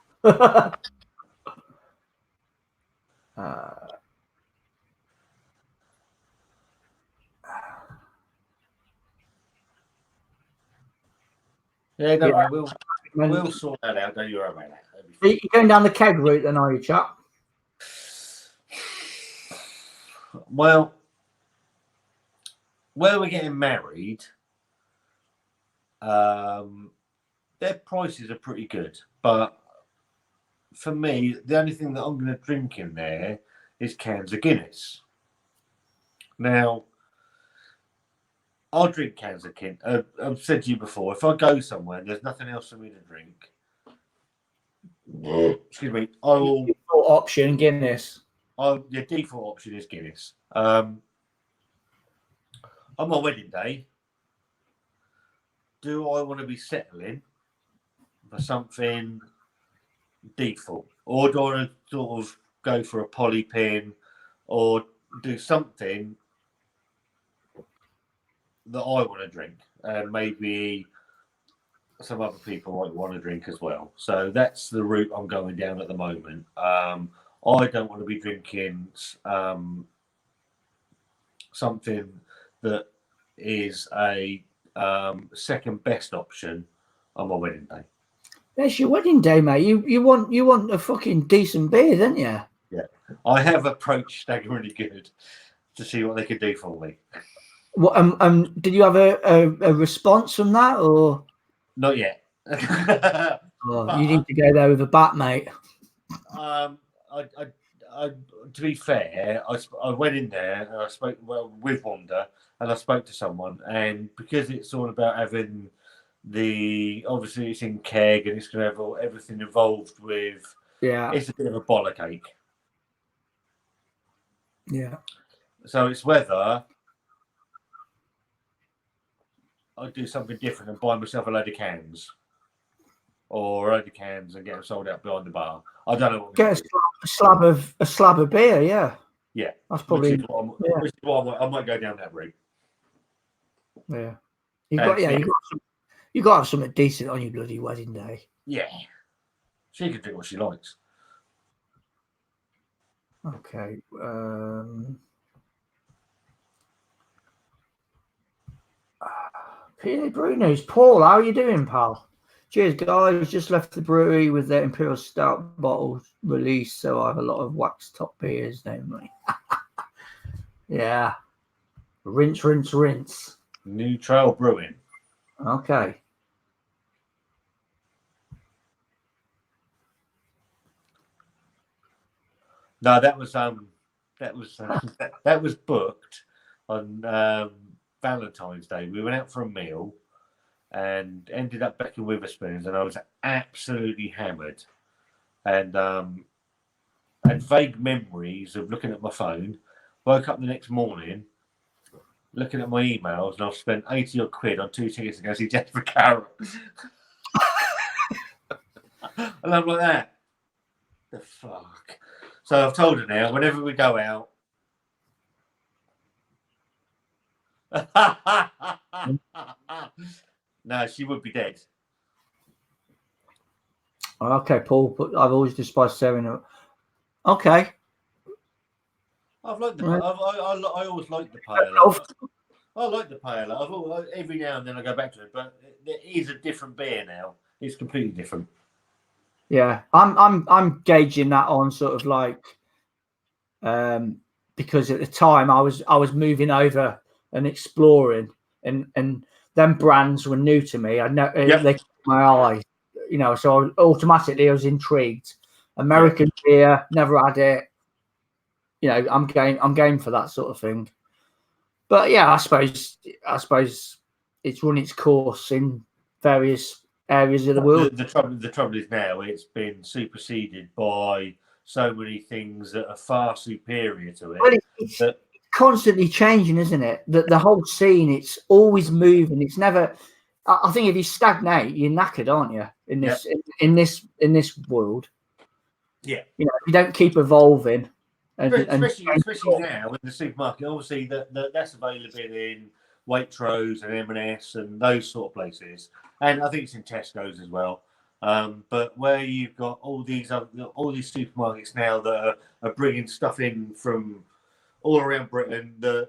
Yeah, don't worry. We'll sort that out. Don't you worry about that. You're going down the keg route then, are you, chap? Well, where we're getting married, their prices are pretty good, but for me, the only thing that I'm going to drink in there is cans of Guinness. Now, I'll drink cans of Guinness. I've said to you before, if I go somewhere and there's nothing else for me to drink, excuse me, I will. Default option Guinness. The default option is Guinness. On my wedding day, do I want to be settling for something default, or do I want to sort of go for a poly pin, or do something that I want to drink, and maybe some other people might want to drink as well. So that's the route I'm going down at the moment. I don't want to be drinking something that is a second best option on my wedding day. It's your wedding day, mate. You want a fucking decent beer, don't you? Yeah, I have approached Staggeringly Good to see what they could do for me. What did you have a response from that, or Not yet? you need to go there with a bat, mate? To be fair, I went in there and I spoke with Wonda, and I spoke to someone, and because it's all about having obviously it's in keg and it's going to have everything involved with. Yeah, it's a bit of a bollock. Yeah. So it's whether I do something different and buy myself a load of cans, or a load of cans and get them sold out behind the bar. I don't know. Get a slab of beer. Yeah. Yeah, that's probably. Which is what I might go down that route. Yeah. You got to have something decent on your bloody wedding day. Yeah. She can do what she likes. Okay. PA Bruno's. Paul, how are you doing, pal? Cheers, guys. Just left the brewery with their Imperial Stout bottles released, so I have a lot of wax top beers, namely. Yeah. Rinse, rinse, rinse. New Trail Brewing. Okay. No, that was booked on Valentine's Day. We went out for a meal and ended up back in Witherspoons, and I was absolutely hammered, and had vague memories of looking at my phone. Woke up the next morning, looking at my emails, and I've spent 80 odd quid on 2 tickets to go see Jennifer Carroll. And I'm like, that. The fuck. So I've told her now, whenever we go out. No, she would be dead. Okay, Paul, but I've always despised Sarah. Okay. I've liked the. I always liked the pale. I like the pale. Every now and then I go back to it, but it is a different beer now. It's completely different. Yeah, I'm gauging that on sort of like, because at the time I was moving over and exploring, and them brands were new to me. I know they caught my eye, so automatically I was intrigued. American beer, never had it. I'm game for that sort of thing. But yeah, I suppose it's run its course in various areas of the world. The trouble is now it's been superseded by so many things that are far superior to it. Well, it's constantly changing, isn't it? The whole scene, it's always moving. It's never. I think if you stagnate, you're knackered, aren't you? In this world. Yeah. If you don't keep evolving. Especially now in the supermarket, obviously that's available in Waitrose and M&S and those sort of places, and I think it's in Tesco's as well. But where you've got all these supermarkets now that are bringing stuff in from all around Britain that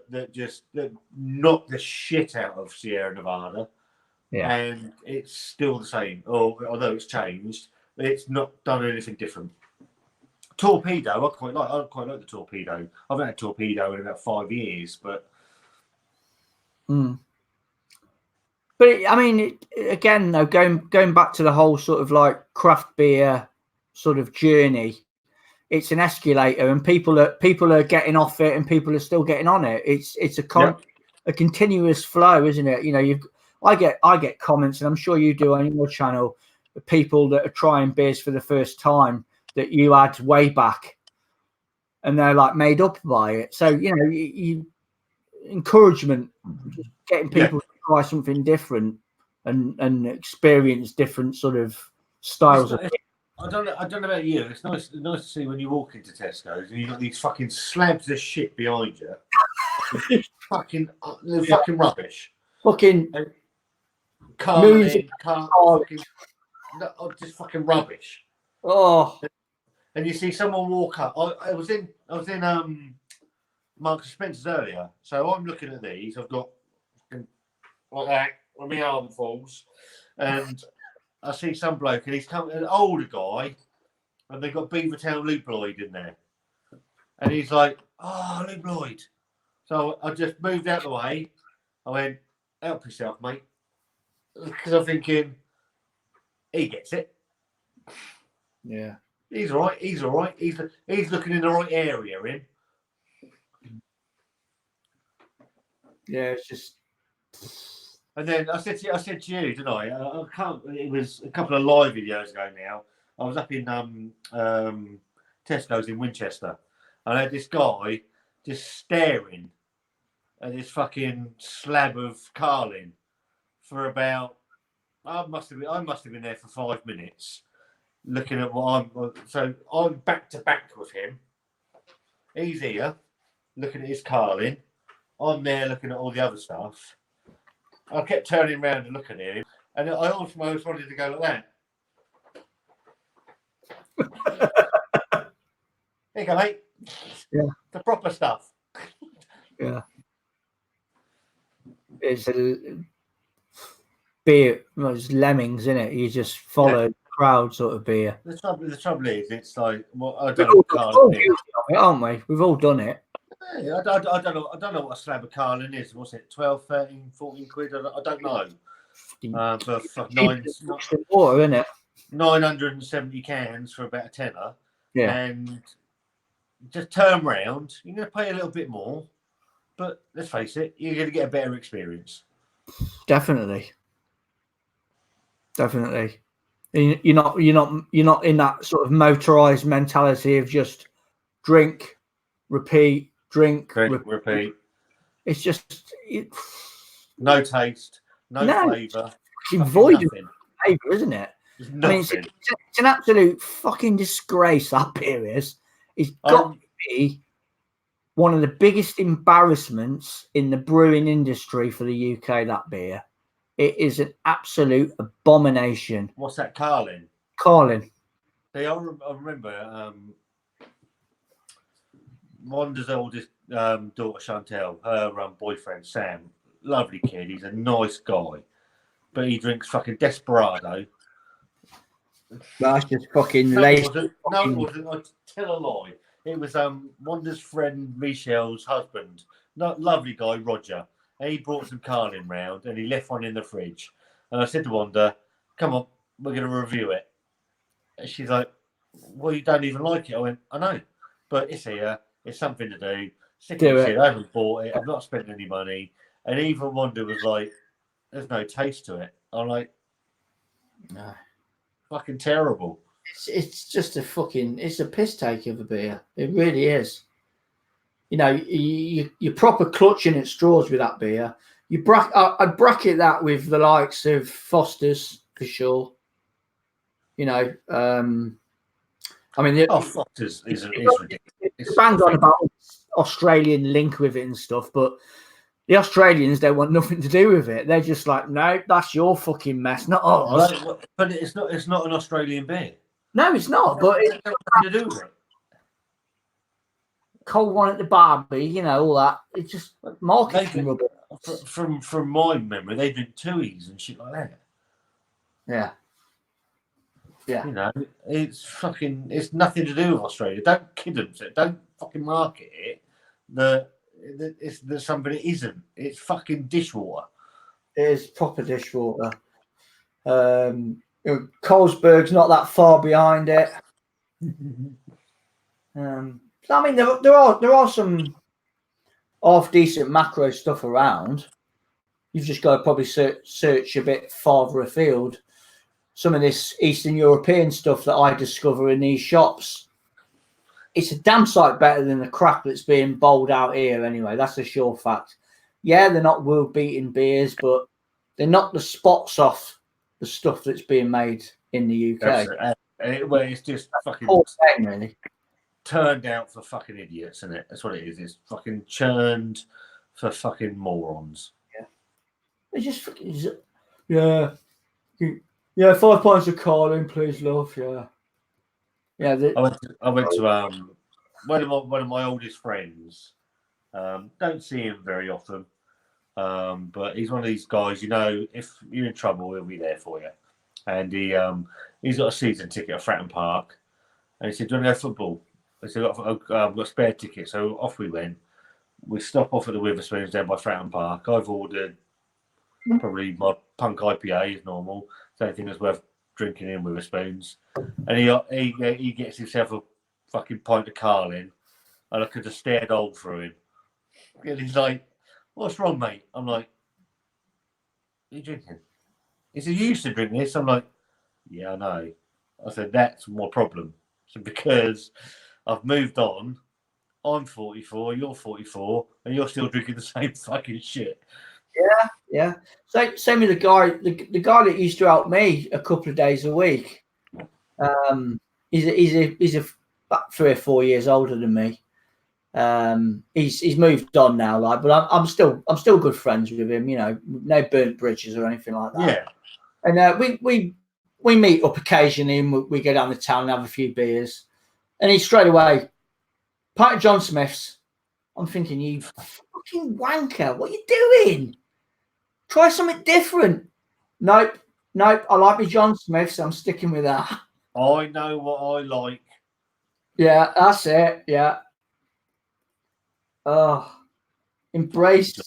knock the shit out of Sierra Nevada, and it's still the same. Although it's changed, it's not done anything different. Torpedo, I quite like the Torpedo. I've had a Torpedo in about 5 years, but. But I mean, again, though, going back to the whole sort of like craft beer sort of journey. It's an escalator, and people are getting off it, and people are still getting on it. It's a continuous flow, isn't it? You know, I get comments, and I'm sure you do on your channel, of people that are trying beers for the first time that you had way back, and they're like made up by it. So you know, you encouragement, just getting people to try something different and experience different sort of styles of beer. I don't know about you. It's nice to see when you walk into Tesco's and you've got these fucking slabs of shit behind you. fucking rubbish. Fucking fucking just fucking rubbish. Oh, and you see someone walk up. I was in Marks and Spencer's earlier, so I'm looking at these. I've got like that when my arm falls, and I see some bloke, and he's coming, an older guy, and they've got Beavertown Luke Lloyd in there. And he's like, "Oh, Luke Lloyd." So I just moved out of the way. I went, "Help yourself, mate." Because I'm thinking, he gets it. Yeah. He's all right. He's all right. He's looking in the right area, in. Yeah, it's just... And then I said to you, didn't I? I can't. It was a couple of live videos ago now. I was up in Tesco's in Winchester, and I had this guy just staring at this fucking slab of Carlin for about. I must have been there for 5 minutes, looking at what I'm back to back with him. He's here, looking at his Carlin. I'm there looking at all the other stuff. I kept turning around and looking at him, and I almost wanted to go like that. Here you go, mate. Yeah. The proper stuff. Yeah. It's a beer, it's lemmings, isn't it? You just follow the crowd sort of beer. The trouble is, it's like, well, I We've don't all know. used it, aren't we? We've all done it. Yeah, I don't know what a slab of Carlin is. What's it, 12, 13, 14 quid? I don't know. For water, isn't it? 970 cans for about a tenner. Yeah. And just turn round, you're going to pay a little bit more, but let's face it, you're going to get a better experience. Definitely. You're not in that sort of motorized mentality of just drink, repeat, drink, repeat. It's just no taste, no flavour. It's void of flavour, isn't it? I mean, it's an absolute fucking disgrace, that beer is. It's got to be one of the biggest embarrassments in the brewing industry for the UK, that beer. It is an absolute abomination. What's that, Carlin? Carlin. I remember Wanda's oldest daughter, Chantel, her boyfriend, Sam, lovely kid. He's a nice guy. But he drinks fucking Desperado. That's just fucking lazy. No, it wasn't. I tell a lie. It was Wanda's friend Michelle's husband. Lovely guy, Roger. And he brought some Carlin round and he left one in the fridge. And I said to Wanda, "Come on, we're going to review it." And she's like, "Well, you don't even like it." I went, "I know, but it's here. It's something to do. I haven't bought it. I've not spent any money." And even Wanda was like, "There's no taste to it." I'm like, "No, fucking terrible." It's just it's a piss take of a beer. It really is. You know, you're proper clutching at straws with that beer. I'd bracket that with the likes of Foster's for sure. You know, I mean, Foster's is ridiculous. It's banged on about Australian link with it and stuff, but the Australians don't want nothing to do with it. They're just like, "No, that's your fucking mess, not ours." But it's not an Australian beer. No, it's not. But it's nothing to do with it. Cold one at the Barbie, you know, all that. It's just marketing rubbish. From my memory, they drink Tuies and shit like that. Yeah. You know, it's nothing to do with Australia. Don't kid them. Don't fucking market it. There's something it isn't. It's fucking dishwater. It is proper dishwater. Colesberg's not that far behind it. I mean, there are some half decent macro stuff around. You've just got to probably search a bit farther afield. Some of this Eastern European stuff that I discover in these shops, it's a damn sight better than the crap that's being bowled out here anyway. That's a sure fact. Yeah, they're not world-beating beers, but they knock the spots off the stuff that's being made in the UK. Well, it's just fucking thing, really. Turned out for fucking idiots, isn't it? That's what it is. It's fucking churned for fucking morons. Yeah. It's just fucking... Yeah. Yeah, 5 pints of Carling, please, love. Yeah. Yeah. I went to one of my oldest friends. Don't see him very often. But he's one of these guys, you know, if you're in trouble, he'll be there for you. And he's got a season ticket at Fratton Park. And he said, do you want to go football? I said, I've got a spare ticket. So off we went. We stop off at the Witherspoons down by Fratton Park. I've ordered probably my punk IPA as normal. It's anything that's worth drinking in Witherspoons. And he gets himself a fucking pint of Carling. And I could have stared old through him. And he's like, what's wrong, mate? I'm like, what are you drinking? He said, you used to drink this. I'm like, yeah, I know. I said, that's my problem. So because I've moved on, I'm 44, you're 44, and you're still drinking the same fucking shit. Yeah. Same with the guy that used to help me a couple of days a week. He's about 3 or 4 years older than me. He's moved on now, like, but I'm still good friends with him. You know, no burnt bridges or anything like that. Yeah. And we meet up occasionally, and we go down the town and have a few beers. And he straight away, pint of John Smith's. I'm thinking, you fucking wanker, what are you doing? Try something different. Nope. I like my John Smith's. I'm sticking with that. I know what I like. Yeah, that's it. Yeah. Oh, embrace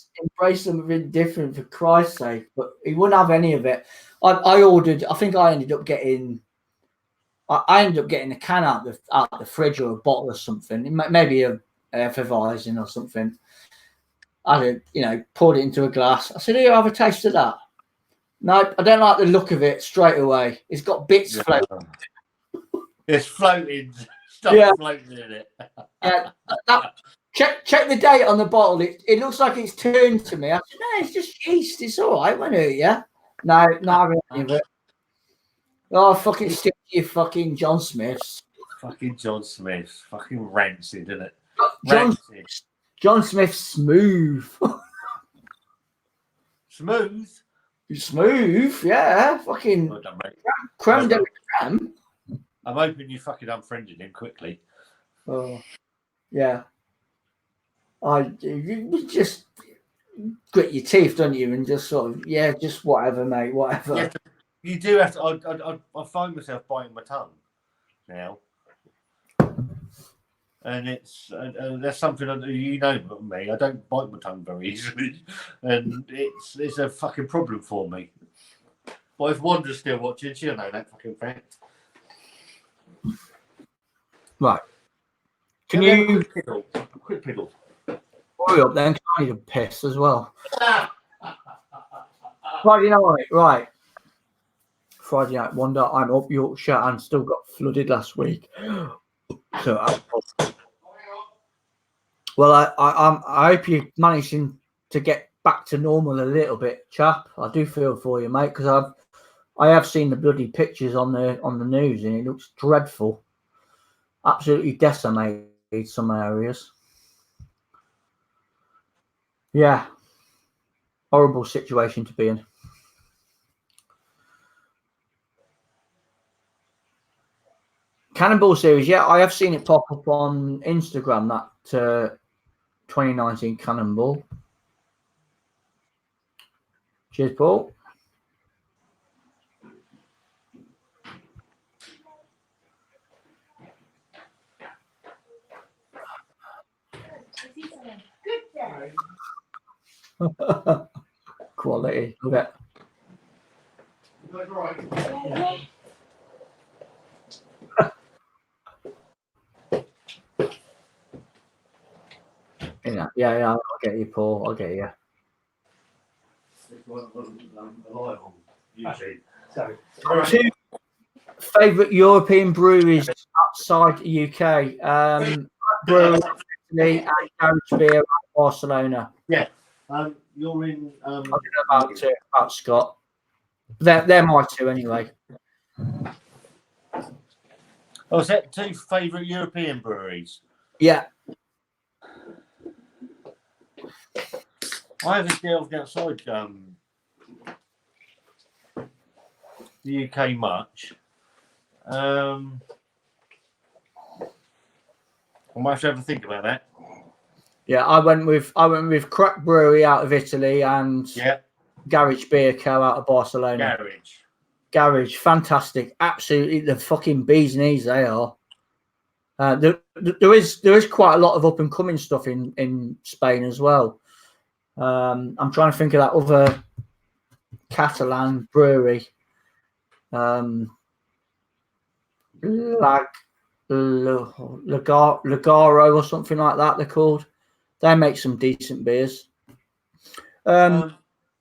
something different for Christ's sake. But he wouldn't have any of it. I ordered. I think I ended up getting. I ended up getting a can out the fridge or a bottle or something. Maybe a effervescing or something. I poured it into a glass. I said, "Here, have a taste of that." No, I don't like the look of it straight away. It's got bits floating. It's floating. Stuff floating in it. Yeah. Check the date on the bottle. It looks like it's turned to me. I said, no, it's just yeast. It's all right, won't it? Yeah. No, not having any of it. Oh, fucking stick to your fucking John Smith's. Fucking John Smith's. Fucking rancid, isn't it? John Smith's smooth. Smooth, yeah. Fucking well done, creme de creme. I'm hoping you fucking unfriended him quickly. Oh, yeah. You just grit your teeth, don't you? And just sort of, just whatever, mate, whatever. You do have to. I find myself biting my tongue now. And it's that's something that you know about me. I don't bite my tongue very easily, and it's a fucking problem for me. But if Wanda's still watching, she'll know that fucking fact. Right. Can you quick piddle? Hurry up then, 'cause I need a piss as well. Friday night, right? Friday night, Wonda. I'm up Yorkshire and still got flooded last week. So, well, I hope you're managing to get back to normal a little bit, chap. I do feel for you, mate, because I have seen the bloody pictures on the news, and it looks dreadful. Absolutely decimated some areas. Yeah, horrible situation to be in. Cannonball series, yeah, I have seen it pop up on Instagram, that 2019 Cannonball. Cheers, Paul. Quality, look at Yeah. I'll get you, Paul. I'll get you. Two favourite European breweries outside the UK. Brewery Italy and Garage Beer at Barcelona. Yeah. You're in. I don't know about Scott. They're my two anyway. Oh, is that two favourite European breweries? Yeah. I haven't delved outside the UK much. I might have to have a think about that. Yeah, I went with Crack Brewery out of Italy and Garage Beer Co out of Barcelona. Garage, fantastic, absolutely the fucking bee's knees they are. There is quite a lot of up and coming stuff in Spain as well. I'm trying to think of that other Catalan brewery, Lagaro or something like that. They're called. They make some decent beers. I'll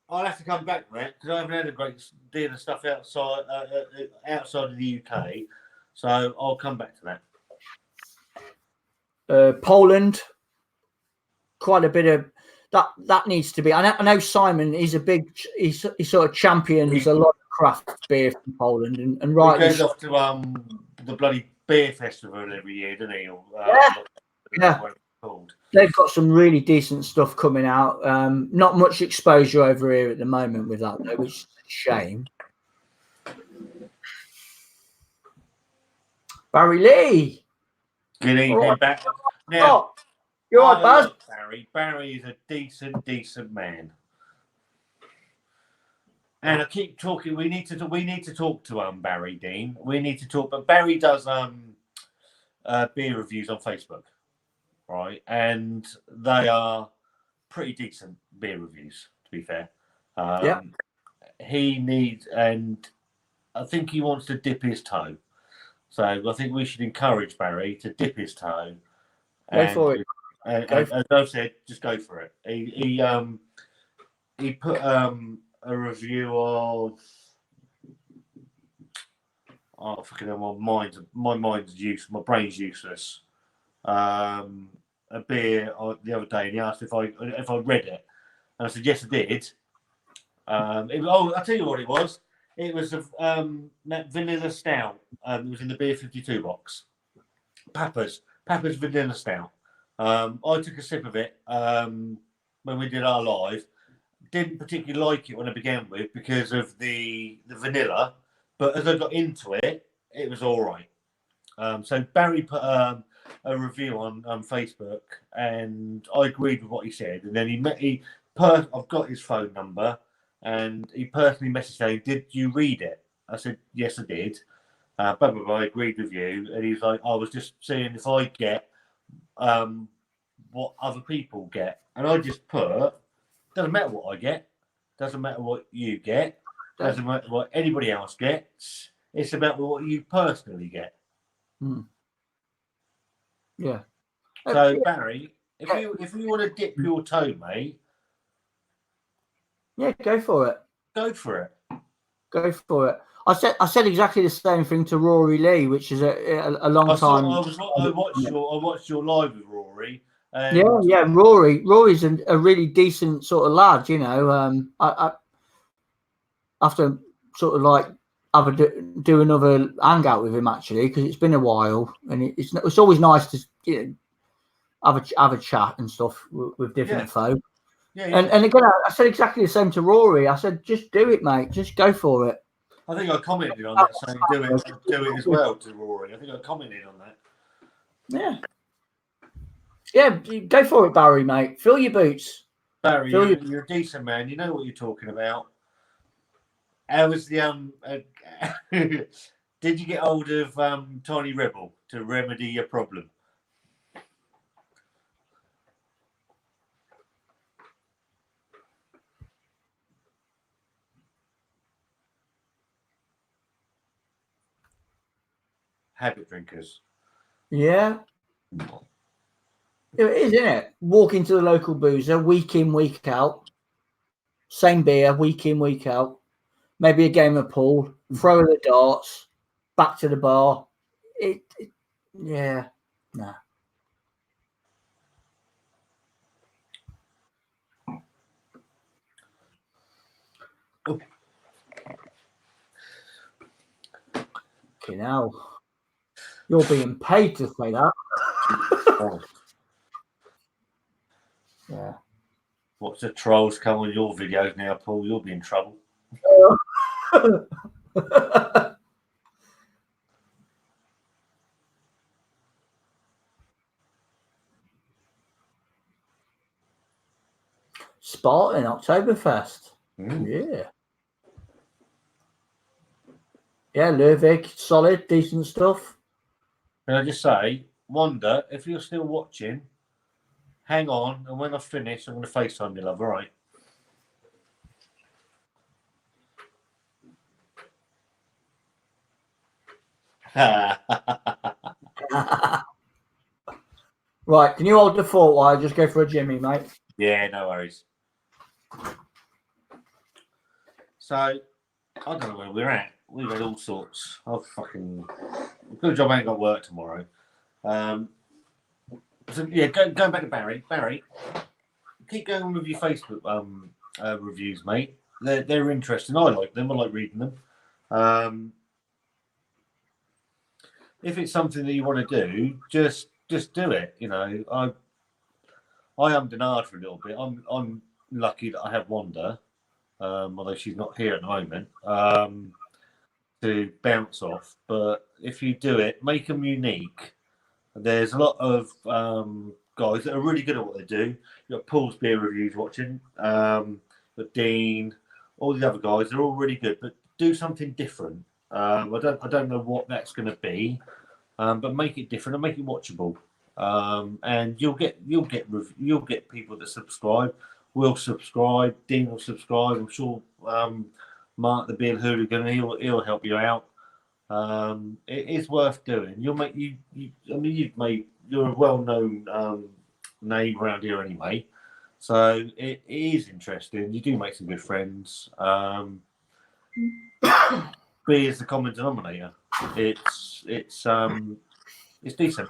have to come back to that because I haven't had a great deal of stuff outside of the UK, so I'll come back to that. Poland, quite a bit of that needs to be. I know Simon. He's sort of champions a lot of craft beer from Poland, and right. He goes off to the bloody beer festival every year, doesn't he? Yeah. They've got some really decent stuff coming out. Not much exposure over here at the moment with that, though, which is a shame. Barry Lee. Good evening, right. back. Now, you're right, Baz. Barry is a decent man. And I keep talking. We need to talk to Barry Dean. We need to talk. But Barry does beer reviews on Facebook, right? And they are pretty decent beer reviews, to be fair. He needs, and I think he wants to dip his toe. So I think we should encourage Barry to dip his toe. Go for it. As I've said, just go for it. He put a review of fucking hell, my brain's useless. A beer the other day, and he asked if I read it, and I said yes, I did. I'll tell you what it was. It was a vanilla stout. It was in the Beer 52 box. Papa's vanilla stout. I took a sip of it when we did our live. Didn't particularly like it when I began with because of the vanilla, but as I got into it, it was all right. So Barry put a review on Facebook, and I agreed with what he said. And then I've got his phone number, and he personally messaged saying, "Did you read it?" I said, "Yes, I did." I agreed with you, and he's like, "I was just seeing if I get what other people get," and I just put, "Doesn't matter what I get, doesn't matter what you get, doesn't matter what anybody else gets. It's about what you personally get." Yeah. So Barry, if you want to dip your toe, mate, yeah, go for it. Go for it. Go for it. I said exactly the same thing to Rory Lee, which is a long time. I watched your live with Rory. Yeah. Rory's a really decent sort of lad. You know, I have to sort of like do another hangout with him actually because it's been a while, and it's always nice to have a chat and stuff with different folk. Yeah. And again, I said exactly the same to Rory. I said, just do it, mate. Just go for it. I think I commented on that saying do it as well to Rory. I think I commented on that. Yeah, go for it, Barry, mate. Fill your boots. Barry, you're a decent man. You know what you're talking about. How was the did you get hold of Tiny Rebel to remedy your problem? Habit drinkers. Yeah. It is, isn't it? Walk into the local boozer week in, week out. Same beer, week in, week out. Maybe a game of pool, throw the darts, back to the bar. Yeah, nah. Oh. Okay, now you're being paid to say that. Oh. Yeah. Watch the trolls come on your videos now, Paul. You'll be in trouble. Spartan Oktoberfest. Mm. Yeah. Yeah, Lervik, solid, decent stuff. Can I just say, Wonda, if you're still watching, hang on, and when I finish, I'm going to FaceTime you, love, all right? Right, can you hold the fort while I just go for a Jimmy, mate? Yeah, no worries. So, I don't know where we're at. We've had all sorts. I've fucking... Good job I ain't got work tomorrow. So, yeah, going back to Barry. Barry, keep going with your Facebook reviews, mate. They're interesting. I like them. I like reading them. If it's something that you want to do, just do it. You know, I am Denard for a little bit. I'm lucky that I have Wanda, although she's not here at the moment, to bounce off. But if you do it, make them unique. There's a lot of guys that are really good at what they do. You've got Paul's beer reviews watching, but Dean, all the other guys, they're all really good. But do something different. I don't know what that's going to be, but make it different and make it watchable. And you'll get people that subscribe. Will subscribe. Dean will subscribe. I'm sure Mark the Beer Hooligan he'll help you out. It is worth doing. You'll make you. I mean, you're a well-known name around here anyway, so it is interesting. You do make some good friends. B is the common denominator. It's decent.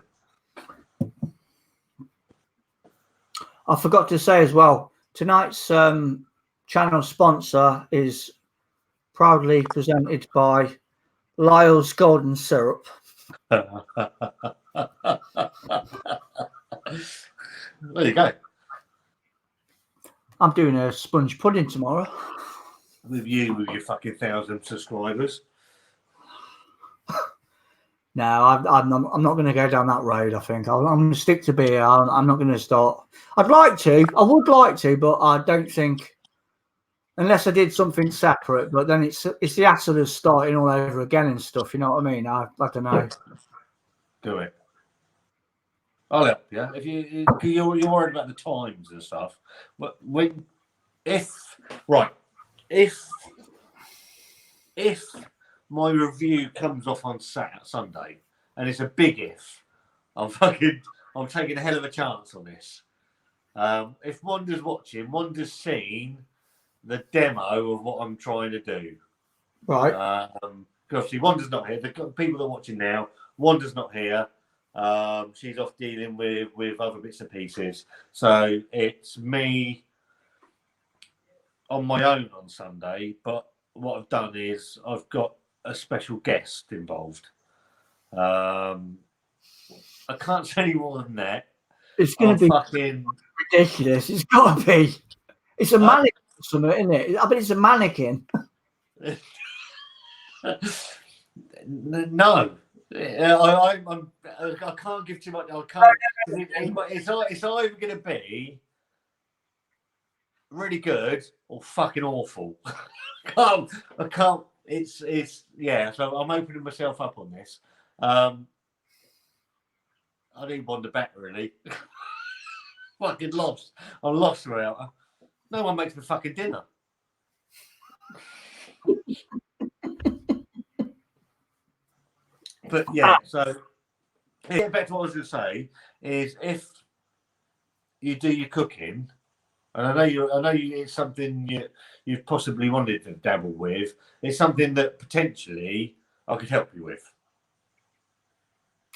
I forgot to say as well, tonight's channel sponsor is proudly presented by Lyle's Golden Syrup. There you go. I'm doing a sponge pudding tomorrow. With your fucking 1,000 subscribers. No, I'm not going to go down that road. I think I'm going to stick to beer. I'm not going to start. I'd like to. I would like to, but I don't think, unless I did something separate. But then it's the hassle of starting all over again and stuff. You know what I mean? I don't know. Do it. I'll help you. If you're worried about the times and stuff, but if my review comes off on Sunday, and it's a big if, I'm taking a hell of a chance on this. If Wanda's watching, Wanda's seen the demo of what I'm trying to do. Right. Obviously, Wanda's not here. The people that are watching now, Wanda's not here. She's off dealing with other bits and pieces. So it's me on my own on Sunday. But what I've done is I've got a special guest involved. I can't say any more than that. It's going to be fucking ridiculous. It's got to be. It's a mannequin or something, isn't it? I bet it's a mannequin. No. I can't give too much. I can't. It's either going to be really good or fucking awful. I can't. It's yeah. So I'm opening myself up on this. I need Wanda back really. Fucking lost. I'm lost without her. No one makes me fucking dinner. But yeah, so get back to what I was going to say is if you do your cooking, and I know it's something you've possibly wanted to dabble with. It's something that potentially I could help you with.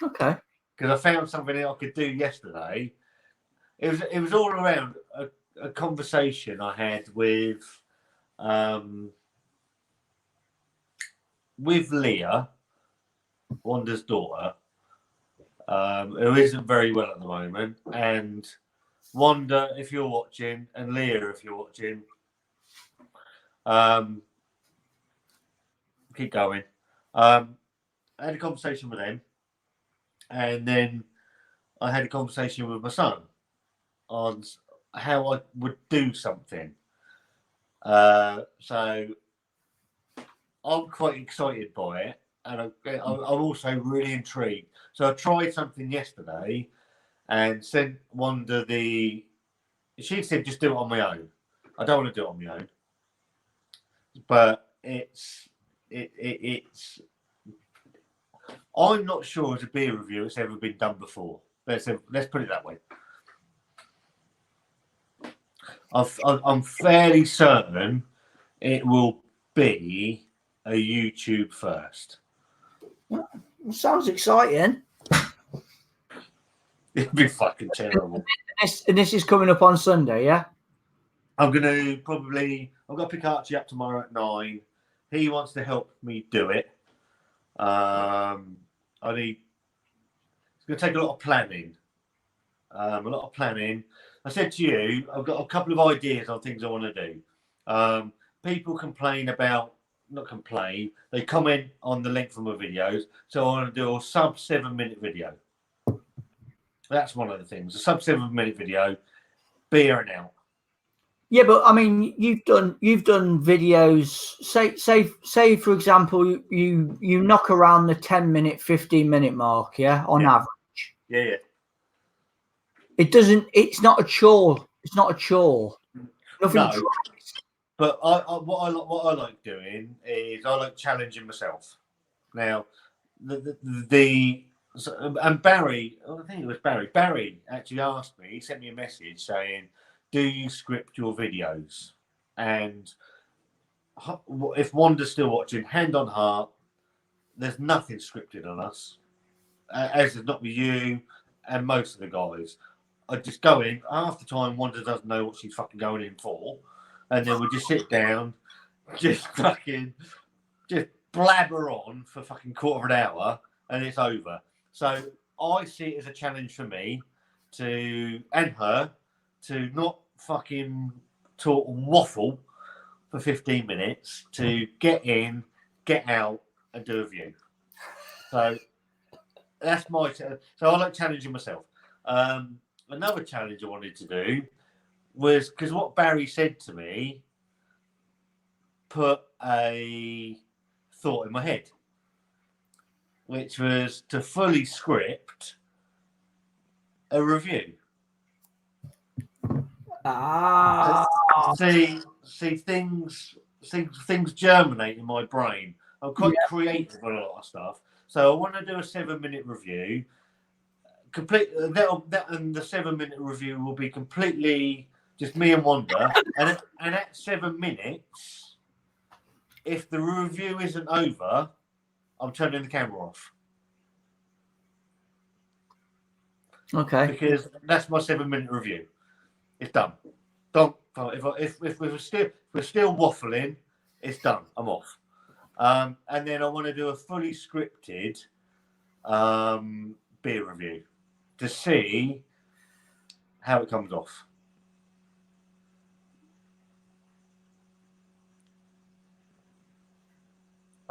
Okay. Because I found something that I could do yesterday. It was all around a conversation I had with Leah, Wanda's daughter, who isn't very well at the moment, and Wanda, if you're watching, and Leah, if you're watching, keep going. I had a conversation with them, and then I had a conversation with my son on how I would do something. So I'm quite excited by it, and I'm also really intrigued. So I tried something yesterday and sent Wanda the. She said, "Just do it on my own." I don't want to do it on my own, but it's. I'm not sure as a beer review it's ever been done before. Let's put it that way. I'm fairly certain it will be a YouTube first. Sounds exciting. It'd be fucking terrible. And this is coming up on Sunday, yeah? I'm going to probably... I've got to pick Archie up tomorrow at 9. He wants to help me do it. It's going to take a lot of planning. I said to you, I've got a couple of ideas on things I want to do. People complain about... Not complain. They comment on the length of my videos. So I want to do a sub 7-minute video. That's one of the things. A sub 7-minute video, beer and out. Yeah, but I mean, you've done videos. Say for example, you knock around the 10-minute, 15-minute mark, yeah, on average. Yeah. It doesn't. It's not a chore. It's not a chore. Nothing. No. But what I like doing is I like challenging myself. Now, and Barry, I think it was Barry. Barry actually asked me. He sent me a message saying, "Do you script your videos?" And if Wanda's still watching, hand on heart, there's nothing scripted on us, as is not with you and most of the guys. I just go in. Half the time, Wanda doesn't know what she's fucking going in for. And then we just sit down, just blabber on for fucking quarter of an hour, and it's over. So I see it as a challenge for me and her to not fucking talk waffle for 15 minutes, to get in, get out, and do a view. So that's so I like challenging myself. Another challenge I wanted to do was, because what Barry said to me put a thought in my head, which was to fully script a review. See things germinate in my brain. I'm quite creative on a lot of stuff, so I want to do a 7-minute review. And the 7-minute review will be completely just me and Wanda, and at 7 minutes, if the review isn't over, I'm turning the camera off. Okay. Because that's my 7-minute review. It's done. If we're still waffling, it's done. I'm off. And then I want to do a fully scripted beer review to see how it comes off.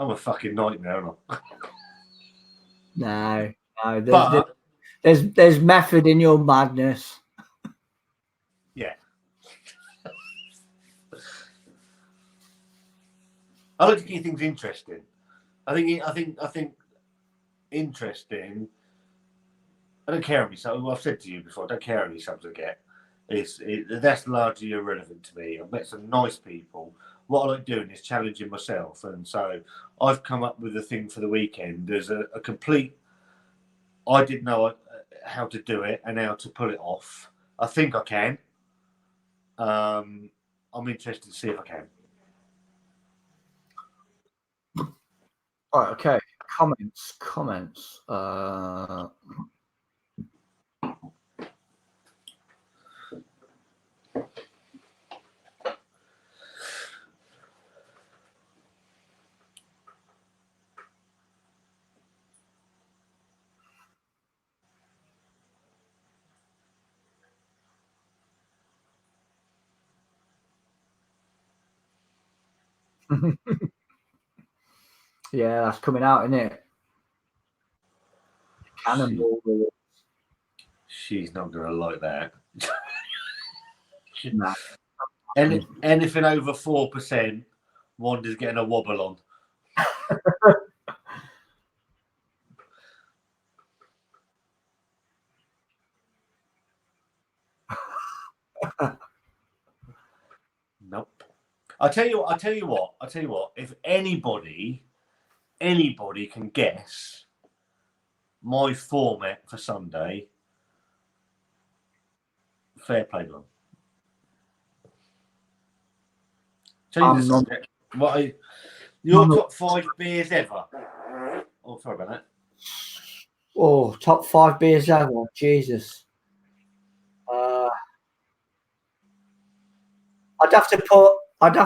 I'm a fucking nightmare, aren't I? No. There's method in your madness. Yeah. I like to keep things interesting. I think interesting. I don't care how many subs. I've said to you before, I don't care how many subs I get. That's largely irrelevant to me. I've met some nice people. What I like doing is challenging myself, and so I've come up with a thing for the weekend. There's a complete. I didn't know how to do it and how to pull it off, I think I can. I'm interested to see if I can. All right, okay. Comments. Yeah, that's coming out, isn't it? Cannonball. She's not going to like that. Nah. Anything over 4%, Wanda's getting a wobble on. Nope. I'll tell you what. If anybody can guess my format for Sunday, fair play to them. Your top 5 beers ever? Oh, sorry about that. Oh, top 5 beers ever. Jesus. I'd have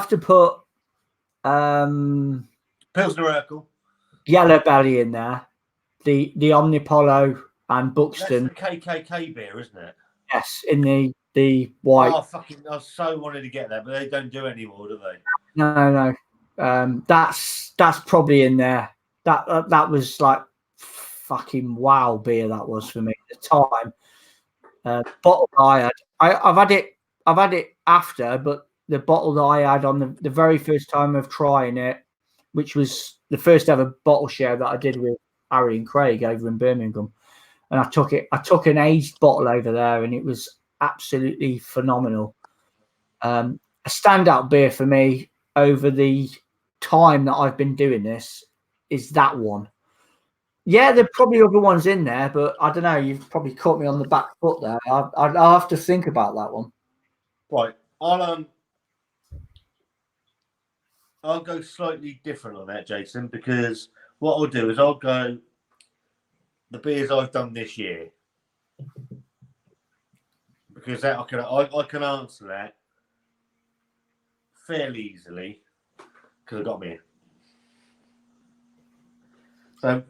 to put Pilsner Urquell. Yellow Belly in there. The Omnipollo and Buxton. That's the KKK beer, isn't it? Yes, in the white. Oh, fucking! I so wanted to get that, but they don't do anymore, do they? No. That's probably in there. That was like fucking wow beer. That was for me at the time. Bottle I had. I've had it after, but the bottle that I had on the very first time of trying it, which was the first ever bottle share that I did with Harry and Craig over in Birmingham. And I took an aged bottle over there, and it was absolutely phenomenal. A standout beer for me over the time that I've been doing this is that one. Yeah, there are probably other ones in there, but I don't know. You've probably caught me on the back foot there. I'll have to think about that one. Right, I'll go slightly different on that, Jason, because what I'll do is I'll go the beers I've done this year, because that I can answer that fairly easily because I got me. So,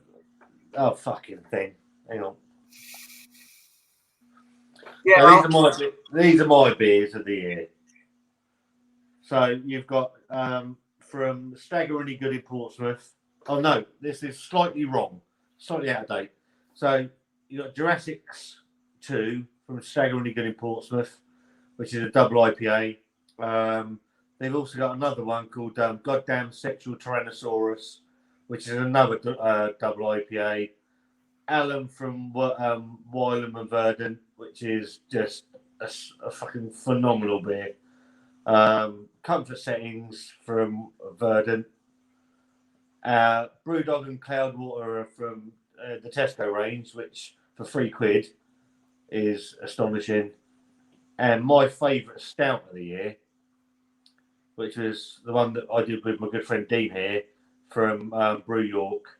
fucking thing. Hang on. Yeah, so these are my beers of the year. So you've got from Staggeringly Good in Portsmouth. Oh no, this is slightly wrong, slightly out of date. So you got Jurassic's 2 from Staggeringly Good in Portsmouth, which is a double IPA. They've also got another one called Goddamn Sexual Tyrannosaurus, which is another double IPA. Alan from Wylam and Verdant, which is just a fucking phenomenal beer. Comfort Settings from Verdant. Brewdog and Cloudwater are from the Tesco range, which for £3 is astonishing. And my favourite stout of the year, which was the one that I did with my good friend Dean here from Brew York,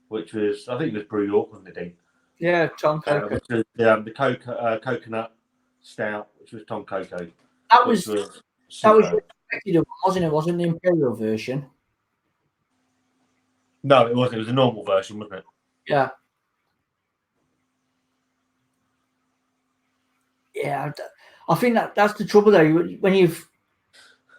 which was, I think it was Brew York, wasn't it, Dean? Yeah, Tom Coco. Which was the coconut stout, which was Tom Coco. That was your expected one, wasn't it? Wasn't the Imperial version? No, it wasn't. It was a normal version, wasn't it? Yeah. Yeah, I think that's the trouble though. When you've,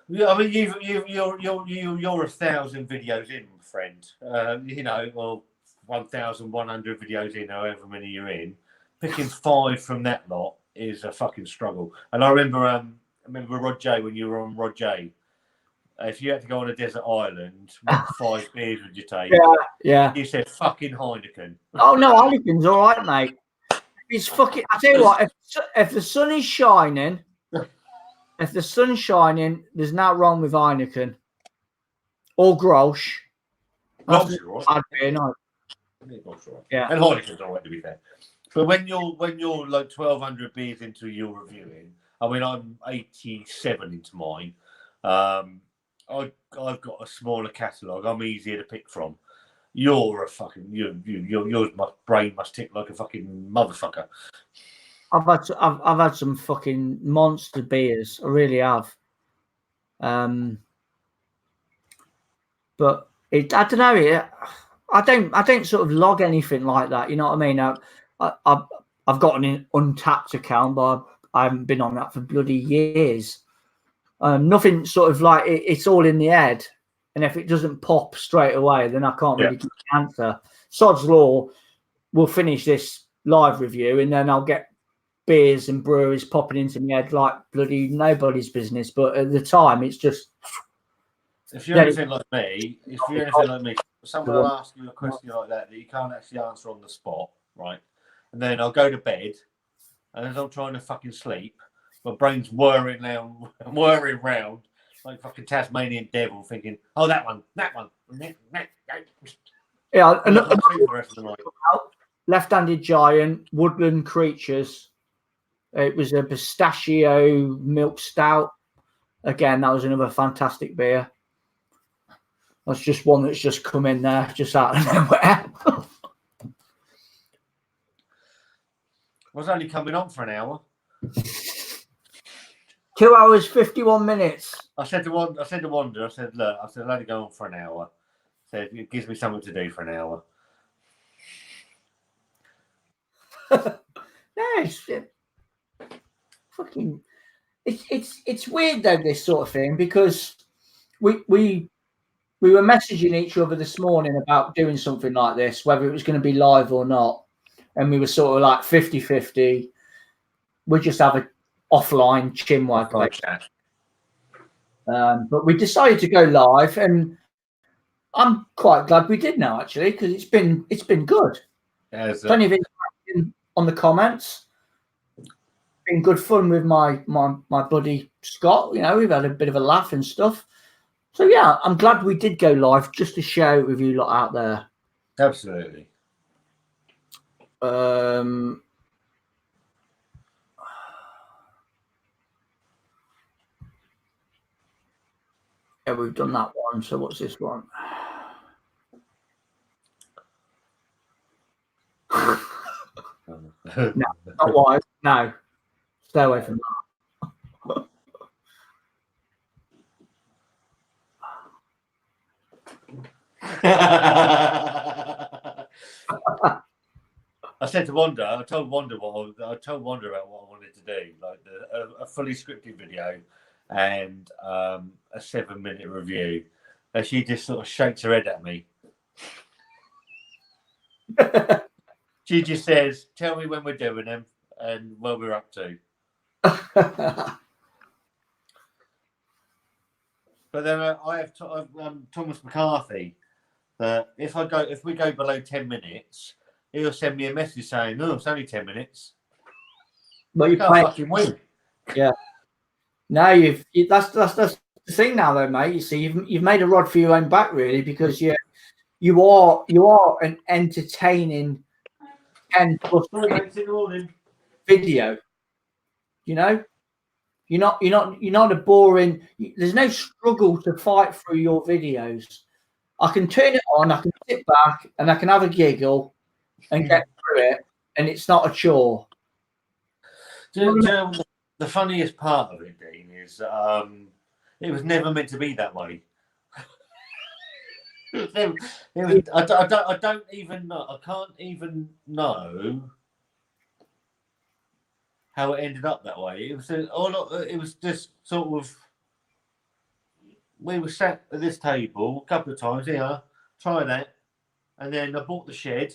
yeah, I mean, you're 1,000 videos in, friend. Well, 1,100 videos in, however many you're in. Picking 5 from that lot is a fucking struggle. And I remember Rod J when you were on Rod J. If you had to go on a desert island, what 5 beers would you take? Yeah. You said fucking Heineken. Oh no, Heineken's all right, mate. It's fucking. I tell you what, if the sun is shining, there's nothing wrong with Heineken or Grolsch. Grolsch, right? I'd be right. Yeah, and Heineken's all right, to be fair. But when you're like 1,200 beers into your reviewing, I mean, I'm 87 into mine. I've got a smaller catalogue. I'm easier to pick from. You're a fucking yours. My brain must tick like a fucking motherfucker. I've had some fucking monster beers. I really have. But I don't know. I don't sort of log anything like that. You know what I mean? I've got an Untapped account, but I haven't been on that for bloody years. Nothing sort of like it's all in the head, and if it doesn't pop straight away, then I can't really give the answer. Sod's Law. We'll finish this live review, and then I'll get beers and breweries popping into my head like bloody nobody's business. But at the time, it's just. If you're anything like me, someone will ask you a question like that you can't actually answer on the spot, right? And then I'll go to bed, and as I'm trying to fucking sleep, my brain's whirring round like fucking Tasmanian devil, thinking, "Oh, that one." Yeah, and Left-Handed Giant, Woodland Creatures. It was a pistachio milk stout. Again, that was another fantastic beer. That's just one that's just come in there, just out of nowhere. was only coming on for an hour. 2 hours, 51 minutes. I said to Wanda, look, I'll only go on for an hour. I said, it gives me something to do for an hour. No, fucking, it's weird though, this sort of thing, because we were messaging each other this morning about doing something like this, whether it was going to be live or not, and we were sort of like 50-50. We just have a offline chinwag, but we decided to go live, and I'm quite glad we did now, actually, because it's been good. Plenty of interaction on the comments. Been good fun with my buddy Scott. You know, we've had a bit of a laugh and stuff. So yeah, I'm glad we did go live just to share it with you lot out there. Absolutely. Yeah, we've done that one. So what's this one? No, not wise. No, stay away from that. I said to Wanda, I told Wanda about what I wanted to do, like a fully scripted video and a 7-minute review. And she just sort of shakes her head at me. She just says, "Tell me when we're doing them and what we're up to." But then I have Thomas McCarthy. That if we go below 10 minutes, he'll send me a message saying, "No, it's only 10 minutes." But you can't fucking win. Yeah. No, that's the thing now, though, mate. You see, you've made a rod for your own back, really, because you are an entertaining 10+ video. You know, you're not a boring. There's no struggle to fight through your videos. I can turn it on, I can sit back, and I can have a giggle and get through it, and it's not a chore. The funniest part of it, Dean, is it was never meant to be that way. I don't even know. I can't even know how it ended up that way. It was just sort of. We were sat at this table a couple of times. Here, try that, and then I bought the shed,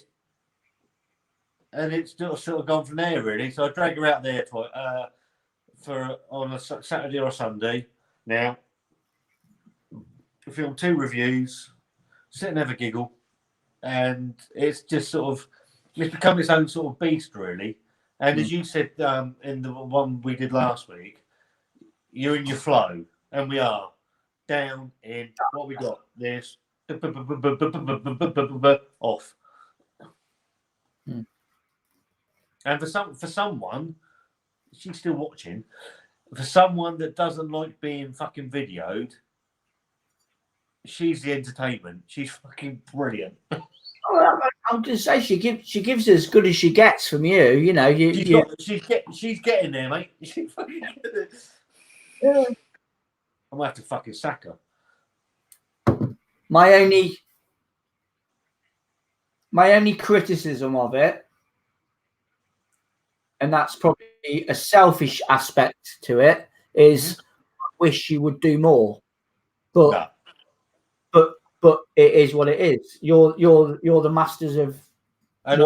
and it's sort of gone from there, really. So I drag her out there on a Saturday or a Sunday. Now, I film 2 reviews, sit and have a giggle, and it's just it's become its own sort of beast, really. And as you said in the one we did last week, you're in your flow, and we are down in what we got. This off. And for someone, she's still watching. For someone that doesn't like being fucking videoed, she's the entertainment. She's fucking brilliant. I'll just say she gives as good as she gets from you. You know, she's getting there, mate. She's fucking getting there. Yeah. I'm gonna have to fucking sack her. My only criticism of it, and that's probably a selfish aspect to it, is I wish you would do more. But but it is what it is. You're the masters of. And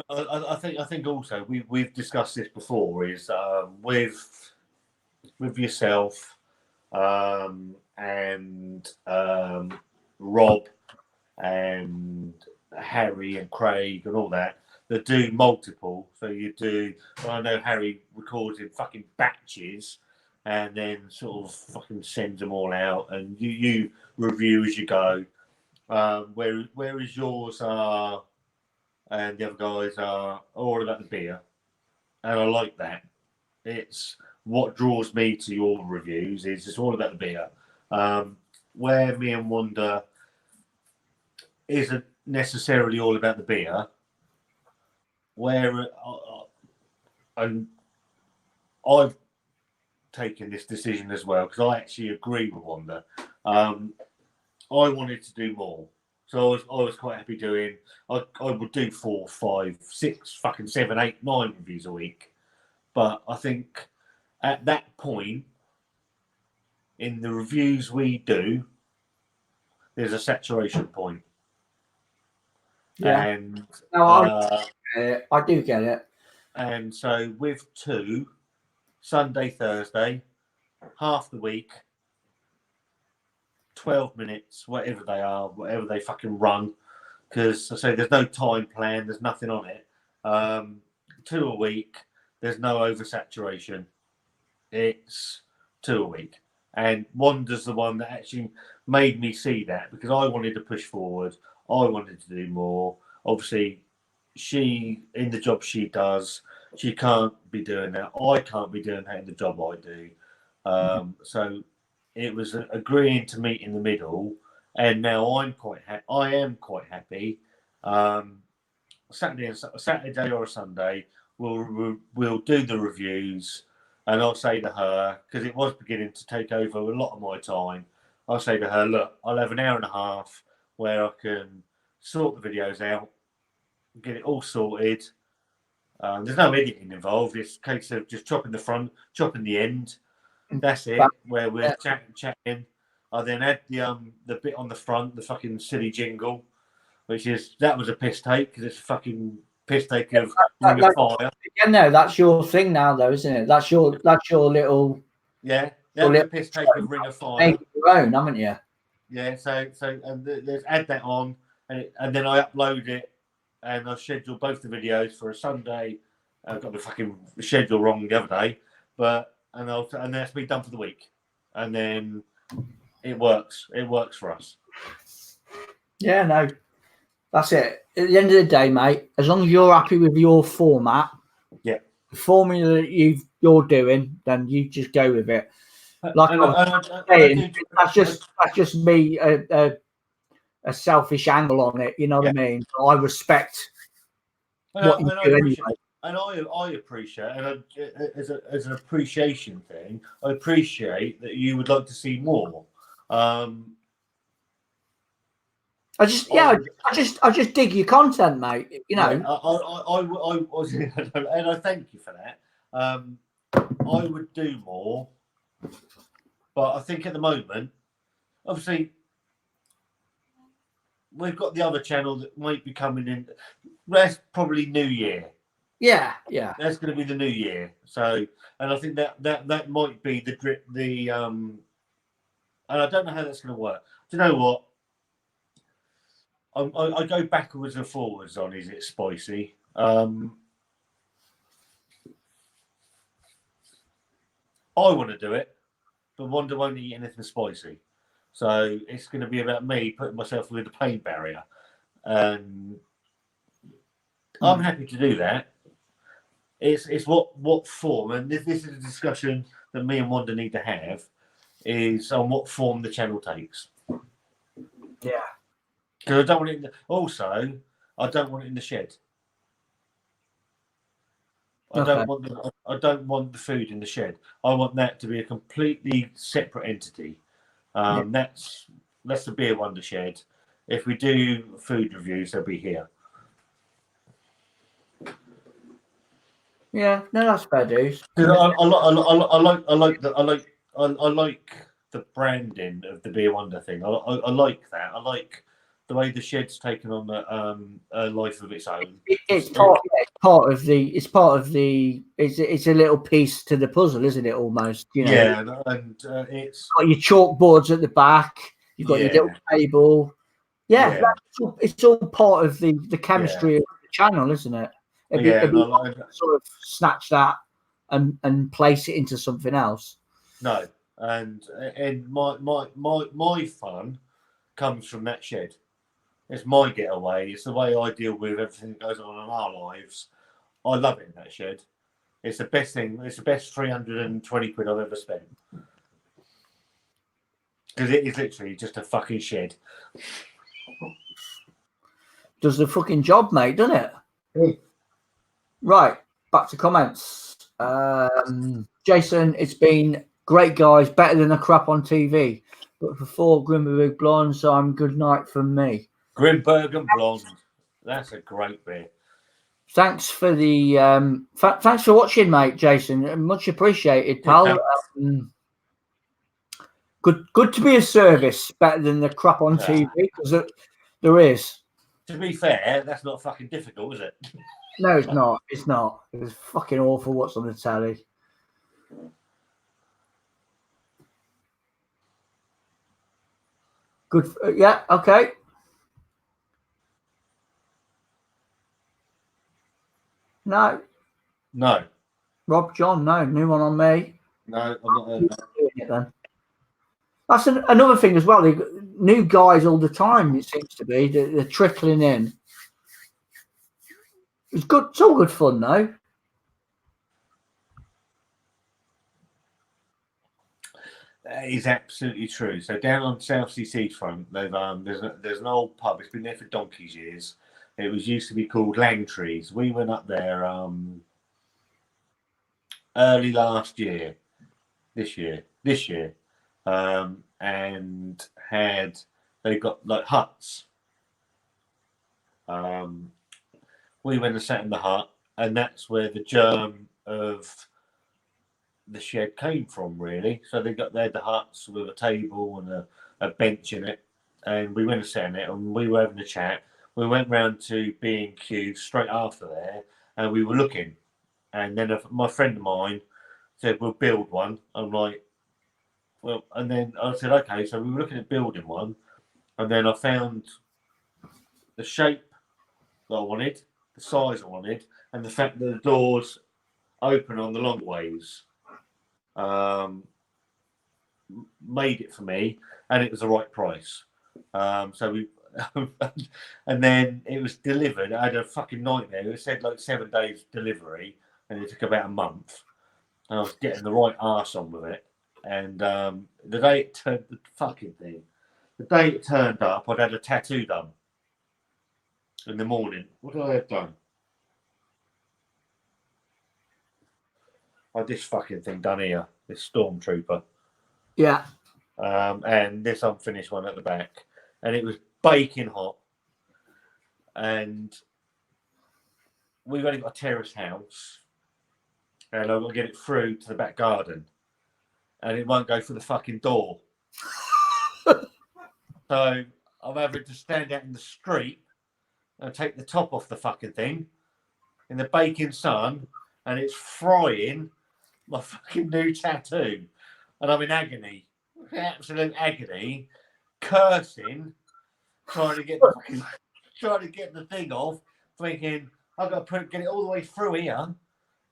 I think also we've discussed this before. Is with yourself and Rob and Harry and Craig and all that do multiple. So you do. Well, I know Harry records in fucking batches and then sort of fucking sends them all out, and you review as you go. Whereas yours are, and the other guys are all about the beer, and I like that. It's what draws me to your reviews is it's all about the beer. Where me and Wonda isn't necessarily all about the beer. Where and I've taken this decision as well because I actually agree with Wonda. I wanted to do more, so I was quite happy doing. I would do 4, 5, 6, fucking 7, 8, 9 reviews a week, but I think at that point in the reviews we do, there's a saturation point. Yeah. And no, I do get it. And so with 2, Sunday, Thursday, half the week, 12 minutes, whatever they are, whatever they fucking run, because I say there's no time plan, there's nothing on it. 2 a week, there's no oversaturation. It's 2 a week. And Wanda's the one that actually made me see that because I wanted to push forward. I wanted to do more. Obviously, she, in the job she does, she can't be doing that. I can't be doing that in the job I do. So it was agreeing to meet in the middle. And now I am quite happy. Saturday or a Sunday, we'll do the reviews. And I'll say to her, because it was beginning to take over a lot of my time, I'll say to her, look, I'll have an hour and a half where I can sort the videos out, get it all sorted. There's no editing involved. It's a case of just chopping the front, chopping the end. That's it, where we're chatting. I then add the bit on the front, the fucking silly jingle, that was a piss take because it's a fucking piss take of Ring of Fire. Yeah, no, that's your thing now, though, isn't it? That's your little. Yeah, that was a piss take of Ring of Fire. Made your own, haven't you? Yeah, so let's add that on, and then I upload it, and I schedule both the videos for a Sunday. I got the fucking schedule wrong the other day, and that's me done for the week, and then it works. It works for us. Yeah, no, that's it. At the end of the day, mate, as long as you're happy with your format, yeah, the formula that you're doing, then you just go with it. Like that's just me a selfish angle on it. You know what I mean? I respect what you do anyway. And I appreciate, and as an appreciation thing, I appreciate that you would like to see more. I just dig your content, mate. You know, and I thank you for that. I would do more, but I think at the moment, obviously, we've got the other channel that might be coming in. That's probably New Year. Yeah. That's going to be the New Year. So, and I think that might be and I don't know how that's going to work. Do you know what? I go backwards and forwards on is it spicy? I want to do it, but Wanda won't eat anything spicy. So it's going to be about me putting myself with a pain barrier. And I'm happy to do that. It's what form, and this is a discussion that me and Wanda need to have, is on what form the channel takes. Yeah. Because I don't want it. I don't want it in the shed. I don't want the food in the shed. I want that to be a completely separate entity. That's the Beer Wonder shed. If we do food reviews, they'll be here. Yeah, no, that's fair, dude. I like the branding of the Beer Wonder thing. I like that. I like the way the shed's taken on a life of its own. It's a little piece to the puzzle, isn't it? Almost, you know. Yeah, and it's got your chalkboards at the back. You've got your little table. Yeah, it's all part of the chemistry of the channel, isn't it? It'd be sort of snatch that and place it into something else. No, and my fun comes from that shed. It's my getaway. It's the way I deal with everything that goes on in our lives. I love it in that shed. It's the best thing. It's the best 320 quid I've ever spent. Because it is literally just a fucking shed. Does the fucking job, mate, doesn't it? Mm. Right, back to comments. Jason, it's been great, guys. Better than the crap on TV. But for 4 Grimberg Blondes, so I'm good night from me. Grimberg and Blonde. That's a great beer. Thanks for the thanks for watching, mate, Jason. Much appreciated, pal. Good to be a service. Better than the crap on TV, because there is. To be fair, that's not fucking difficult, is it? No, it's not. It's not. It's fucking awful what's on the telly. Good. Yeah. Okay. No. Rob John, no. New one on me. No, I'm not doing it then. That's another thing as well. They've got new guys all the time, it seems to be. They're trickling in. It's good. It's all good fun, though. That is absolutely true. So down on Southsea Seafront, there's an old pub. It's been there for donkey's years. It was used to be called Langtrees. We went up there early last year, this year, and they got like huts. We went and sat in the hut, and that's where the germ of the shed came from, really. So they had the huts with a table and a bench in it, and we went and sat in it, and we were having a chat. We went round to B&Q straight after there, and we were looking, and then my friend of mine said, "We'll build one." I'm like, well, and then I said, okay. So we were looking at building one, and then I found the shape that I wanted, the size I wanted, and the fact that the doors open on the long ways. Made it for me, and it was the right price. So we, and then it was delivered. I had a fucking nightmare. It said like 7 days delivery, and it took about a month. And I was getting the right arse on with it. And the day it turned up, I'd had a tattoo done in the morning. What did I have done? I had this fucking thing done here, this Stormtrooper. Yeah. And this unfinished one at the back. And it was baking hot. And we've only got a terrace house. And I've got to get it through to the back garden. And it won't go through the fucking door. So I'm having to stand out in the street and take the top off the fucking thing in the baking sun, and it's frying my fucking new tattoo. And I'm in agony, absolute agony, cursing, trying to get the thing off, thinking I've got to get it all the way through here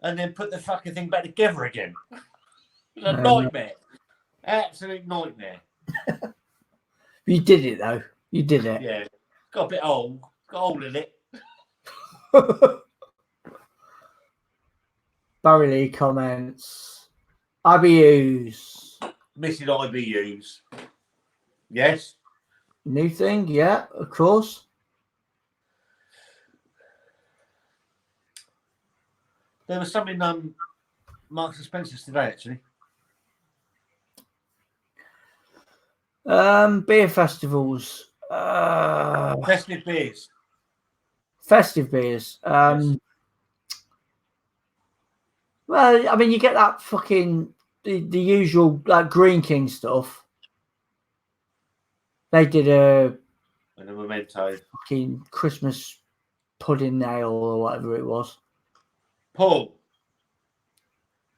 and then put the fucking thing back together again. It's a nightmare. Absolute nightmare. You did it, though. You did it. Yeah. Got a bit old. Got old in it. Barry Lee comments. IBUs. Missing IBUs. Yes. New thing, yeah, of course. There was some in Marks and Spencer's today, actually. Beer festivals. Festive beers. Festive beers. Yes. Well, I mean, you get that fucking the usual like Green King stuff. They did a memento. Fucking Christmas pudding nail or whatever it was. Paul,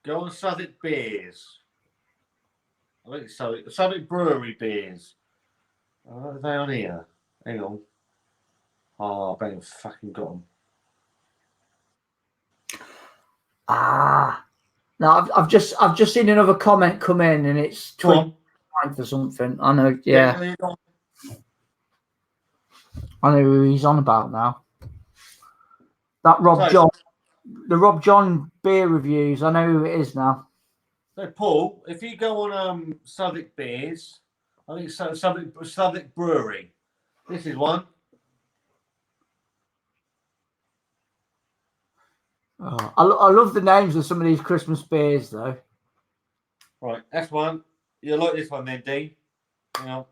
go on Southwark Beers. I think it's Southwark Brewery Beers. Are they on here? Hang on. Oh, I bet I've fucking got them. No, I've just seen another comment come in, and it's 29 for something. I know, yeah. I know who he's on about now. That the Rob John beer reviews. I know who it is now. So, Paul, if you go on Southwark Beers, I think it's Southwark Brewery. This is one. Oh, I love the names of some of these Christmas beers, though. Right, that's one. You'll like this one then, Dean. Hang on.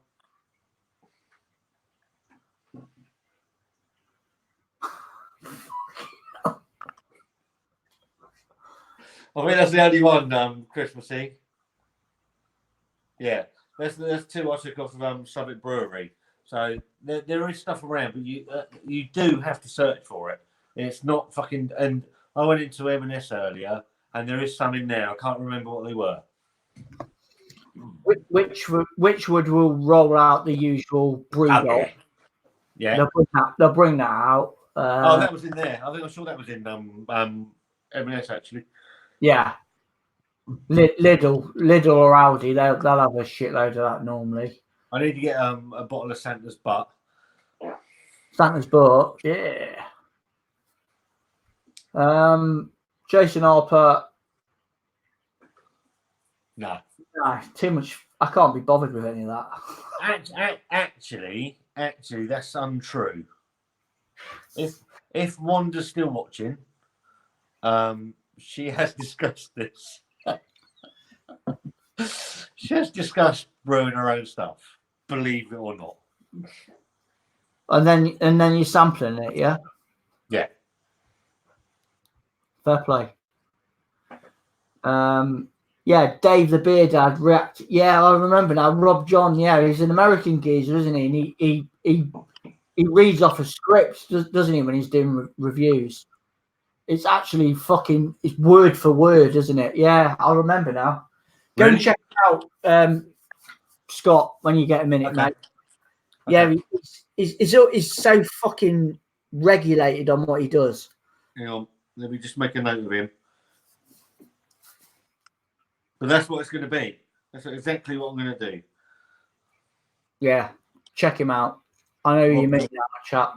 I think that's the only one, Christmassy. Yeah, there's two I took off of Southwark Brewery. So there is stuff around, but you do have to search for it. It's not fucking. And I went into M&S earlier, and there is some in there. I can't remember what they were. Which will roll out the usual brew bowl. Yeah. They'll bring that out. That was in there. I think I saw that was in M&S actually. Yeah. Lidl or Aldi, they'll have a shitload of that normally. I need to get a bottle of Santa's butt. Santa's butt, yeah. Jason Harper. No, too much. I can't be bothered with any of that. Actually, that's untrue. If Wanda's still watching, she has discussed this. She has discussed brewing her own stuff, believe it or not. And then you're sampling it, yeah? Yeah. Fair play. Yeah, Dave the Beer Dad react. Yeah, I remember now. Rob John, yeah, he's an American geezer, isn't he? And he reads off a script, doesn't he, when he's doing reviews? It's actually it's word for word, isn't it? Yeah, I remember now. Go and check it out, Scott, when you get a minute, mate. Okay. Yeah, he's so fucking regulated on what he does. Hang on, let me just make a note of him. But that's what it's going to be. That's exactly what I'm going to do. Yeah, check him out. I know you mean that, chat.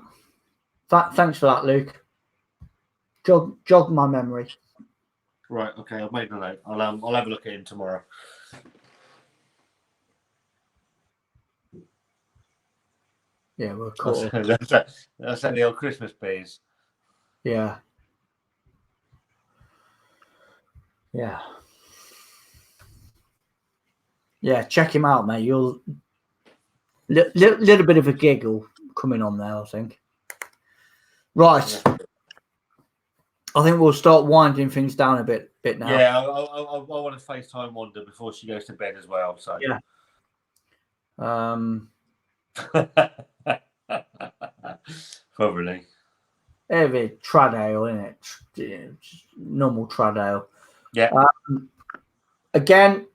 Thanks for that, Luke. Jog my memory. Right. Okay. I've made a note. I'll have a look at him tomorrow. Yeah, we're cool. That's at the old Christmas beers. Yeah. Yeah. Yeah, check him out, mate. You'll little bit of a giggle coming on there, I think. Right. Yeah. I think we'll start winding things down a bit now. Yeah, I want to FaceTime Wonda before she goes to bed as well. So yeah. Probably. Every trad ale, isn't it? Normal trad ale. Yeah. Again,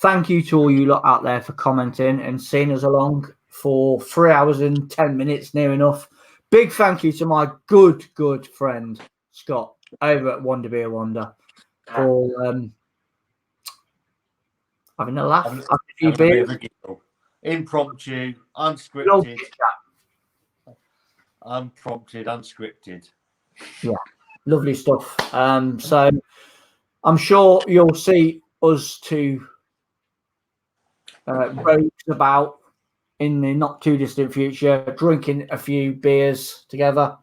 thank you to all you lot out there for commenting and seeing us along for 3 hours and 10 minutes, near enough. Big thank you to my good friend Scott over at Wonda Beer Wonda for having a laugh. Impromptu, unscripted. Unprompted, unscripted. Yeah, lovely stuff. So I'm sure you'll see us two rogues about in the not too distant future, drinking a few beers together,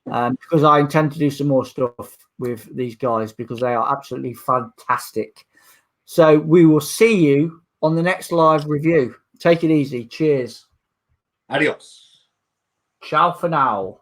because I intend to do some more stuff with these guys because they are absolutely fantastic. So we will see you on the next live review. Take it easy. Cheers. Adios. Ciao for now.